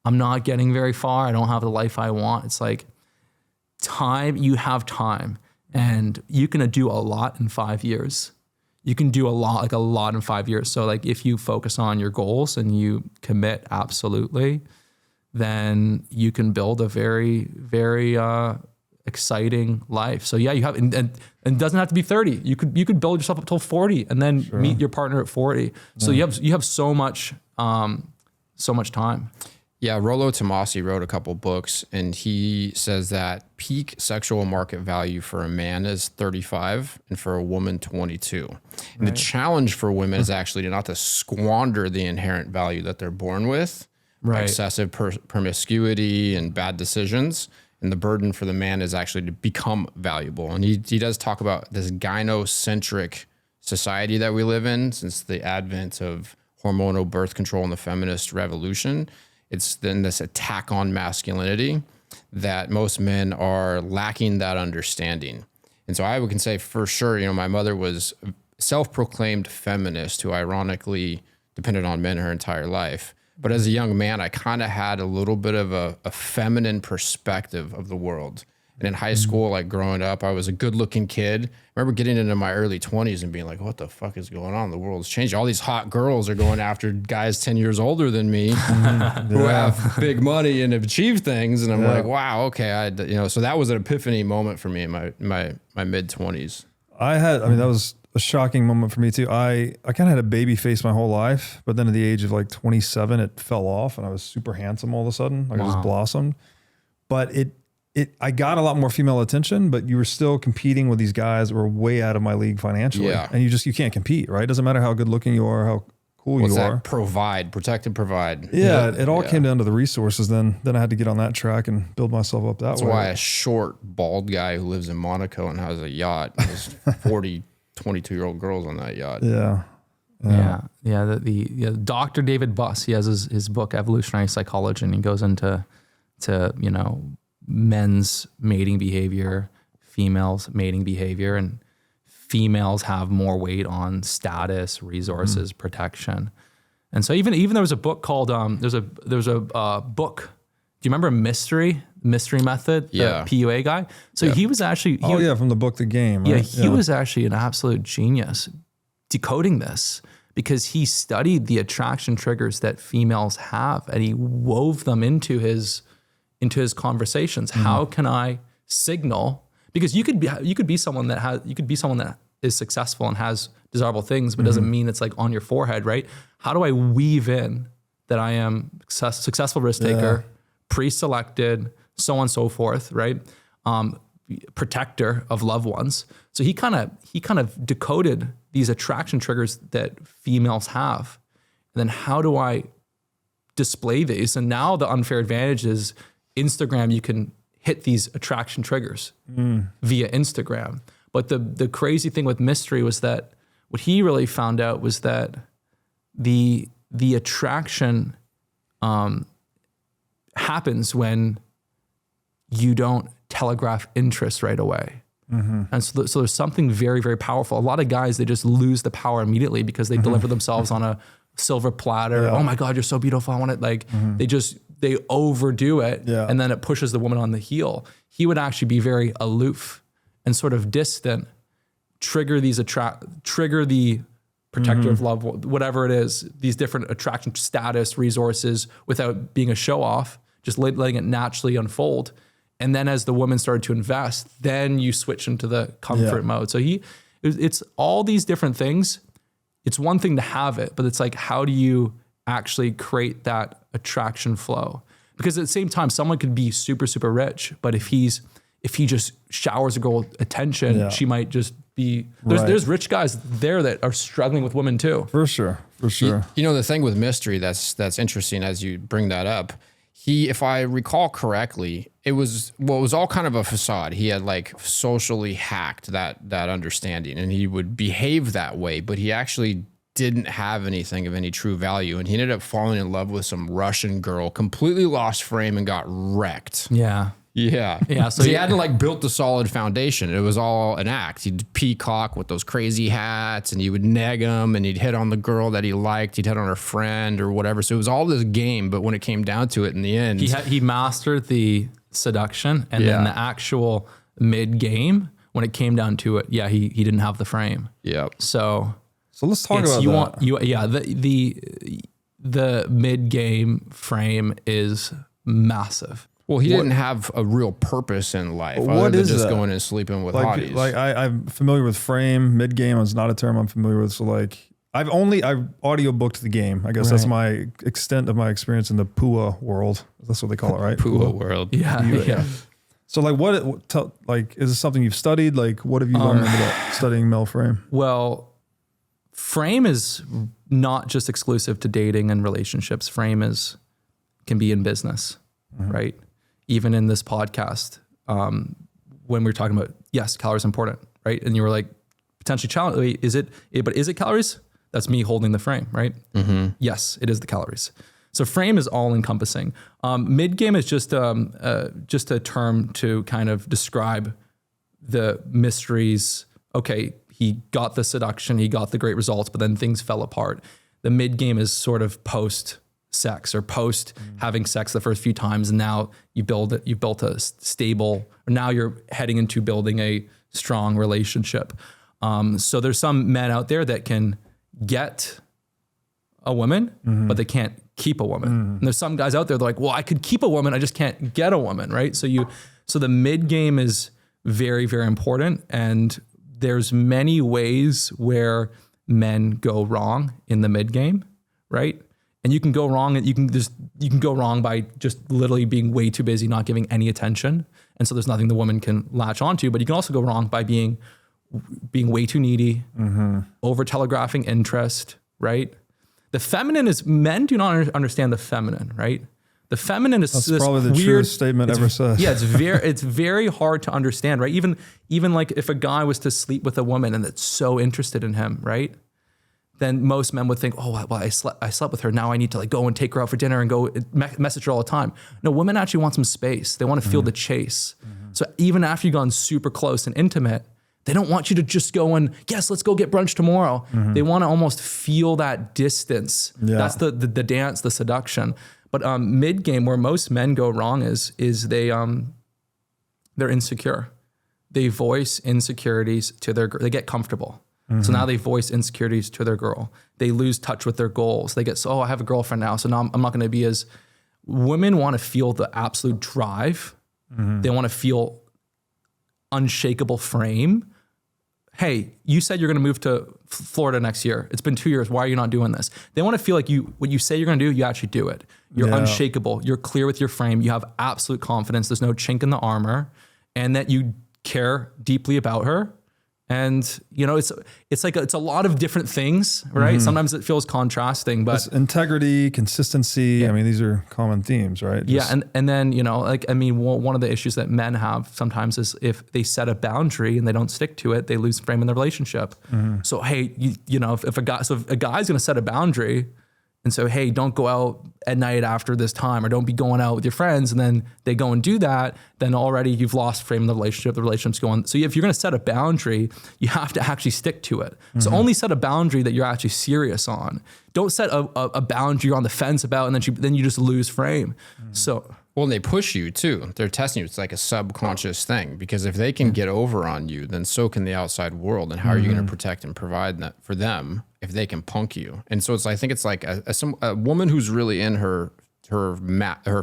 not getting very far. I don't have the life I want. It's like you have time, and you can do a lot in 5 years. You can do a lot in 5 years. So like if you focus on your goals and you commit absolutely, then you can build a very, very exciting life. So yeah, you have, and it doesn't have to be 30. You could build yourself up till 40 and then meet your partner at 40. So you have so much time. Yeah, Rollo Tomassi wrote a couple books, and he says that peak sexual market value for a man is 35 and for a woman 22. And the challenge for women is actually not to squander the inherent value that they're born with, excessive promiscuity and bad decisions. And the burden for the man is actually to become valuable. And he does talk about this gynocentric society that we live in since the advent of hormonal birth control and the feminist revolution. It's then this attack on masculinity that most men are lacking that understanding. And so I can say for sure, my mother was a self-proclaimed feminist who ironically depended on men her entire life. But as a young man, I kind of had a little bit of a feminine perspective of the world. And in high school, like growing up, I was a good looking kid. I remember getting into my early 20s and being like, what the fuck is going on? The world's changed. All these hot girls are going after guys 10 years older than me who have big money and have achieved things. And I'm like, wow, okay. So that was an epiphany moment for me in my mid 20s. That was a shocking moment for me too. I kind of had a baby face my whole life, but then at the age of like 27, it fell off and I was super handsome all of a sudden. Like I just blossomed. But I got a lot more female attention, but you were still competing with these guys that were way out of my league financially. Yeah. And you can't compete, right? It doesn't matter how good looking you are, how who What's you that? are. Protect and provide. Yeah, it all came down to the resources. Then I had to get on that track and build myself up that way. That's why a short, bald guy who lives in Monaco and has a yacht has 40, 22-year-old girls on that yacht. Yeah. The Dr. David Buss, he has his book Evolutionary Psychology, and he goes into men's mating behavior, females mating behavior, and females have more weight on status, resources, protection. And so even there was a book called there's a book. Do you remember Mystery Method? Yeah. The PUA guy. So he was actually from the book The Game. Right? He was actually an absolute genius decoding this, because he studied the attraction triggers that females have, and he wove them into his conversations. How can I signal? Because you could be someone that is successful and has desirable things, but doesn't mean it's like on your forehead, right? How do I weave in that I am successful risk taker, pre-selected, so on and so forth, right? Protector of loved ones. So he kind of decoded these attraction triggers that females have. And then how do I display these? And now the unfair advantage is Instagram, you can hit these attraction triggers via Instagram. But the crazy thing with Mystery was that what he really found out was that the attraction happens when you don't telegraph interest right away. And so there's something very, very powerful. A lot of guys, they just lose the power immediately because they deliver themselves on a silver platter. Oh my God, you're so beautiful. I want it. Like they overdo it, and then it pushes the woman on the heel. He would actually be very aloof and sort of distant, trigger the protector of love, whatever it is, these different attraction status resources without being a show off, just letting it naturally unfold. And then as the woman started to invest, then you switch into the comfort mode. So it's all these different things. It's one thing to have it, but it's like, how do you actually create that attraction flow? Because at the same time, someone could be super, super rich, but if he just showers a girl with attention, she might just be, there's rich guys there that are struggling with women too. For sure. You know, the thing with Mystery that's interesting as you bring that up, if I recall correctly, it was all kind of a facade. He had like socially hacked that understanding, and he would behave that way, but he actually didn't have anything of any true value. And he ended up falling in love with some Russian girl, completely lost frame and got wrecked. Yeah. So he hadn't like built the solid foundation. It was all an act. He'd peacock with those crazy hats, and he would neg him, and he'd hit on the girl that he liked. He'd hit on her friend or whatever. So it was all this game. But when it came down to it in the end, he mastered the seduction, and then the actual mid game, when it came down to it, he didn't have the frame. Yep. So let's talk about that. The mid game frame is massive. Well, he didn't have a real purpose in life what other than is just that? going and sleeping with like, hotties. Like I'm familiar with frame. Mid game is not a term I'm familiar with. So like I've audio booked the game. I guess that's my extent of my experience in the PUA world. That's what they call it, right? PUA world. Yeah. So like is this something you've studied? Like what have you learned about studying male frame? Well, frame is not just exclusive to dating and relationships. Frame can be in business, right? Even in this podcast, when we were talking about, yes, calories important, right? And you were like, potentially challenge, but is it calories? That's me holding the frame, right? Yes, it is the calories. So frame is all encompassing. Mid game is just a term to kind of describe the mysteries. Okay, he got the seduction, he got the great results, but then things fell apart. The mid game is sort of post sex or post having sex the first few times, and now you've built a stable, or now you're heading into building a strong relationship. So there's some men out there that can get a woman, but they can't keep a woman. And there's some guys out there that are like, well, I could keep a woman, I just can't get a woman, right? So the mid game is very, very important, and there's many ways where men go wrong in the mid game, right? And you can go wrong, and you can go wrong by just literally being way too busy, not giving any attention. And so there's nothing the woman can latch onto, but you can also go wrong by being way too needy, over telegraphing interest, right? The feminine is, men do not understand the feminine, right? The feminine is That's this probably the weird, truest statement ever said. Yeah, it's very hard to understand, right? Even like if a guy was to sleep with a woman and that's so interested in him, right? Then most men would think, oh, well, I slept with her. Now I need to like go and take her out for dinner and go message her all the time. No, women actually want some space. They want to feel the chase. So even after you've gone super close and intimate, they don't want you to just go and, yes, let's go get brunch tomorrow. They want to almost feel that distance. Yeah. That's the dance, the seduction. But mid-game, where most men go wrong is they're insecure. They voice insecurities to they get comfortable. So now they voice insecurities to their girl. They lose touch with their goals. They get, I have a girlfriend now, so now I'm not going to be as, women want to feel the absolute drive. They want to feel unshakable frame. Hey, you said you're going to move to Florida next year. It's been 2 years. Why are you not doing this? They want to feel like what you say you're going to do, you actually do it. You're unshakable. You're clear with your frame. You have absolute confidence. There's no chink in the armor, and that you care deeply about her. And it's like it's a lot of different things, right? Sometimes it feels contrasting, but it's integrity, consistency. Yeah. I mean, these are common themes, right? And then one of the issues that men have sometimes is if they set a boundary and they don't stick to it, they lose frame in their relationship. So hey, if a guy's going to set a boundary. And so, hey, don't go out at night after this time, or don't be going out with your friends. And then they go and do that. Then already you've lost frame in the relationship. The relationship's going. So if you're going to set a boundary, you have to actually stick to it. So only set a boundary that you're actually serious on. Don't set a boundary you're on the fence about, and then you just lose frame. So. Well, and they push you too. They're testing you. It's like a subconscious thing, because if they can get over on you, then so can the outside world. And how are you going to protect and provide that for them if they can punk you? And so I think it's like a woman who's really in her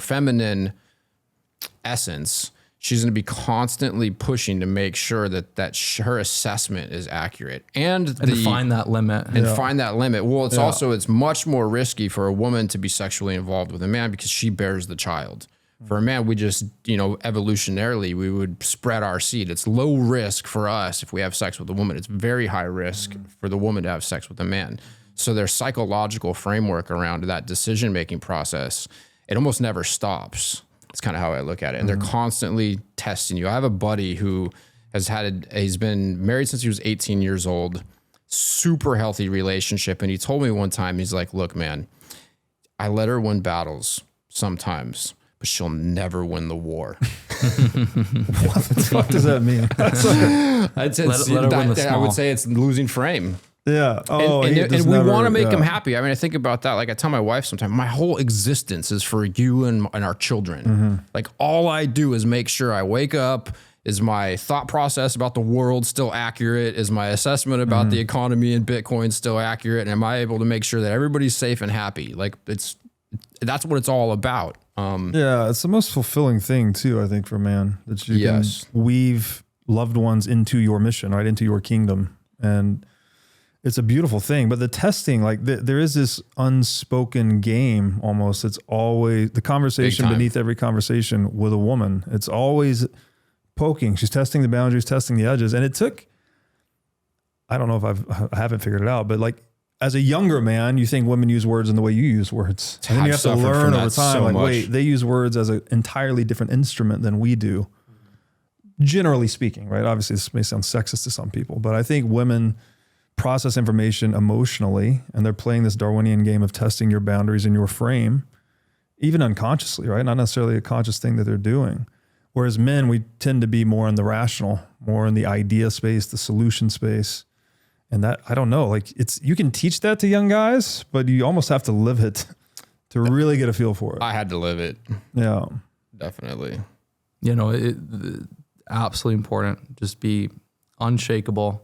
feminine essence. She's going to be constantly pushing to make sure that her assessment is accurate and find that limit. Find that limit. Well, it's much more risky for a woman to be sexually involved with a man because she bears the child. For a man, we just, evolutionarily, we would spread our seed. It's low risk for us if we have sex with a woman. It's very high risk for the woman to have sex with a man. So their psychological framework around that decision-making process, it almost never stops. That's kind of how I look at it. And they're constantly testing you. I have a buddy who he's been married since he was 18 years old, super healthy relationship. And he told me one time, he's like, look, man, I let her win battles sometimes, but she'll never win the war. What the fuck does that mean? I would say it's losing frame. Yeah. And we want to make them happy. I mean, I think about that. Like I tell my wife sometimes, my whole existence is for you and our children. Like all I do is make sure I wake up. Is my thought process about the world still accurate? Is my assessment about the economy and Bitcoin still accurate? And am I able to make sure that everybody's safe and happy? Like that's what it's all about. It's the most fulfilling thing too, I think, for a man, that you can weave loved ones into your mission, right? Into your kingdom. And it's a beautiful thing. But the testing, like there is this unspoken game almost. It's always the conversation beneath every conversation with a woman. It's always poking. She's testing the boundaries, testing the edges. And it took, I don't know if I haven't figured it out, but like as a younger man, you think women use words in the way you use words. And then you have to learn over time, wait, they use words as an entirely different instrument than we do. Generally speaking, right? Obviously this may sound sexist to some people, but I think women process information emotionally, and they're playing this Darwinian game of testing your boundaries in your frame, even unconsciously, right? Not necessarily a conscious thing that they're doing. Whereas men, we tend to be more in the rational, more in the idea space, the solution space. And that, I don't know, like you can teach that to young guys, but you almost have to live it to really get a feel for it. I had to live it. Yeah. Definitely. Absolutely important. Just be unshakable.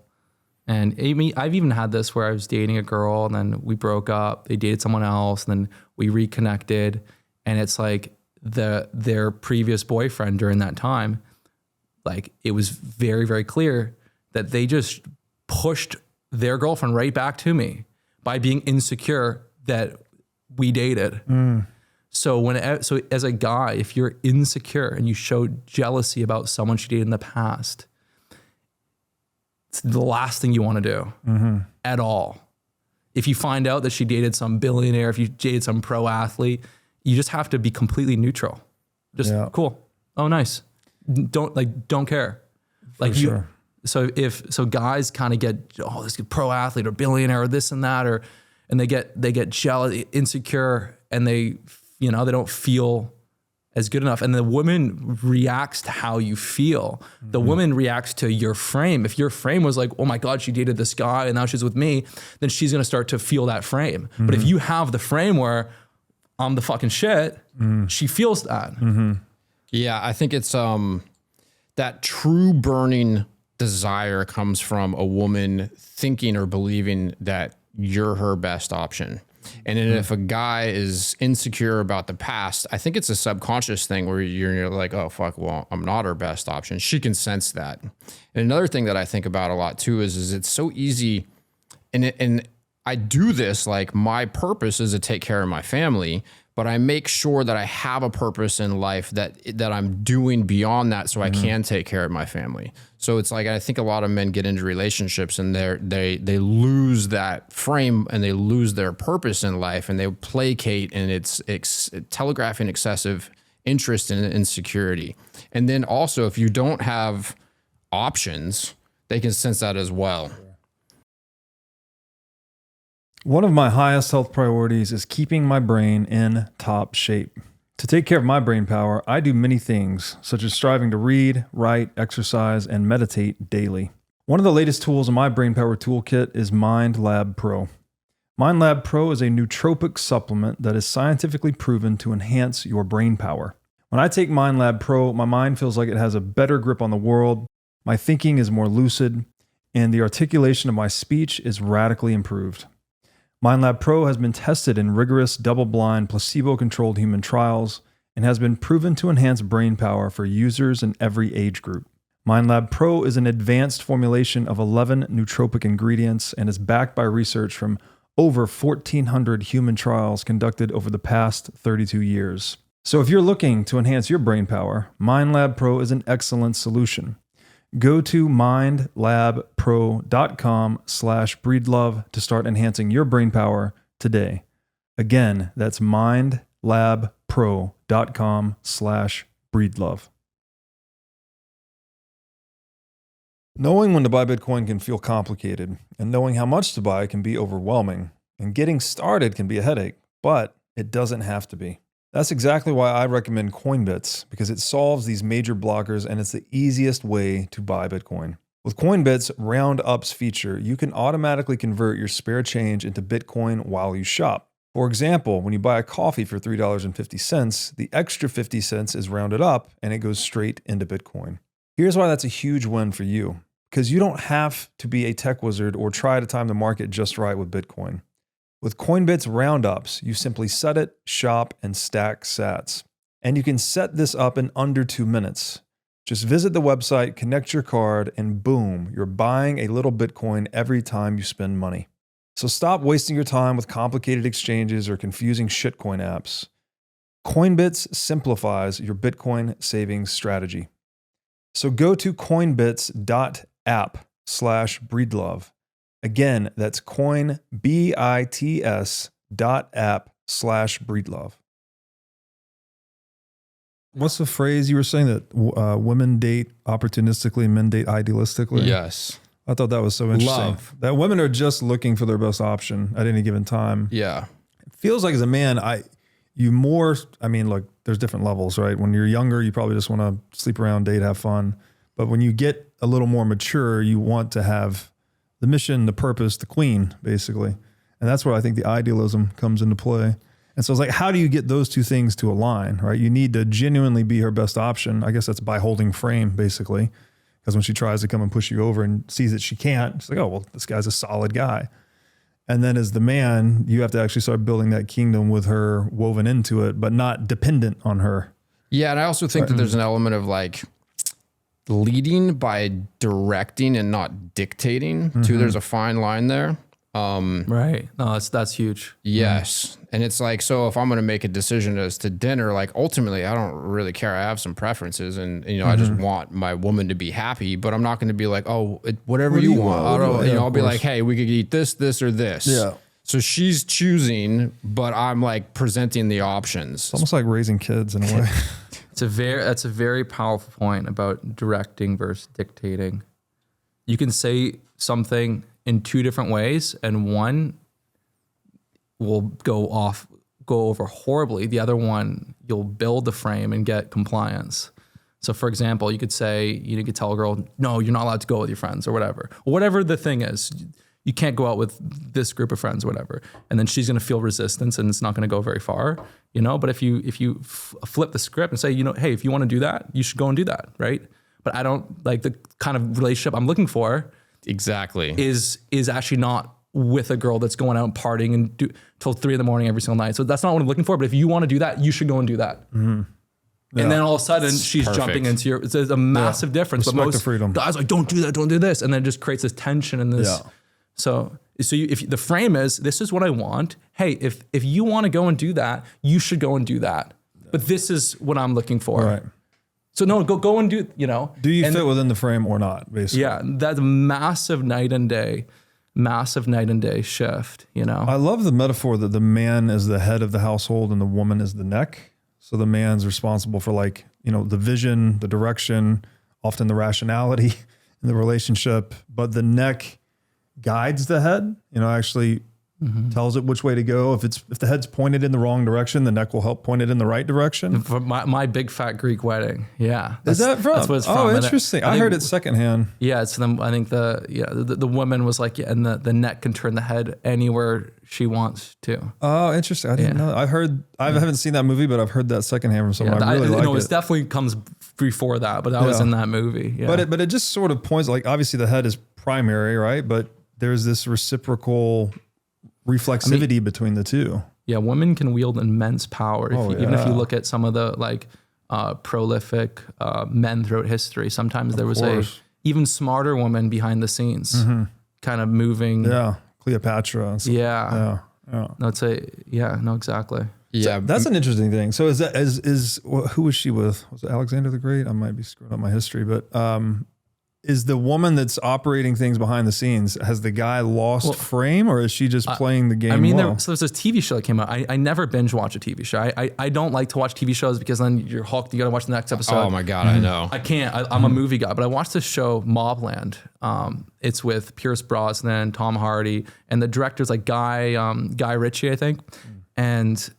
And I've even had this where I was dating a girl and then we broke up, they dated someone else, and then we reconnected. And it's like their previous boyfriend during that time, like it was very, very clear that they just pushed their girlfriend right back to me by being insecure that we dated. So as a guy, if you're insecure and you show jealousy about someone she dated in the past, it's the last thing you want to do at all. if you find out that she dated some billionaire, if you dated some pro athlete, you just have to be completely neutral. Just cool. Oh, nice. Don't care. Like sure. So guys kind of get, oh, this pro athlete or billionaire or this and that, and they get jealous, insecure, and they don't feel as good enough. And the woman reacts to how you feel. The woman reacts to your frame. If your frame was like, oh my God, she dated this guy and now she's with me, then she's going to start to feel that frame. But if you have the frame where I'm the fucking shit, she feels that. Yeah, I think it's that true burning desire comes from a woman thinking or believing that you're her best option. And then if a guy is insecure about the past, I think it's a subconscious thing where you're like, oh, fuck, well, I'm not her best option. She can sense that. And another thing that I think about a lot too is it's so easy. And I do this, like my purpose is to take care of my family, but I make sure that I have a purpose in life that I'm doing beyond that so I can take care of my family. So it's like, I think a lot of men get into relationships and they lose that frame and they lose their purpose in life and they placate, and it's telegraphing excessive interest and insecurity. And then also if you don't have options, they can sense that as well. One of my highest health priorities is keeping my brain in top shape. To take care of my brain power, I do many things, such as striving to read, write, exercise, and meditate daily. One of the latest tools in my brain power toolkit is Mind Lab Pro. Mind Lab Pro is a nootropic supplement that is scientifically proven to enhance your brain power. When I take Mind Lab Pro, my mind feels like it has a better grip on the world, my thinking is more lucid, and the articulation of my speech is radically improved. MindLab Pro has been tested in rigorous, double-blind, placebo-controlled human trials and has been proven to enhance brain power for users in every age group. MindLab Pro is an advanced formulation of 11 nootropic ingredients and is backed by research from over 1,400 human trials conducted over the past 32 years. So if you're looking to enhance your brain power, MindLab Pro is an excellent solution. Go to mindlabpro.com/breedlove to start enhancing your brain power today. Again, that's mindlabpro.com/breedlove. Knowing when to buy Bitcoin can feel complicated, and knowing how much to buy can be overwhelming, and getting started can be a headache, but it doesn't have to be. That's exactly why I recommend Coinbits, because it solves these major blockers and it's the easiest way to buy Bitcoin. With Coinbits' Round Ups feature, you can automatically convert your spare change into Bitcoin while you shop. For example, when you buy a coffee for $3.50, the extra 50 cents is rounded up and it goes straight into Bitcoin. Here's why that's a huge win for you, because you don't have to be a tech wizard or try to time the market just right with Bitcoin. With Coinbits Roundups, you simply set it, shop, and stack sats. And you can set this up in under 2 minutes. Just visit the website, connect your card, and boom, you're buying a little Bitcoin every time you spend money. So stop wasting your time with complicated exchanges or confusing shitcoin apps. Coinbits simplifies your Bitcoin savings strategy. So go to coinbits.app/breedlove. Again, that's coinbits.app/breedlove. What's the phrase you were saying that women date opportunistically, men date idealistically? Yes. I thought that was so interesting. Love. That women are just looking for their best option at any given time. Yeah. It feels like as a man, look, there's different levels, right? When you're younger, you probably just want to sleep around, date, have fun. But when you get a little more mature, you want to have the mission, the purpose, the queen, basically. And that's where I think the idealism comes into play. And so it's like, how do you get those two things to align, right? You need to genuinely be her best option. I guess that's by holding frame, basically. Because when she tries to come and push you over and sees that she can't, it's like, oh, well, this guy's a solid guy. And then as the man, you have to actually start building that kingdom with her woven into it, but not dependent on her. Yeah, and I also think that there's an element of like leading by directing and not dictating too. There's a fine line there. Right. No, that's huge. Yes. And it's like, so if I'm going to make a decision as to dinner, like ultimately I don't really care. I have some preferences and, I just want my woman to be happy, but I'm not going to be like, oh, whatever you want. I'll be like, hey, we could eat this, or this. Yeah. So she's choosing, but I'm like presenting the options. It's almost like raising kids in a way. That's a very powerful point about directing versus dictating. You can say something in two different ways, and one will go over horribly. The other one, you'll build the frame and get compliance. So for example, you could say, you could tell a girl, no, you're not allowed to go with your friends or whatever. Or whatever the thing is, you can't go out with this group of friends or whatever. And then she's going to feel resistance and it's not going to go very far, But if you flip the script and say, hey, if you want to do that, you should go and do that, right? But I don't like the kind of relationship I'm looking for. Exactly. Is actually not with a girl that's going out and partying and till 3 a.m. every single night. So that's not what I'm looking for. But if you want to do that, you should go and do that. Mm-hmm. Yeah. And then all of a sudden she's jumping into it's a massive difference. Respect but most the freedom. guys are like, don't do that, don't do this. And then it just creates this tension and this. Yeah. So if the frame is, this is what I want. Hey, if you want to go and do that, you should go and do that. But this is what I'm looking for. Right. So no, go and do, Do you fit within the frame or not, basically? Yeah, that's a massive night and day shift, I love the metaphor that the man is the head of the household and the woman is the neck. So the man's responsible for the vision, the direction, often the rationality in the relationship, but the neck guides the head, actually tells it which way to go. If the head's pointed in the wrong direction, the neck will help point it in the right direction. For my big fat Greek wedding. Yeah. Is that from? That's what it's from. Oh, interesting. I heard it secondhand. Yeah. It's them. I think the woman was like, and the neck can turn the head anywhere she wants to. Oh, interesting. I didn't know that. I haven't seen that movie, but I've heard that secondhand from someone. I really like it. It definitely comes before that, but that was in that movie. Yeah. But it just sort of points, like obviously the head is primary, right? But there's this reciprocal reflexivity between the two. Yeah, women can wield immense power. Even if you look at some of the prolific men throughout history, sometimes there was a even smarter woman behind the scenes, kind of moving. Yeah, Cleopatra. And stuff. Yeah. No, exactly. Yeah, so that's an interesting thing. So who was she with? Was it Alexander the Great? I might be screwing up my history, but is the woman that's operating things behind the scenes, has the guy lost frame, or is she just playing the game? I mean, there's this TV show that came out. I never binge watch a TV show. I don't like to watch TV shows because then you're hooked. You got to watch the next episode. Oh my God, I know. I can't. I'm a movie guy, but I watched this show, Mobland. It's with Pierce Brosnan, Tom Hardy, and the director's like Guy Ritchie, I think. And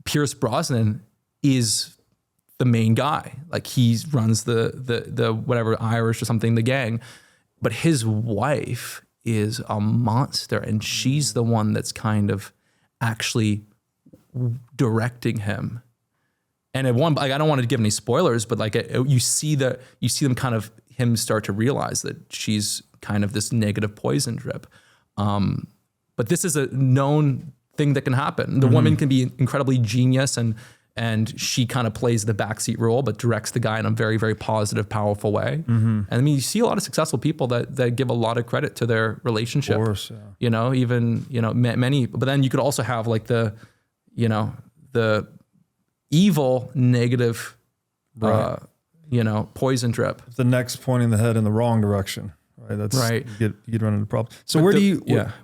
Pierce Brosnan is the main guy. Like he runs the whatever Irish or something, the gang, but his wife is a monster and she's the one that's kind of actually directing him. And at one, I don't want to give any spoilers, but you see them kind of him start to realize that she's kind of this negative poison drip. But this is a known thing that can happen. The woman can be incredibly genius and she kind of plays the backseat role, but directs the guy in a very, very positive, powerful way. And I mean, you see a lot of successful people that give a lot of credit to their relationship. Of course, yeah. Many, but then you could also have like the evil, negative, poison drip. The neck's pointing the head in the wrong direction. Right. That's right. You'd run into problems. So but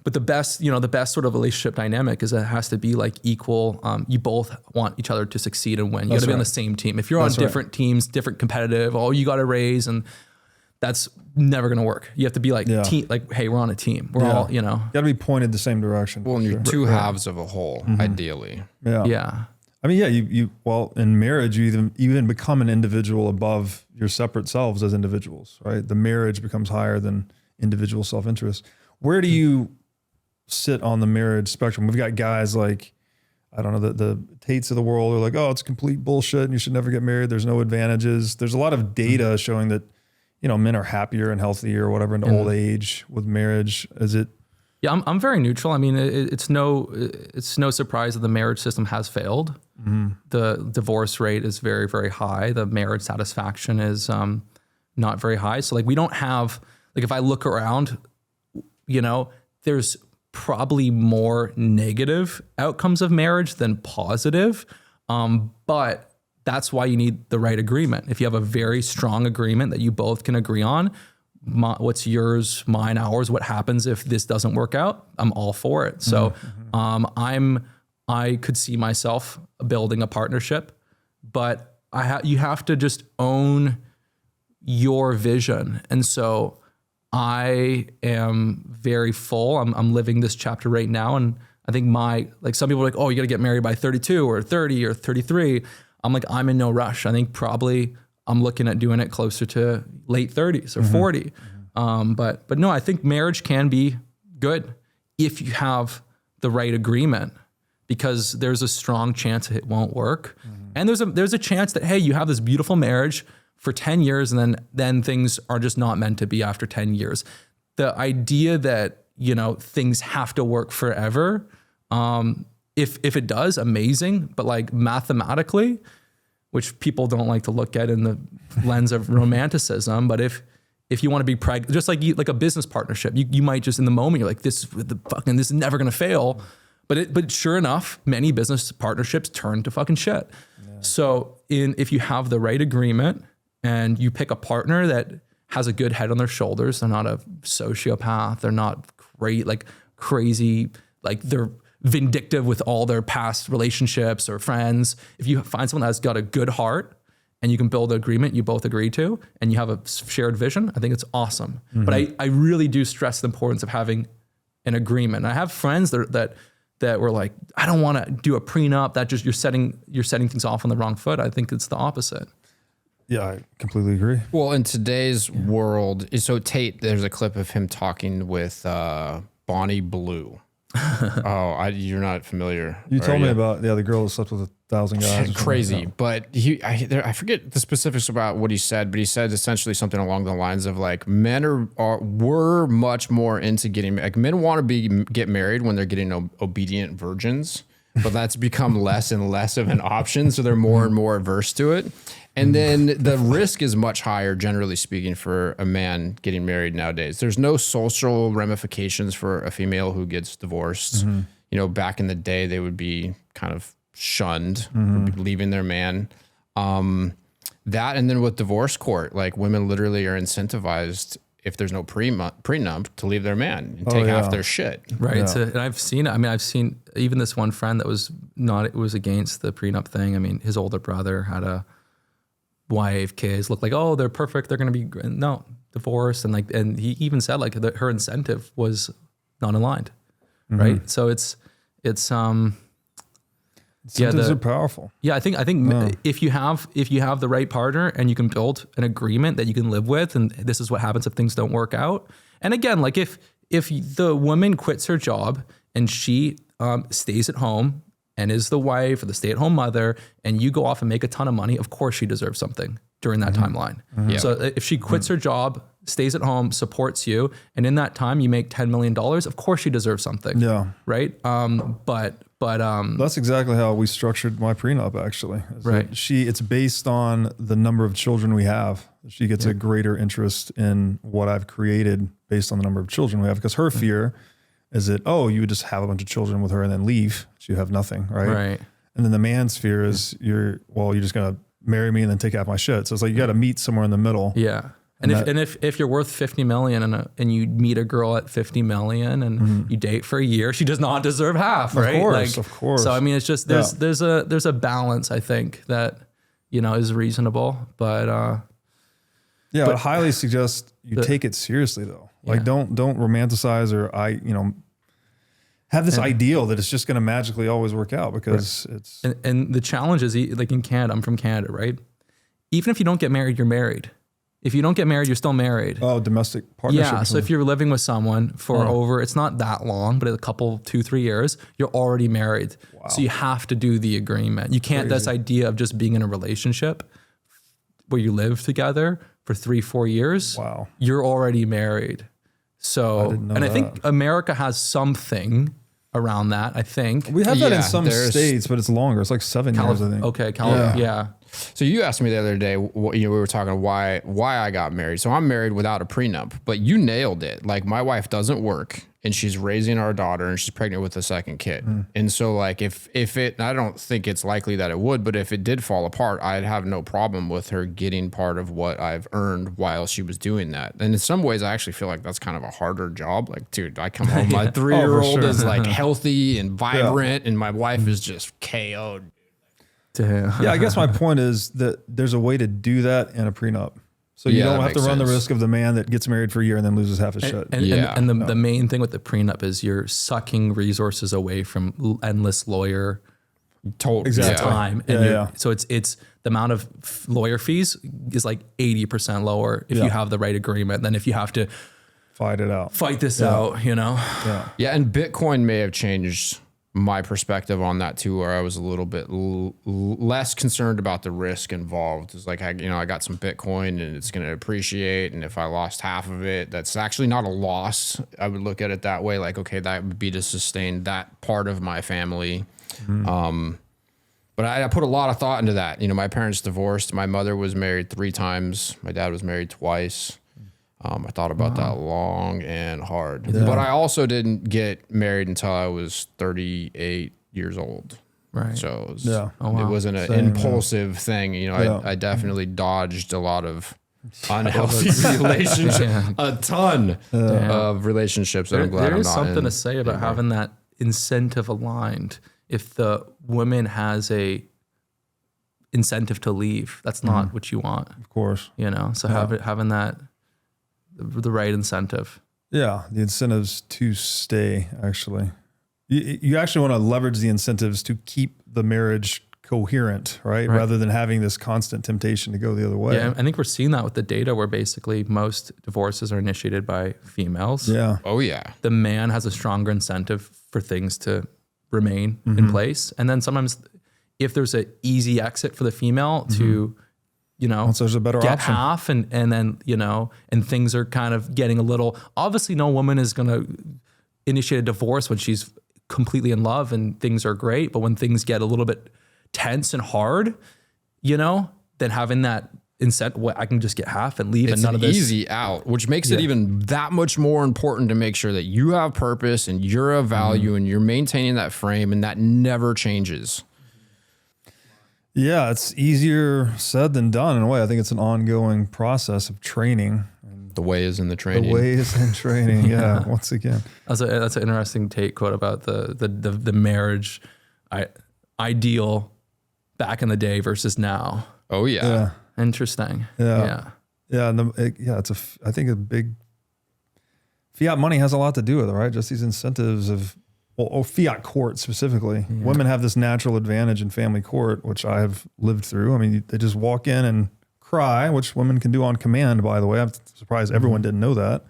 but the best sort of relationship dynamic is it has to be like equal. You both want each other to succeed and win. You got to be on the same team. If you're on different teams, different competitive, you got to raise, and that's never going to work. You have to be like team, like, hey, we're on a team. We're all, got to be pointed the same direction. Well, and you're two halves of a whole, ideally. Yeah. Yeah. I mean, you in marriage, you even become an individual above your separate selves as individuals, right? The marriage becomes higher than individual self-interest. Where do you sit on the marriage spectrum? We've got guys like, I don't know, the Tates of the world are like, oh, it's complete bullshit and you should never get married. There's no advantages. There's a lot of data showing that, men are happier and healthier or whatever into old age with marriage. Is it? Yeah, I'm very neutral. I mean, it's no surprise that the marriage system has failed. The divorce rate is very, very high. The marriage satisfaction is not very high. So we don't have, if I look around, there's probably more negative outcomes of marriage than positive. But that's why you need the right agreement. If you have a very strong agreement that you both can agree on, what's yours, mine, ours. What happens if this doesn't work out? I'm all for it. So I could see myself building a partnership, but you have to just own your vision. And so I am very full. I'm living this chapter right now. And I think some people are like, oh, you got to get married by 32 or 30 or 33. I'm like, I'm in no rush. I think probably I'm looking at doing it closer to late 30s or 40. But no, I think marriage can be good if you have the right agreement, because there's a strong chance it won't work. And there's a chance that, hey, you have this beautiful marriage for 10 years and then things are just not meant to be after 10 years. The idea that, things have to work forever, if it does, amazing. But like mathematically, which people don't like to look at in the lens of romanticism, but if you want to be just like a business partnership, you might just in the moment, you're like, this is never going to fail. But sure enough, many business partnerships turn to fucking shit. Yeah. So if you have the right agreement and you pick a partner that has a good head on their shoulders, they're not a sociopath, they're not crazy, like they're vindictive with all their past relationships or friends. If you find someone that's got a good heart and you can build an agreement you both agree to and you have a shared vision, I think it's awesome. But I really do stress the importance of having an agreement. And I have friends that were like, I don't want to do a prenup. That just you're setting things off on the wrong foot. I think it's the opposite. Yeah, I completely agree. Well, in today's world, so Tate, there's a clip of him talking with Bonnie Blue. You're not familiar. You told me about the girl that slept with 1,000 guys. Crazy, but I forget the specifics about what he said, but he said essentially something along the lines of like men were much more into getting, like men want to get married when they're getting obedient virgins, but that's become less and less of an option, so they're more and more averse to it. And then the risk is much higher, generally speaking, for a man getting married nowadays. There's no social ramifications for a female who gets divorced. Back in the day, they would be kind of shunned for leaving their man. That, and then with divorce court, like women literally are incentivized, if there's no prenup, to leave their man and take half their shit. Right. Yeah. And I've seen it. I mean, I've seen even this one friend that was against the prenup thing. I mean, his older brother had a wife, kids, looked like, oh, they're perfect, they're going to be divorced, and he even said like her incentive was not aligned, right? So it's incentives are powerful. Yeah, I think if you have the right partner and you can build an agreement that you can live with, and this is what happens if things don't work out. And again, like if the woman quits her job and she stays at home and is the wife or the stay-at-home mother, and you go off and make a ton of money, of course she deserves something during that timeline. Yeah. So if she quits her job, stays at home, supports you, and in that time you make $10 million, of course she deserves something. Yeah. Right? But that's exactly how we structured my prenup, actually. Right. It's based on the number of children we have. She gets a greater interest in what I've created based on the number of children we have, because her fear is that, you would just have a bunch of children with her and then leave, so you have nothing, right? Right. And then the man's fear is you're just gonna marry me and then take half my shit. So it's like you got to meet somewhere in the middle. Yeah. And if you're worth 50 million and you meet a girl at 50 million and you date for a year, she does not deserve half, right? Of course. So I mean, it's just there's a balance, I think, that is reasonable, but I highly suggest you take it seriously though. Like don't romanticize or have this ideal that it's just going to magically always work out, because it's and the challenge is, like in Canada, I'm from Canada, right? Even if you don't get married, you're married. If you don't get married, you're still married. Oh, domestic partnership. Yeah. So if you're living with someone for it's not that long, but a couple, 2-3 years, you're already married. Wow. So you have to do the agreement. You can't, this idea of just being in a relationship where you live together for 3-4 years. Wow. You're already married. So, I think America has something around that. I think we have that in some states, but it's longer. It's like 7 years, I think. Okay. Yeah. So you asked me the other day, we were talking why I got married. So I'm married without a prenup, but you nailed it. Like my wife doesn't work. and she's raising our daughter and she's pregnant with a second kid. And so like if it, I don't think it's likely that it would, but if it did fall apart, I'd have no problem with her getting part of what I've earned while she was doing that. And in some ways I actually feel like that's kind of a harder job. Like, dude, I come home, my 3-year-old is like healthy and vibrant and my wife is just KO'd. Damn. Yeah, I guess my point is that there's a way to do that in a prenup. So you don't have to run the risk of the man that gets married for a year and then loses half his shit. And the main thing with the prenup is you're sucking resources away from endless lawyer time. And so it's the amount of lawyer fees is like 80% lower if you have the right agreement than if you have to fight this out, you know? Yeah, and Bitcoin may have changed my perspective on that too, where I was a little bit less concerned about the risk involved. It's like, I got some Bitcoin and it's going to appreciate. And if I lost half of it, that's actually not a loss. I would look at it that way. Like, okay, that would be to sustain that part of my family. But I put a lot of thought into that. You know, my parents divorced. My mother was married 3 times. My dad was married twice. I thought about that long and hard, but I also didn't get married until I was 38 years old. Right. So it wasn't an impulsive thing. You know, I definitely dodged a lot of unhealthy relationships, a ton of relationships that I'm glad I'm not in. There is something to say about having that incentive aligned. If the woman has a incentive to leave, that's not what you want. Of course. You know, so having that, the right incentive. Yeah, the incentives to stay, actually. You actually want to leverage the incentives to keep the marriage coherent, right? Rather than having this constant temptation to go the other way. Yeah, I think we're seeing that with the data where basically most divorces are initiated by females. Yeah. Oh, yeah. The man has a stronger incentive for things to remain in place. And then sometimes if there's an easy exit for the female to... Once there's a better get option. half and then, and things are kind of getting a little, obviously no woman is going to initiate a divorce when she's completely in love and things are great. But when things get a little bit tense and hard, then having that incentive, I can just get half and leave and none of this. Easy out, which makes it even that much more important to make sure that you have purpose and you're of value and you're maintaining that frame and that never changes. Yeah, it's easier said than done in a way. I think it's an ongoing process of training. The way is in the training. The way is in training. Yeah. Once again, that's an interesting quote about the marriage ideal back in the day versus now. Oh yeah. Interesting. Yeah. And I think a big fiat money has a lot to do with it, right? Just these incentives of. Or fiat court specifically. Yeah. Women have this natural advantage in family court, which I have lived through. I mean, they just walk in and cry, which women can do on command, by the way. I'm surprised everyone didn't know that.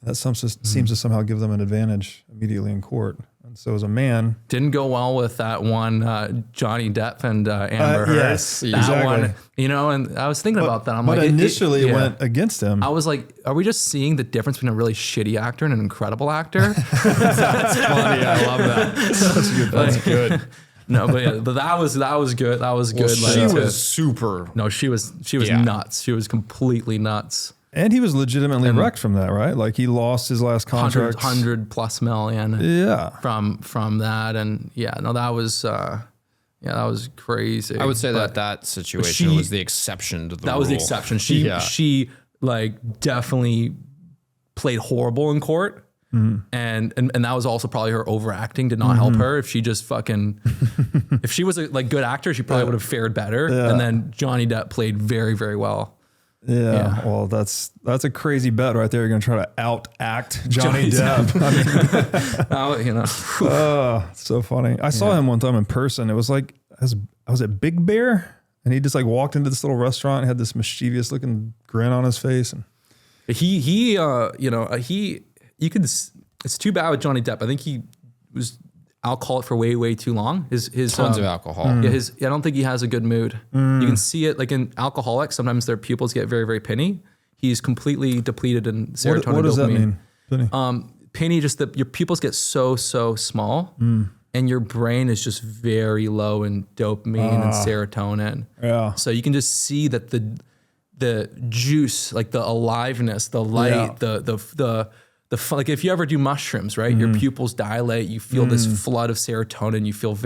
That seems to somehow give them an advantage immediately in court. And so as a man... Didn't go well with that one, Johnny Depp and Amber Heard. Yes, that exactly. one, and I was thinking about that. But initially it went against him. I was like, are we just seeing the difference between a really shitty actor and an incredible actor? That's funny. I love that. That's good. No, but that was good. That was good. Well, she was super. No, she was nuts. She was completely nuts. And he was legitimately wrecked from that, right? Like he lost his last contract. 100+ million. Yeah. From that. And that was crazy. I would say that situation was the exception to the rule. That was the exception. She like definitely played horrible in court. And that was also probably her overacting did not help her. If she just if she was a good actor, she probably would have fared better. Yeah. And then Johnny Depp played very, very well. Yeah. Well, that's a crazy bet right there. You're going to try to out-act Johnny Depp. I mean, oh, it's so funny. I saw him one time in person. It was like, I was at Big Bear, and he just like walked into this little restaurant and had this mischievous looking grin on his face. And it's too bad with Johnny Depp. I think he was alcoholic for way, way too long. His tons of alcohol. Yeah, I don't think he has a good mood. You can see it like in alcoholics. Sometimes their pupils get very, very pinny. He's completely depleted in serotonin. What does that mean? Pinny? Pinny, just your pupils get so small, and your brain is just very low in dopamine and serotonin. Yeah. So you can just see that the juice, like the aliveness, the light, the like if you ever do mushrooms, right? Your pupils dilate, you feel this flood of serotonin, you feel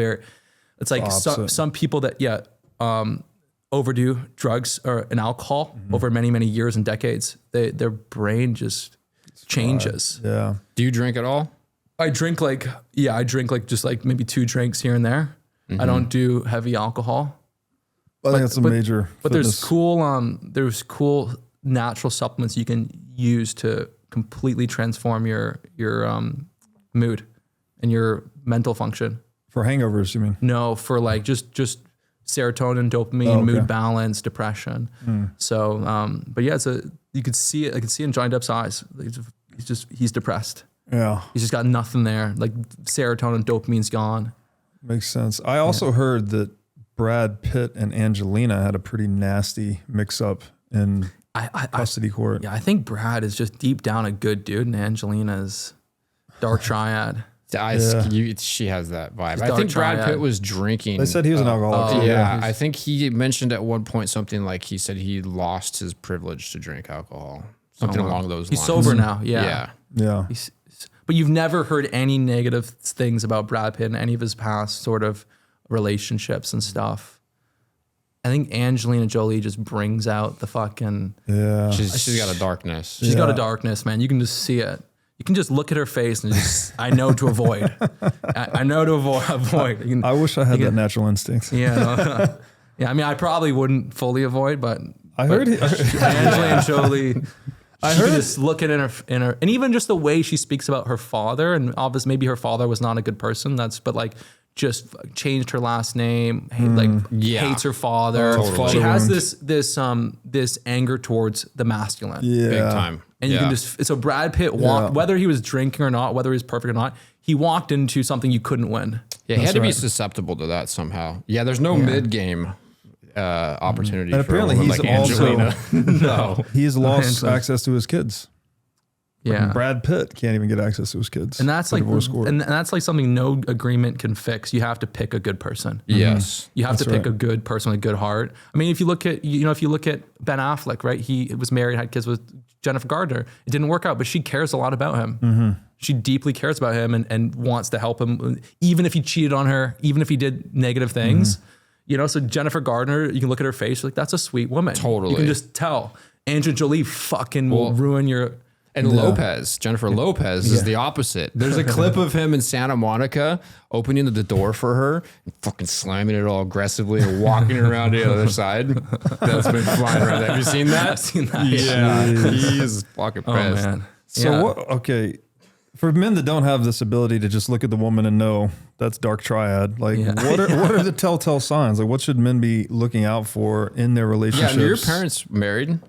it's like some people that, overdo drugs and alcohol over many, many years and decades, their brain just changes. Yeah. Do you drink at all? I drink just like maybe 2 drinks here and there. I don't do heavy alcohol. I think that's a major. But there's cool natural supplements you can use to completely transform your mood and your mental function. For hangovers, you mean? No, for like just serotonin, dopamine, mood balance, depression. So, but yeah, you could see it. I could see in Johnny Depp's eyes. He's depressed. Yeah. He's just got nothing there. Like serotonin, dopamine's gone. Makes sense. I also heard that Brad Pitt and Angelina had a pretty nasty mix up in custody court. Yeah, I think Brad is just deep down a good dude, and Angelina's dark triad. She has that vibe. I think Brad Pitt was drinking. They said he was an alcoholic. Yeah, I think he mentioned at one point something like he said he lost his privilege to drink alcohol. Something along those lines. He's sober now. Yeah. But you've never heard any negative things about Brad Pitt and any of his past sort of relationships and stuff. I think Angelina Jolie just brings out the fucking... Yeah. She's got a darkness. She's got a darkness, man. You can just see it. You can just look at her face and just, I know to avoid. I know to avoid. I wish I had that natural instinct. Yeah. Yeah, I mean, I probably wouldn't fully avoid, but... I heard Angelina Jolie... I heard just looking in her, and even just the way she speaks about her father, and obviously maybe her father was not a good person. But like just changed her last name, hates her father. Totally. She has this anger towards the masculine, big time. And you can just so Brad Pitt walked, whether he was drinking or not, whether he was perfect or not, he walked into something you couldn't win. Yeah, he had to be susceptible to that somehow. Yeah, there's no mid-game opportunity. And apparently he's like Angelina. No, he's lost access to his kids. Yeah, Brad Pitt can't even get access to his kids. And that's that's like something no agreement can fix. You have to pick a good person. Yes, you have to pick a good person with a good heart. I mean, if you look at Ben Affleck, right? He was married, had kids with Jennifer Gardner. It didn't work out, but she cares a lot about him. She deeply cares about him and wants to help him, even if he cheated on her, even if he did negative things. So Jennifer Gardner, you can look at her face, like that's a sweet woman. Totally. You can just tell. Angelina Jolie fucking will ruin your... And Jennifer Lopez is the opposite. There's a clip of him in Santa Monica opening the door for her and fucking slamming it all aggressively and walking around to the other side. That's been flying around. Have you seen that? I've seen that. Yeah. He's fucking pissed. Oh, man. So for men that don't have this ability to just look at the woman and know that's dark triad, like what are the telltale signs? Like what should men be looking out for in their relationships? Yeah, your parents married?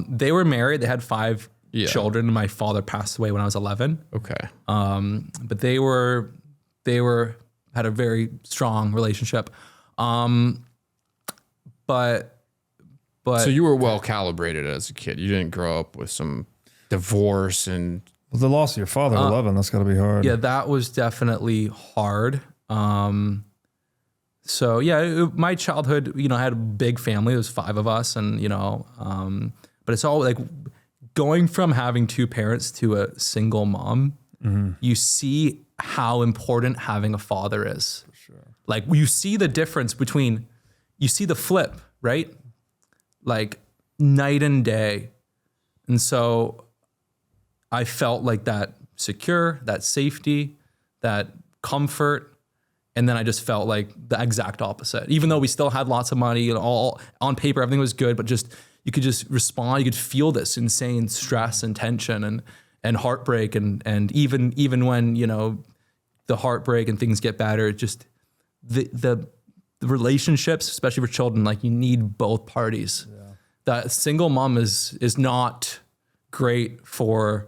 They were married. They had 5 children. My father passed away when I was 11. Okay. But they had a very strong relationship. But so you were well calibrated as a kid. You didn't grow up with some divorce and... Well, the loss of your father at 11, that's got to be hard. Yeah, that was definitely hard. So yeah, my childhood, I had a big family. There was 5 of us, and but it's all like going from having 2 parents to a single mom. You see how important having a father is. For sure. Like you see the difference between, you see the flip, right? Like night and day, and so I felt like that secure, that safety, that comfort. And then I just felt like the exact opposite. Even though we still had lots of money and all on paper, everything was good, but just, you could just respond. You could feel this insane stress and tension and heartbreak. And even when, the heartbreak and things get better, just the relationships, especially for children, like you need both parties. Yeah. That single mom is not great for,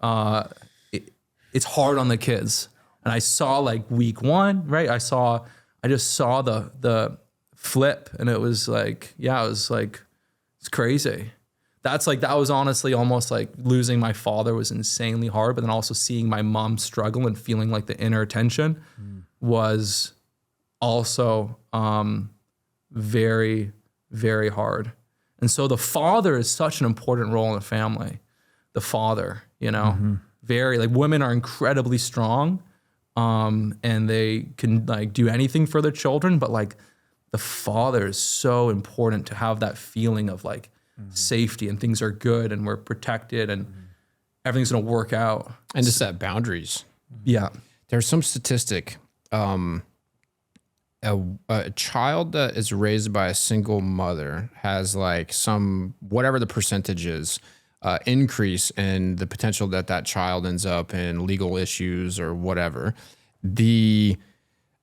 it's hard on the kids. And I saw like week 1, right? I just saw the flip, and it was like, it's crazy. That was honestly almost like losing my father was insanely hard, but then also seeing my mom struggle and feeling like the inner tension was also very, very hard. And so the father is such an important role in the family. The father, you know, very like women are incredibly strong, and they can like do anything for their children, but like the father is so important to have that feeling of like safety and things are good and we're protected and everything's going to work out. And to set boundaries. Yeah. There's some statistic, a child that is raised by a single mother has like some, whatever the percentage is, increase in the potential that that child ends up in legal issues or whatever. The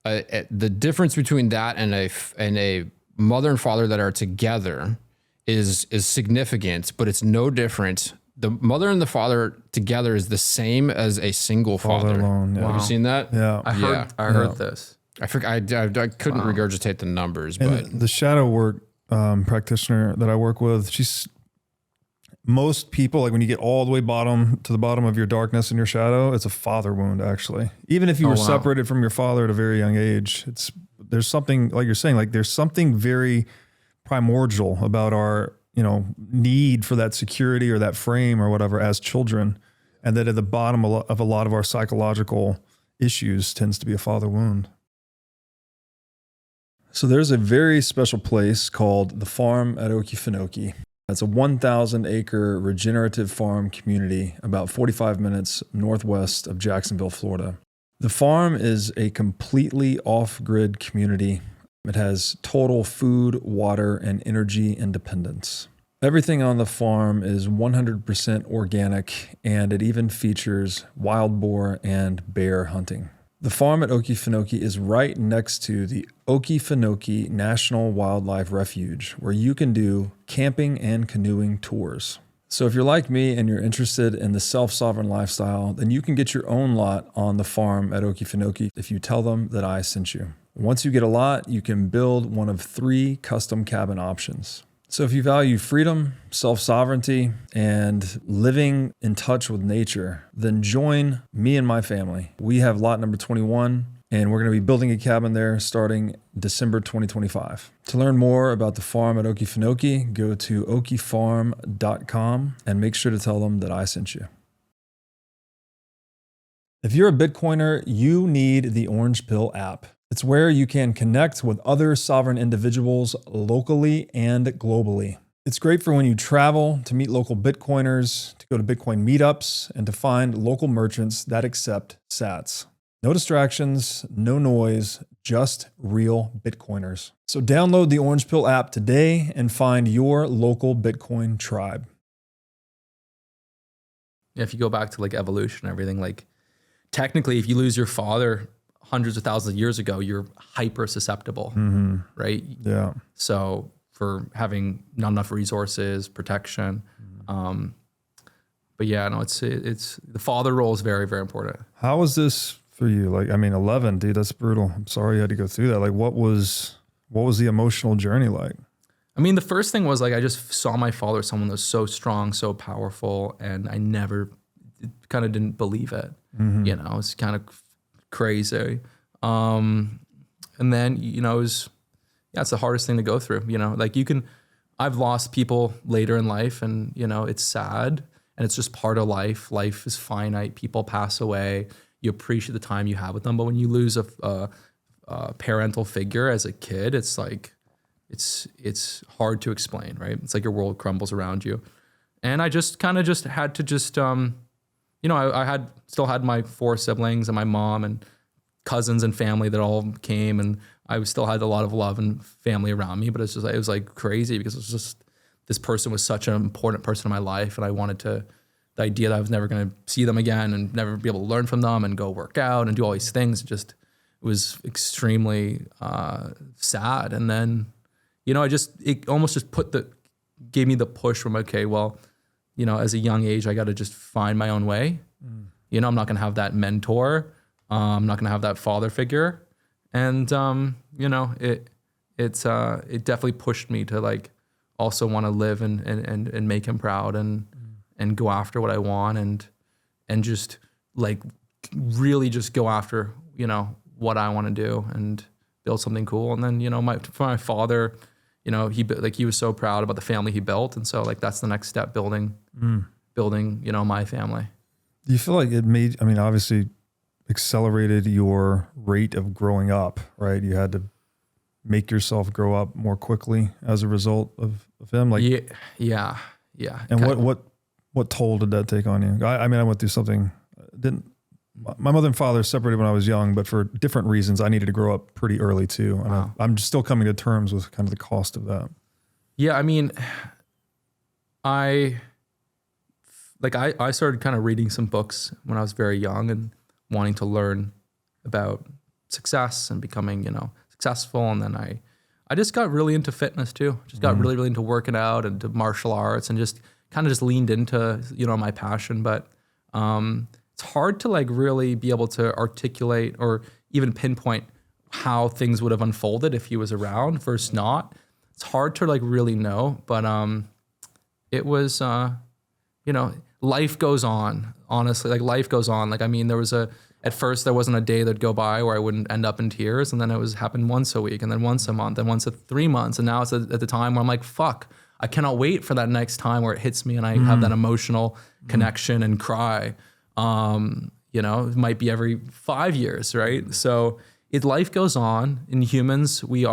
difference between that and a mother and father that are together is significant, but it's no different. The mother and the father together is the same as a single father. Alone, yeah. Have you seen that? Yeah. I heard this. I couldn't regurgitate the numbers, but and the shadow work practitioner that I work with, most people, like when you get all the way to the bottom of your darkness and your shadow, it's a father wound actually. Even if you were separated from your father at a very young age, there's something, like you're saying, like there's something very primordial about our, need for that security or that frame or whatever as children. And that at the bottom of a lot of our psychological issues tends to be a father wound. So there's a very special place called the farm at Okefenokee. It's a 1,000-acre regenerative farm community about 45 minutes northwest of Jacksonville, Florida. The farm is a completely off-grid community. It has total food, water, and energy independence. Everything on the farm is 100% organic, and it even features wild boar and bear hunting. The farm at Okefenokee is right next to the Okefenokee National Wildlife Refuge, where you can do camping and canoeing tours. So if you're like me and you're interested in the self-sovereign lifestyle, then you can get your own lot on the farm at Okefenokee if you tell them that I sent you. Once you get a lot, you can build one of 3 custom cabin options. So if you value freedom, self-sovereignty, and living in touch with nature, then join me and my family. We have lot number 21, and we're going to be building a cabin there starting December 2025. To learn more about the farm at Okefenokee, go to okefarm.com and make sure to tell them that I sent you. If you're a Bitcoiner, you need the Orange Pill app. It's where you can connect with other sovereign individuals locally and globally. It's great for when you travel, to meet local Bitcoiners, to go to Bitcoin meetups, and to find local merchants that accept sats. No distractions, no noise, just real Bitcoiners. So download the Orange Pill app today and find your local Bitcoin tribe. If you go back to like evolution and everything, like technically if you lose your father hundreds of thousands of years ago, you're hyper susceptible, right? Yeah. So for having not enough resources, protection. But yeah, no, it's the father role is very, very important. How was this for you? Like, I mean, 11, dude, that's brutal. I'm sorry you had to go through that. Like, what was the emotional journey like? I mean, the first thing was like, I just saw my father, someone that was so strong, so powerful, and I never kind of didn't believe it. It's kind of crazy. And then, it's the hardest thing to go through, like I've lost people later in life and, it's sad and it's just part of life. Life is finite. People pass away. You appreciate the time you have with them. But when you lose a parental figure as a kid, it's like, it's hard to explain, right? It's like your world crumbles around you. And I just kind of just had to I still had my 4 siblings and my mom and cousins and family that all came, and I still had a lot of love and family around me, but it was like crazy because it was just, this person was such an important person in my life. And I wanted the idea that I was never going to see them again and never be able to learn from them and go work out and do all these things. It was extremely sad. And then, it almost just gave me the push from, okay, well, as a young age, I got to just find my own way. I'm not going to have that mentor. I'm not going to have that father figure. And, it definitely pushed me to like also want to live and make him proud and go after what I want and just like really just go after, what I want to do and build something cool. And then, for my father, he was so proud about the family he built. And so like, that's the next step, building, my family. Do you feel like it made, I mean, obviously accelerated your rate of growing up, right? You had to make yourself grow up more quickly as a result of him? Like, yeah. And what toll did that take on you? I mean, I went through something, my mother and father separated when I was young, but for different reasons, I needed to grow up pretty early too. And Wow. I'm still coming to terms with kind of the cost of that. Yeah, I mean, I started kind of reading some books when I was very young and wanting to learn about success and becoming, successful. And then I just got really into fitness too. Just got really, really into working out and to martial arts and just kind of just leaned into, my passion. But it's hard to like really be able to articulate or even pinpoint how things would have unfolded if he was around versus not. It's hard to like really know, but it was, life goes on, honestly, like life goes on. Like, I mean, at first there wasn't a day that'd go by where I wouldn't end up in tears. And then it happened once a week and then once a month and once a 3 months. And now it's at the time where I'm like, fuck, I cannot wait for that next time where it hits me and I have that emotional connection and cry. It might be every 5 years, right? So life goes on. In humans, we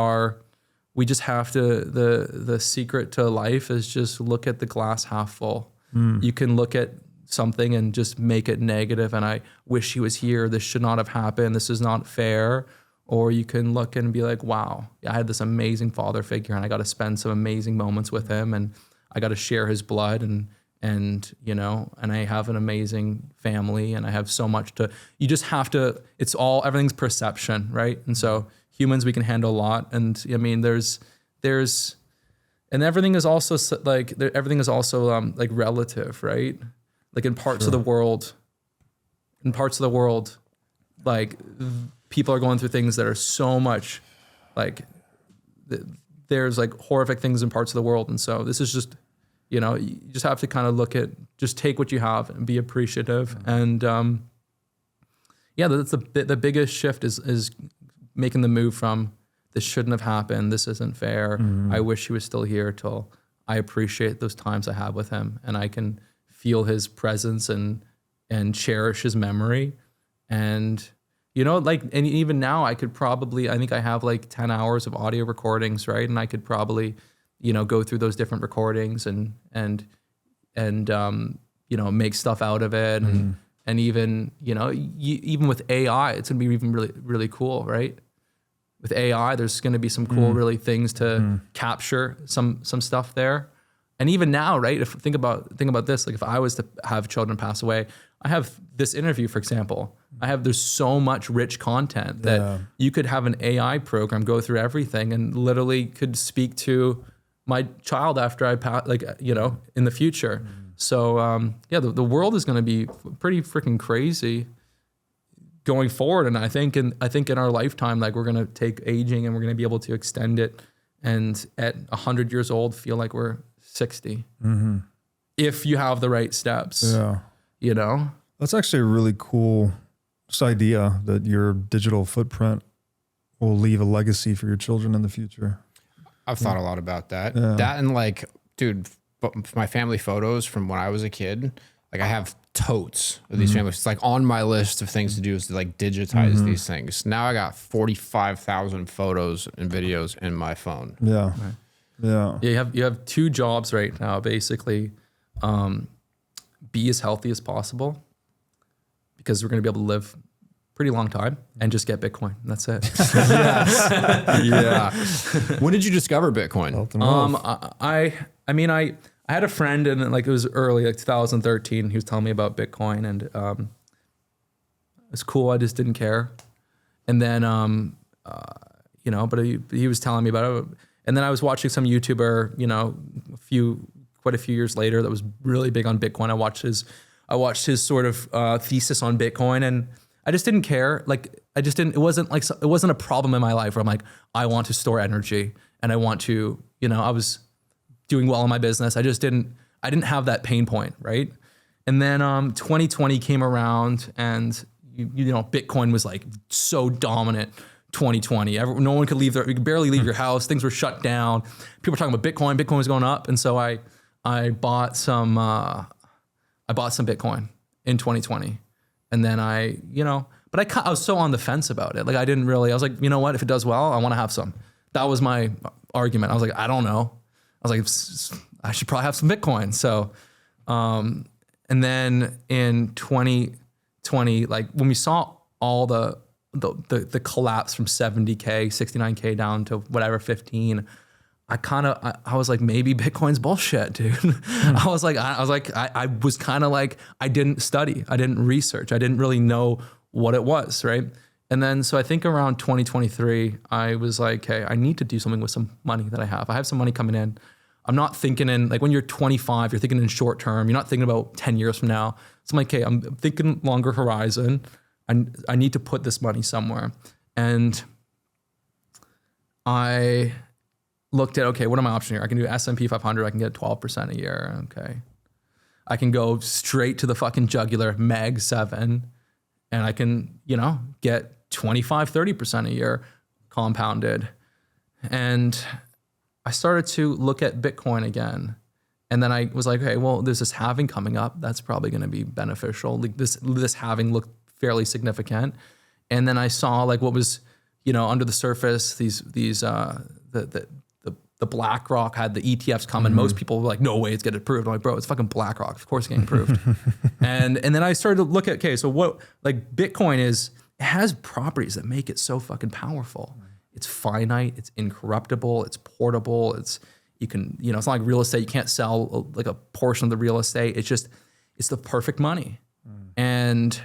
just have to, the secret to life is just look at the glass half full. You can look at something and just make it negative and I wish he was here. This should not have happened. This is not fair. Or you can look and be like, wow, I had this amazing father figure and I got to spend some amazing moments with him and I got to share his blood and I have an amazing family and I have so much you just have to, everything's perception, right? And so humans, we can handle a lot. And I mean, and everything is also like relative, right? Like in parts of the world, like people are going through things that are so much like there's like horrific things in parts of the world. And so this is just, you just have to kind of just take what you have and be appreciative. And that's the biggest shift is making the move from this shouldn't have happened. This isn't fair. I wish he was still here till I appreciate those times I have with him and I can feel his presence and cherish his memory. And, and even now I think I have like 10 hours of audio recordings, right? And I could probably, go through those different recordings and make stuff out of it. And even, even with AI, it's gonna be even really, really cool, right? With AI, there's going to be some cool, really things to capture some stuff there. And even now, right? Think about this. Like if I was to have children pass away, I have this interview, for example. There's so much rich content that you could have an AI program go through everything and literally could speak to my child after I pass, in the future. So the world is going to be pretty freaking crazy going forward. And I think in our lifetime, like we're going to take aging and we're going to be able to extend it. And at 100 years old, feel like we're 60 if you have the right steps, That's actually a really cool idea that your digital footprint will leave a legacy for your children in the future. I've thought a lot about that. Yeah. That and like, dude, my family photos from when I was a kid, like I have totes of these families. It's like on my list of things to do is to like digitize these things. Now I got 45,000 photos and videos in my phone. Yeah. Right. Yeah. You have two jobs right now, basically. Be as healthy as possible because we're going to be able to live pretty long time and just get Bitcoin. That's it. Yeah. When did you discover Bitcoin? I had a friend and like it was early, like 2013. He was telling me about Bitcoin and it's cool. I just didn't care. And then, but he was telling me about it. And then I was watching some YouTuber, quite a few years later that was really big on Bitcoin. I watched his sort of thesis on Bitcoin and I just didn't care. Like it wasn't a problem in my life where I'm like, I want to store energy and I want to, I was doing well in my business. I didn't have that pain point, right? And then 2020 came around and Bitcoin was like so dominant 2020. No one could leave you could barely leave your house. Things were shut down. People were talking about Bitcoin. Bitcoin was going up. And so I bought some Bitcoin in 2020. And then I was so on the fence about it. Like I was like, you know what, if it does well, I want to have some. That was my argument. I was like, I don't know. I was like, I should probably have some Bitcoin. So, and then in 2020, like when we saw all the collapse from 70K, 69K down to whatever, 15, I was like, maybe Bitcoin's bullshit, dude. I was kind of like, I didn't study, I didn't research, I didn't really know what it was, right? And then, so I think around 2023, I was like, hey, I need to do something with some money that I have. I have some money coming in. I'm not thinking in, like when you're 25, you're thinking in short term. You're not thinking about 10 years from now. So I'm like, okay, I'm thinking longer horizon. I need to put this money somewhere. And I looked at, okay, what are my options here? I can do S&P 500. I can get 12% a year. Okay. I can go straight to the fucking jugular, Mag 7, and I can, get 25, 30% a year compounded. And I started to look at Bitcoin again. And then I was like, okay, well, there's this halving coming up. That's probably going to be beneficial. Like this halving looked fairly significant. And then I saw like what was, under the surface, the BlackRock had the ETFs come, and most people were like, no way it's getting approved. I'm like, bro, it's fucking BlackRock. Of course it's getting approved. and then I started to look at, okay, so what, like Bitcoin it has properties that make it so fucking powerful. It's finite, it's incorruptible, it's portable, it's not like real estate. You can't sell like a portion of the real estate. It's the perfect money. And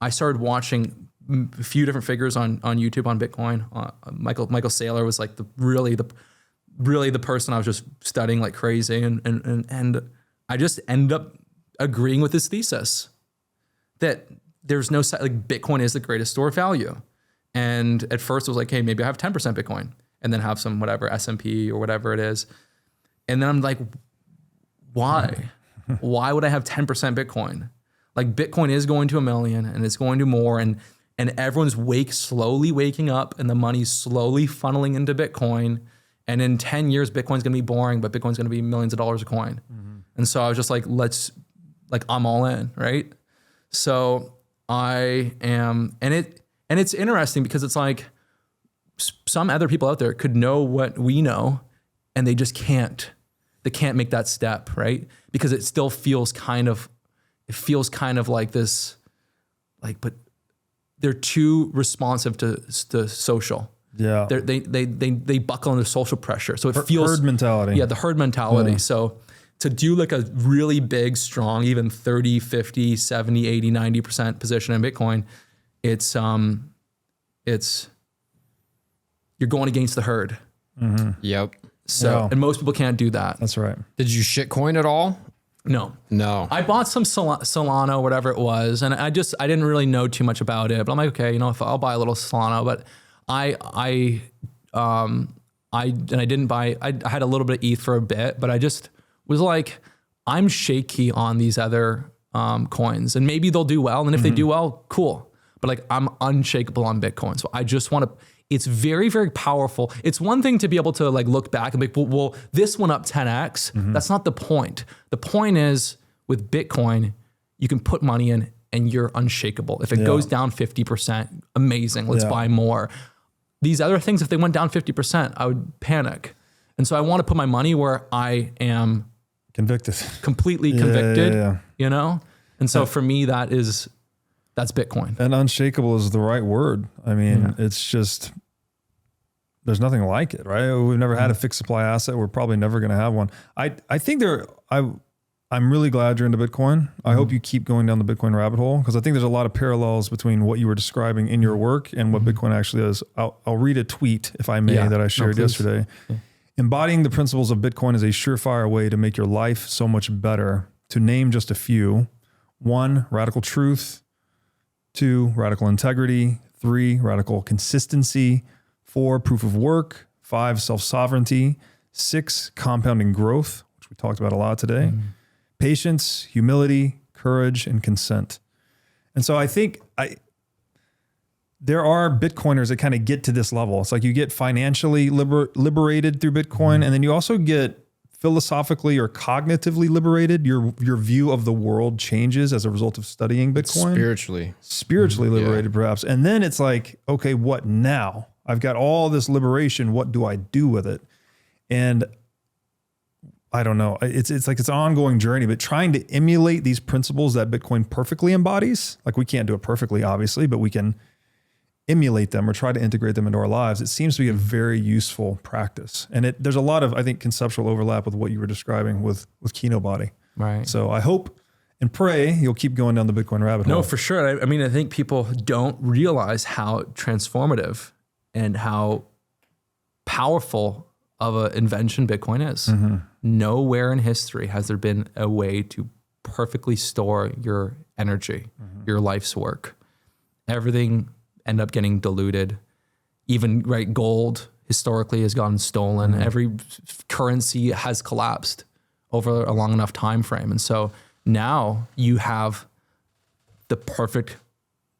I started watching a few different figures on YouTube on Bitcoin. Michael Saylor was like really the person I was just studying like crazy. And I just ended up agreeing with his thesis that there's no, like Bitcoin is the greatest store of value. And at first it was like, hey, maybe I have 10% Bitcoin and then have some whatever S&P or whatever it is. And then I'm like, why? Why would I have 10% Bitcoin? Like Bitcoin is going to 1 million and it's going to more, and everyone's slowly waking up and the money's slowly funneling into Bitcoin. And in 10 years, Bitcoin's gonna be boring, but Bitcoin's gonna be millions of dollars a coin. And so I was just like, I'm all in, right? So I am, and it's interesting because it's like some other people out there could know what we know and they just can't. They can't make that step, right? Because it still feels kind of like this, like, but they're too responsive to social. Yeah. They buckle under social pressure. So it feels herd mentality. Yeah, the herd mentality. Yeah. So to do like a really big, strong, even 30, 50, 70, 80, 90% position in Bitcoin, it's you're going against the herd. Yep. So, and most people can't do that. That's right. Did you shitcoin at all? No. I bought some Solana, whatever it was, and I didn't really know too much about it. But I'm like, okay, if I'll buy a little Solana, but I didn't buy. I had a little bit of ETH for a bit, but I just was like, I'm shaky on these other coins, and maybe they'll do well, and if they do well, cool. But like, I'm unshakable on Bitcoin, so I just want to. It's very, very powerful. It's one thing to be able to like look back and be like, well, this went up 10x. That's not the point. The point is with Bitcoin, you can put money in and you're unshakable. If it goes down 50%, amazing. Let's buy more. These other things, if they went down 50%, I would panic. And so I want to put my money where I am completely convicted, And so for me, that's Bitcoin. And unshakable is the right word. I mean, it's just, there's nothing like it, right? We've never had a fixed supply asset. We're probably never going to have one. I think I'm really glad you're into Bitcoin. I hope you keep going down the Bitcoin rabbit hole, because I think there's a lot of parallels between what you were describing in your work and what Bitcoin actually is. I'll read a tweet, if I may, that I shared yesterday. Embodying the principles of Bitcoin is a surefire way to make your life so much better. To name just a few: 1, radical truth; 2, radical integrity; 3, radical consistency; 4, proof of work; 5, self-sovereignty; 6, compounding growth, which we talked about a lot today; patience, humility, courage, and consent. And so I think there are Bitcoiners that kind of get to this level. It's like you get financially liberated through Bitcoin, and then you also get philosophically or cognitively liberated. Your view of the world changes as a result of studying Bitcoin. Spiritually liberated, perhaps. And then it's like, okay, what now? I've got all this liberation. What do I do with it? And I don't know. It's like it's an ongoing journey, but trying to emulate these principles that Bitcoin perfectly embodies, like we can't do it perfectly, obviously, but we can emulate them or try to integrate them into our lives. It seems to be a very useful practice. And there's a lot of, I think, conceptual overlap with what you were describing with Kinobody. Right. So I hope and pray you'll keep going down the Bitcoin rabbit hole. No, for sure. I mean, I think people don't realize how transformative and how powerful of an invention Bitcoin is. Mm-hmm. Nowhere in history has there been a way to perfectly store your energy, your life's work. Everything end up getting diluted. Even gold historically has gotten stolen. Every currency has collapsed over a long enough time frame. And so now you have the perfect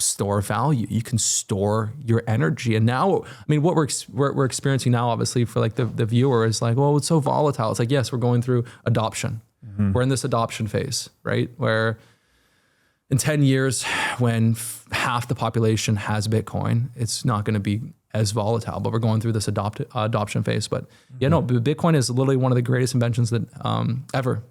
store value. You can store your energy. And now, I mean, what we're experiencing now, obviously for like the viewer is like, well, it's so volatile. It's like, yes, we're going through adoption. We're in this adoption phase, right? Where in 10 years, when half the population has Bitcoin, it's not going to be as volatile, but we're going through this adoption phase. But Bitcoin is literally one of the greatest inventions that ever.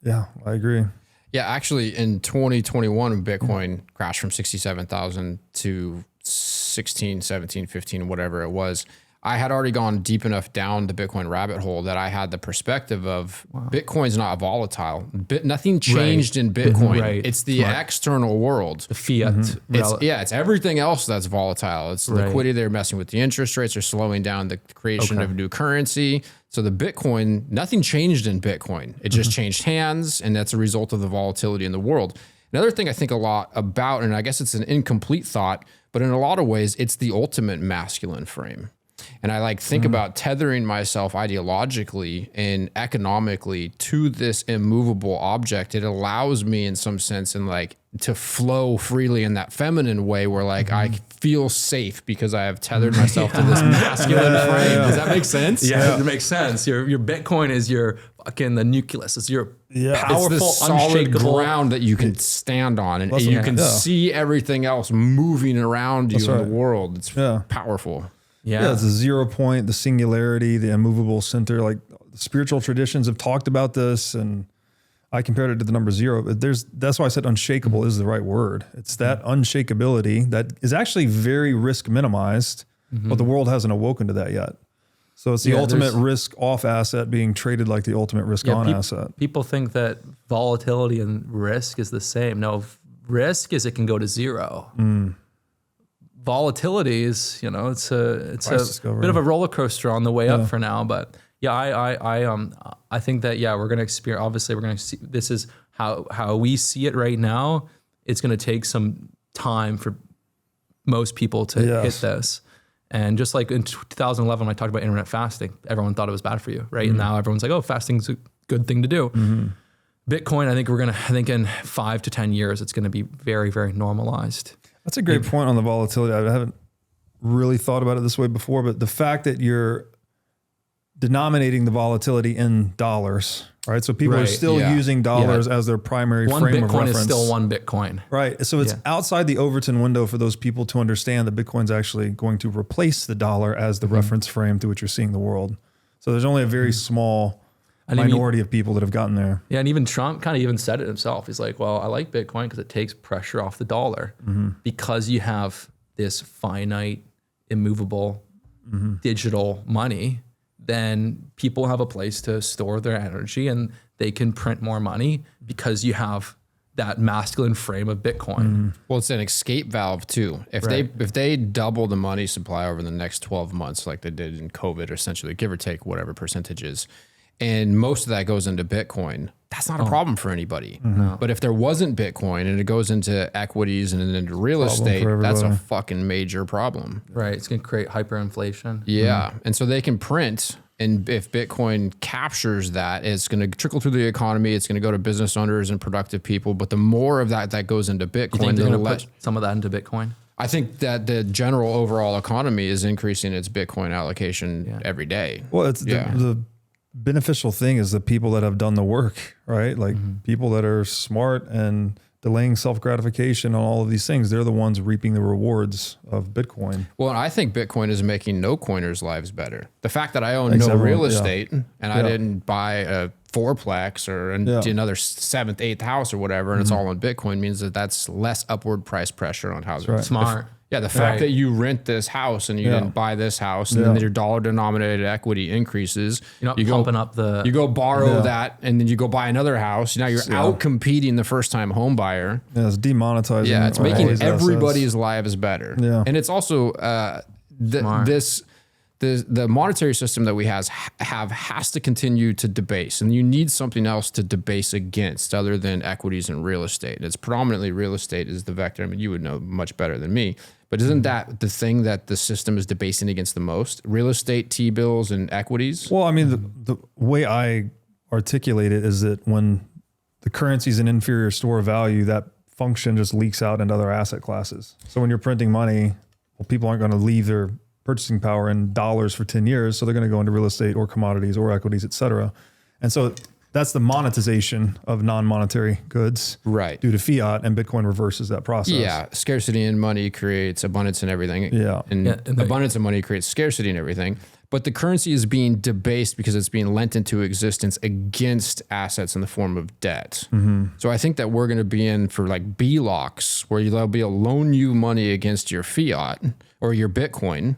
Yeah, I agree. Yeah, actually in 2021, Bitcoin crashed from 67,000 to 16, 17, 15, whatever it was. I had already gone deep enough down the Bitcoin rabbit hole that I had the perspective of Bitcoin's not volatile. Nothing changed in Bitcoin. It's the external world. The fiat. It's everything else that's volatile. It's liquidity. They're messing with the interest rates. They're slowing down the creation of new currency. So the Bitcoin, nothing changed in Bitcoin. It just changed hands, and that's a result of the volatility in the world. Another thing I think a lot about, and I guess it's an incomplete thought, but in a lot of ways, it's the ultimate masculine frame. And I think about tethering myself ideologically and economically to this immovable object. It allows me in some sense to flow freely in that feminine way where I feel safe because I have tethered myself to this masculine frame. Does that make sense? Yeah, it makes sense. Your Bitcoin is your fucking the nucleus. It's your powerful, it's the solid unshakable ground that you can stand on, and you can see everything else moving around you in the world. It's powerful. Yeah, it's a 0 point, the singularity, the immovable center. Like spiritual traditions have talked about this, and I compared it to the number 0. But that's why I said unshakable is the right word. It's that unshakability that is actually very risk minimized, but the world hasn't awoken to that yet. So it's the ultimate risk off asset being traded like the ultimate risk on asset. People think that volatility and risk is the same. No, risk is it can go to 0. Volatility is, it's a bit of a roller coaster on the way up for now. But I think that we're going to experience. Obviously, we're going to see. This is how we see it right now. It's going to take some time for most people to hit this. And just like in 2011, when I talked about intermittent fasting, everyone thought it was bad for you, right? And now everyone's like, "Oh, fasting's a good thing to do." Bitcoin, I think in 5 to 10 years, it's going to be very, very normalized. That's a great point on the volatility. I haven't really thought about it this way before, but the fact that you're denominating the volatility in dollars, right? So people are still using dollars as their primary frame of reference. One Bitcoin is still one Bitcoin. Right. So it's outside the Overton window for those people to understand that Bitcoin's actually going to replace the dollar as the reference frame through which you're seeing the world. So there's only a very small minority of people that have gotten there. Yeah, and even Trump kind of even said it himself. He's like, well, I like Bitcoin because it takes pressure off the dollar because you have this finite, immovable, digital money. Then people have a place to store their energy and they can print more money because you have that masculine frame of Bitcoin. Well, it's an escape valve too. If they double the money supply over the next 12 months, like they did in COVID, essentially, give or take whatever percentages, and most of that goes into Bitcoin, that's not a problem for anybody. But if there wasn't Bitcoin and it goes into equities and into real estate, that's a fucking major problem. Right. It's going to create hyperinflation. Yeah. And so they can print. And if Bitcoin captures that, it's going to trickle through the economy. It's going to go to business owners and productive people. But the more of that goes into Bitcoin, you think they're going to put some of that into Bitcoin? I think that the general overall economy is increasing its Bitcoin allocation every day. Well, it's the beneficial thing is the people that have done the work, right? Like people that are smart and delaying self-gratification on all of these things, they're the ones reaping the rewards of Bitcoin. Well, and I think Bitcoin is making no coiners' lives better. The fact that I own no real estate and I didn't buy a fourplex or another 7th, 8th house or whatever, and it's all on Bitcoin means that that's less upward price pressure on housing. Right. Smart. The fact that you rent this house and you didn't buy this house, and then your dollar denominated equity increases. You're not pumping up the. You go borrow that, and then you go buy another house. Now you're out competing the first time home buyer. Yeah, it's demonetizing. Yeah, it's making everybody's lives better. Yeah, and it's also the monetary system that we have has to continue to debase, and you need something else to debase against other than equities and real estate. And it's predominantly real estate is the vector. I mean, you would know much better than me, but isn't that the thing that the system is debasing against the most? Real estate, T-bills, and equities? Well, I mean, the way I articulate it is that when the currency is an inferior store of value, that function just leaks out into other asset classes. So when you're printing money, well, people aren't going to leave their purchasing power in dollars for 10 years. So they're going to go into real estate or commodities or equities, et cetera. And so that's the monetization of non-monetary goods due to fiat, and Bitcoin reverses that process. Yeah. Scarcity in money creates abundance in everything. Yeah. And abundance of money creates scarcity in everything. But the currency is being debased because it's being lent into existence against assets in the form of debt. So I think that we're going to be in for like B-locks, where they'll be able to loan you money against your fiat or your Bitcoin.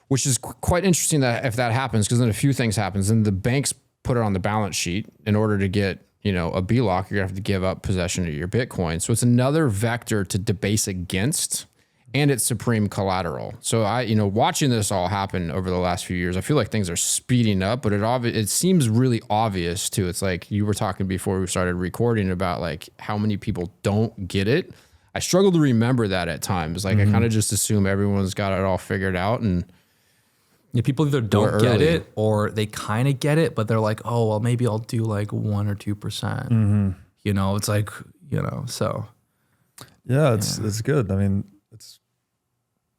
Which is quite interesting that if that happens, because then a few things happens, and the banks put it on the balance sheet in order to get, a B-lock, you're gonna have to give up possession of your Bitcoin. So it's another vector to debase against, and it's supreme collateral. So watching this all happen over the last few years, I feel like things are speeding up, but it seems really obvious too. It's like you were talking before we started recording about like how many people don't get it. I struggle to remember that at times. Like I kind of just assume everyone's got it all figured out, and people either don't get it or they kind of get it, but they're like, oh, well, maybe I'll do like 1 or 2%. It's like, so. Yeah, it's good. I mean,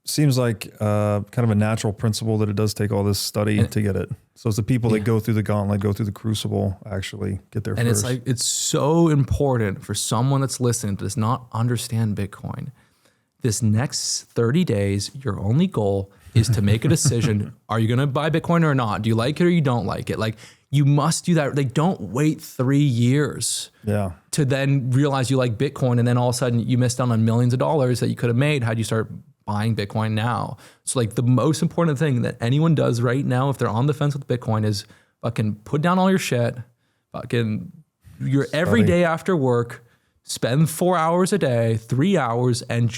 seems like kind of a natural principle that it does take all this study to get it. So it's the people that go through the gauntlet, go through the crucible, actually get there and first. And it's so important for someone that's listening to does not understand Bitcoin. This next 30 days, your only goal is to make a decision. Are you going to buy Bitcoin or not? Do you like it or you don't like it? Like, you must do that. Like, don't wait 3 years to then realize you like Bitcoin, and then all of a sudden you missed out on millions of dollars that you could have made had you start buying Bitcoin now. So like the most important thing that anyone does right now, if they're on the fence with Bitcoin, is fucking put down all your shit, fucking your every day after work, spend 4 hours a day, 3 hours, and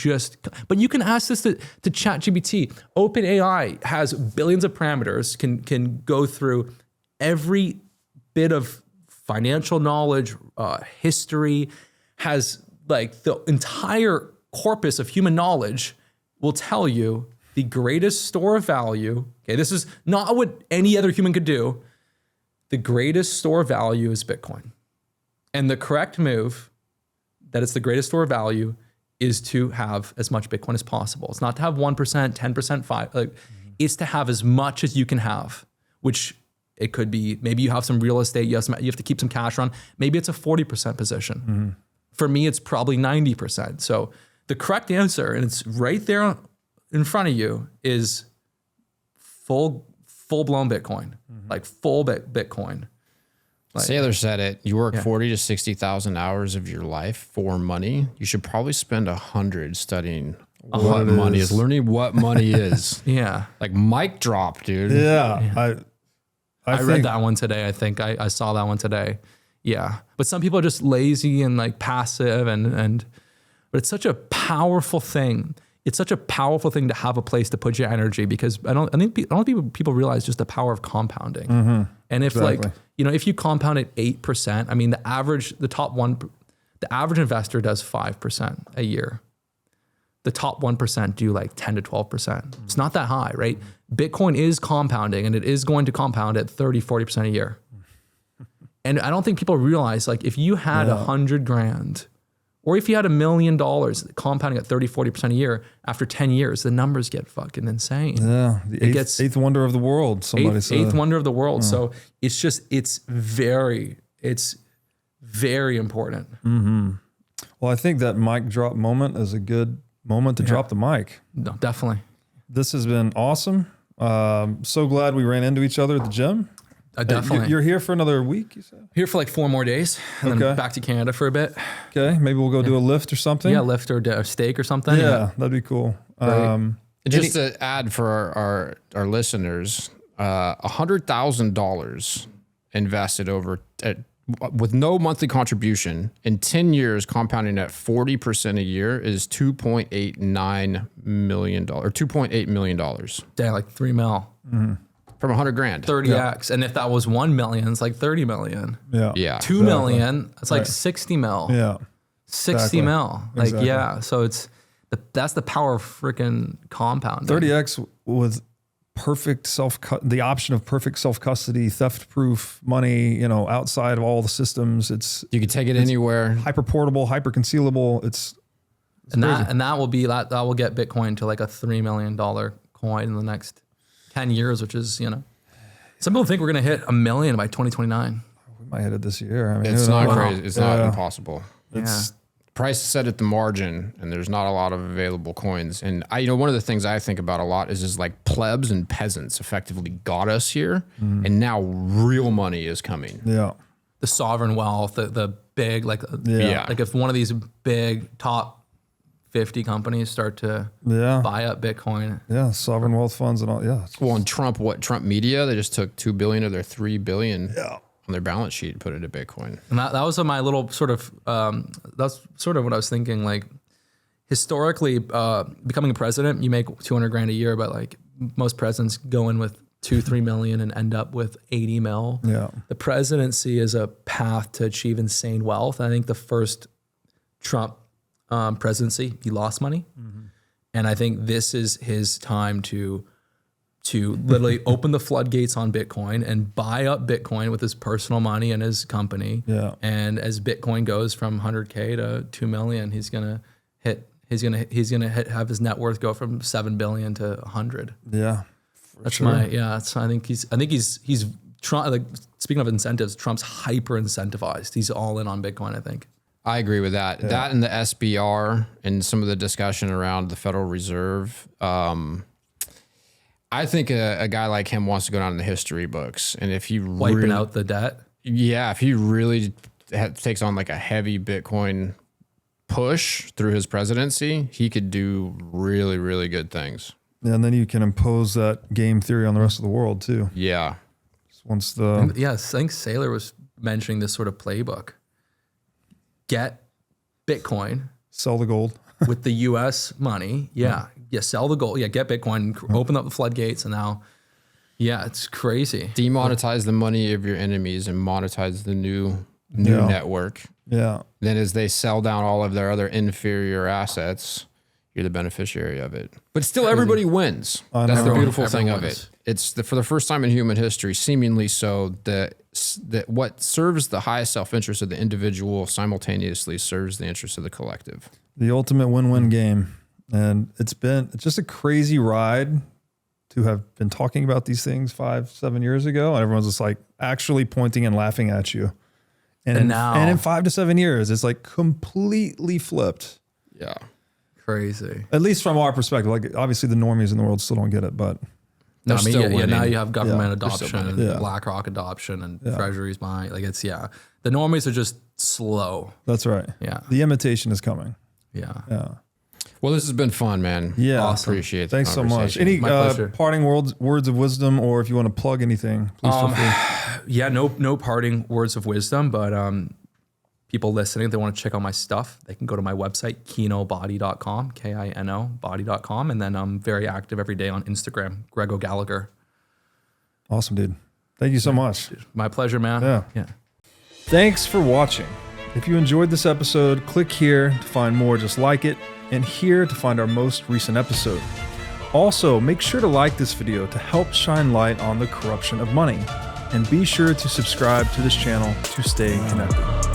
but you can ask this to ChatGPT. OpenAI has billions of parameters, can go through every bit of financial knowledge, history, has like the entire corpus of human knowledge, will tell you the greatest store of value. Okay, this is not what any other human could do. The greatest store of value is Bitcoin. And the correct move, that it's the greatest store of value, is to have as much Bitcoin as possible. It's not to have 1%, 10%, 5%. It's to have as much as you can have, which it could be, maybe you have some real estate, you have to keep some cash around. Maybe it's a 40% position. For me, it's probably 90%. So the correct answer, and it's right there in front of you, is full-blown Bitcoin, like full Bitcoin. Like, Sailor said it. You work 40 to 60,000 hours of your life for money. You should probably spend 100 studying what money is, learning what money is. Like mic drop, dude. Yeah. I read that one today. I think I saw that one today. Yeah. But some people are just lazy and like passive but it's such a powerful thing. It's such a powerful thing to have a place to put your energy, because I don't think people realize just the power of compounding. And if if you compound at 8%, I mean, the average investor does 5% a year. The top 1% do like 10 to 12%. It's not that high, right? Bitcoin is compounding, and it is going to compound at 30, 40% a year. And I don't think people realize, like, if you had 100 grand Or if you had $1 million compounding at 30, 40% a year, after 10 years, the numbers get fucking insane. Yeah. The eighth wonder of the world, somebody said. Eighth wonder of the world. So it's very important. Mm-hmm. Well, I think that mic drop moment is a good moment to drop the mic. No, definitely. This has been awesome. So glad we ran into each other at the gym. Definitely. You're here for another week, you said? Here for like 4 more days and then back to Canada for a bit. Okay. Maybe we'll go do a lift or something. Yeah, lift or a steak or something. Yeah, that'd be cool. Right. Just to add for our listeners, $100,000 invested with no monthly contribution in 10 years, compounding at 40% a year is $2.89 million or $2.8 million. Damn, like $3 million. Mm-hmm. From $100,000. 30x. And if that was 1 million, it's like 30 million. Yeah. Yeah. 2 million, it's like 60 mil. Yeah. 60 mil. Like, Exactly. yeah. So that's the power of freaking compounding. 30x with the option of perfect self-custody, theft-proof money, outside of all the systems. You can take it anywhere. Hyper-portable, hyper-concealable. And that will get Bitcoin to like a $3 million coin in the next 10 years, which is, some people think we're going to hit 1 million by 2029. We might hit it this year. I mean, It's not crazy. It's not impossible. It's price is set at the margin, and there's not a lot of available coins. And one of the things I think about a lot is like plebs and peasants effectively got us here, and now real money is coming. Yeah. The sovereign wealth, the big, like if one of these big top 50 companies start to buy up Bitcoin. Yeah, sovereign wealth funds and all. Yeah. Well, and Trump Media, they just took $2 billion of their $3 billion on their balance sheet and put it into Bitcoin. And that was my little sort of, that's sort of what I was thinking. Like historically, becoming a president, you make $200,000 a year, but like most presidents go in with 2-3 million and end up with 80 mil. Yeah. The presidency is a path to achieve insane wealth. I think the first Trump presidency, he lost money. And I think this is his time to literally open the floodgates on Bitcoin and buy up Bitcoin with his personal money and his company. Yeah. And as Bitcoin goes from 100K to 2 million, he's gonna have his net worth go from 7 billion to 100. Yeah. I think he's Trump, like speaking of incentives, Trump's hyper incentivized. He's all in on Bitcoin, I think. I agree with that. Yeah. That and the SBR and some of the discussion around the Federal Reserve. I think a guy like him wants to go down in the history books. And if he wiping out the debt. Yeah. If he really takes on like a heavy Bitcoin push through his presidency, he could do really, really good things. Yeah, and then you can impose that game theory on the rest of the world too. Yeah. Once I think Saylor was mentioning this sort of playbook. Get Bitcoin. Sell the gold. With the US money. Yeah. Sell the gold. Yeah, get Bitcoin, open up the floodgates, and now, it's crazy. Demonetize the money of your enemies and monetize the new network. Yeah. Then as they sell down all of their other inferior assets, you're the beneficiary of it. But still everybody wins. That's the beautiful thing of it. It's for the first time in human history, seemingly so, that what serves the highest self-interest of the individual simultaneously serves the interest of the collective. The ultimate win-win game. And it's just a crazy ride to have been talking about these things 5-7 years ago. And everyone's just like actually pointing and laughing at you. And in 5 to 7 years, it's like completely flipped. Yeah. Crazy. At least from our perspective. Like obviously the normies in the world still don't get it, but now you have government adoption and Yeah. BlackRock adoption and treasuries buying. Like the normies are just slow. That's right. Yeah. The imitation is coming. Yeah. Yeah. Well, this has been fun, man. Yeah. Awesome. Appreciate it. Thanks so much. Any parting words of wisdom, or if you want to plug anything, please feel free. Yeah, no parting words of wisdom, but people listening, if they want to check out my stuff, they can go to my website, kinobody.com, Kino body.com. And then I'm very active every day on Instagram, Greg O'Gallagher. Awesome, dude. Thank you so much. My pleasure, man. Yeah. Thanks for watching. If you enjoyed this episode, click here to find more just like it, and here to find our most recent episode. Also, make sure to like this video to help shine light on the corruption of money. And be sure to subscribe to this channel to stay connected.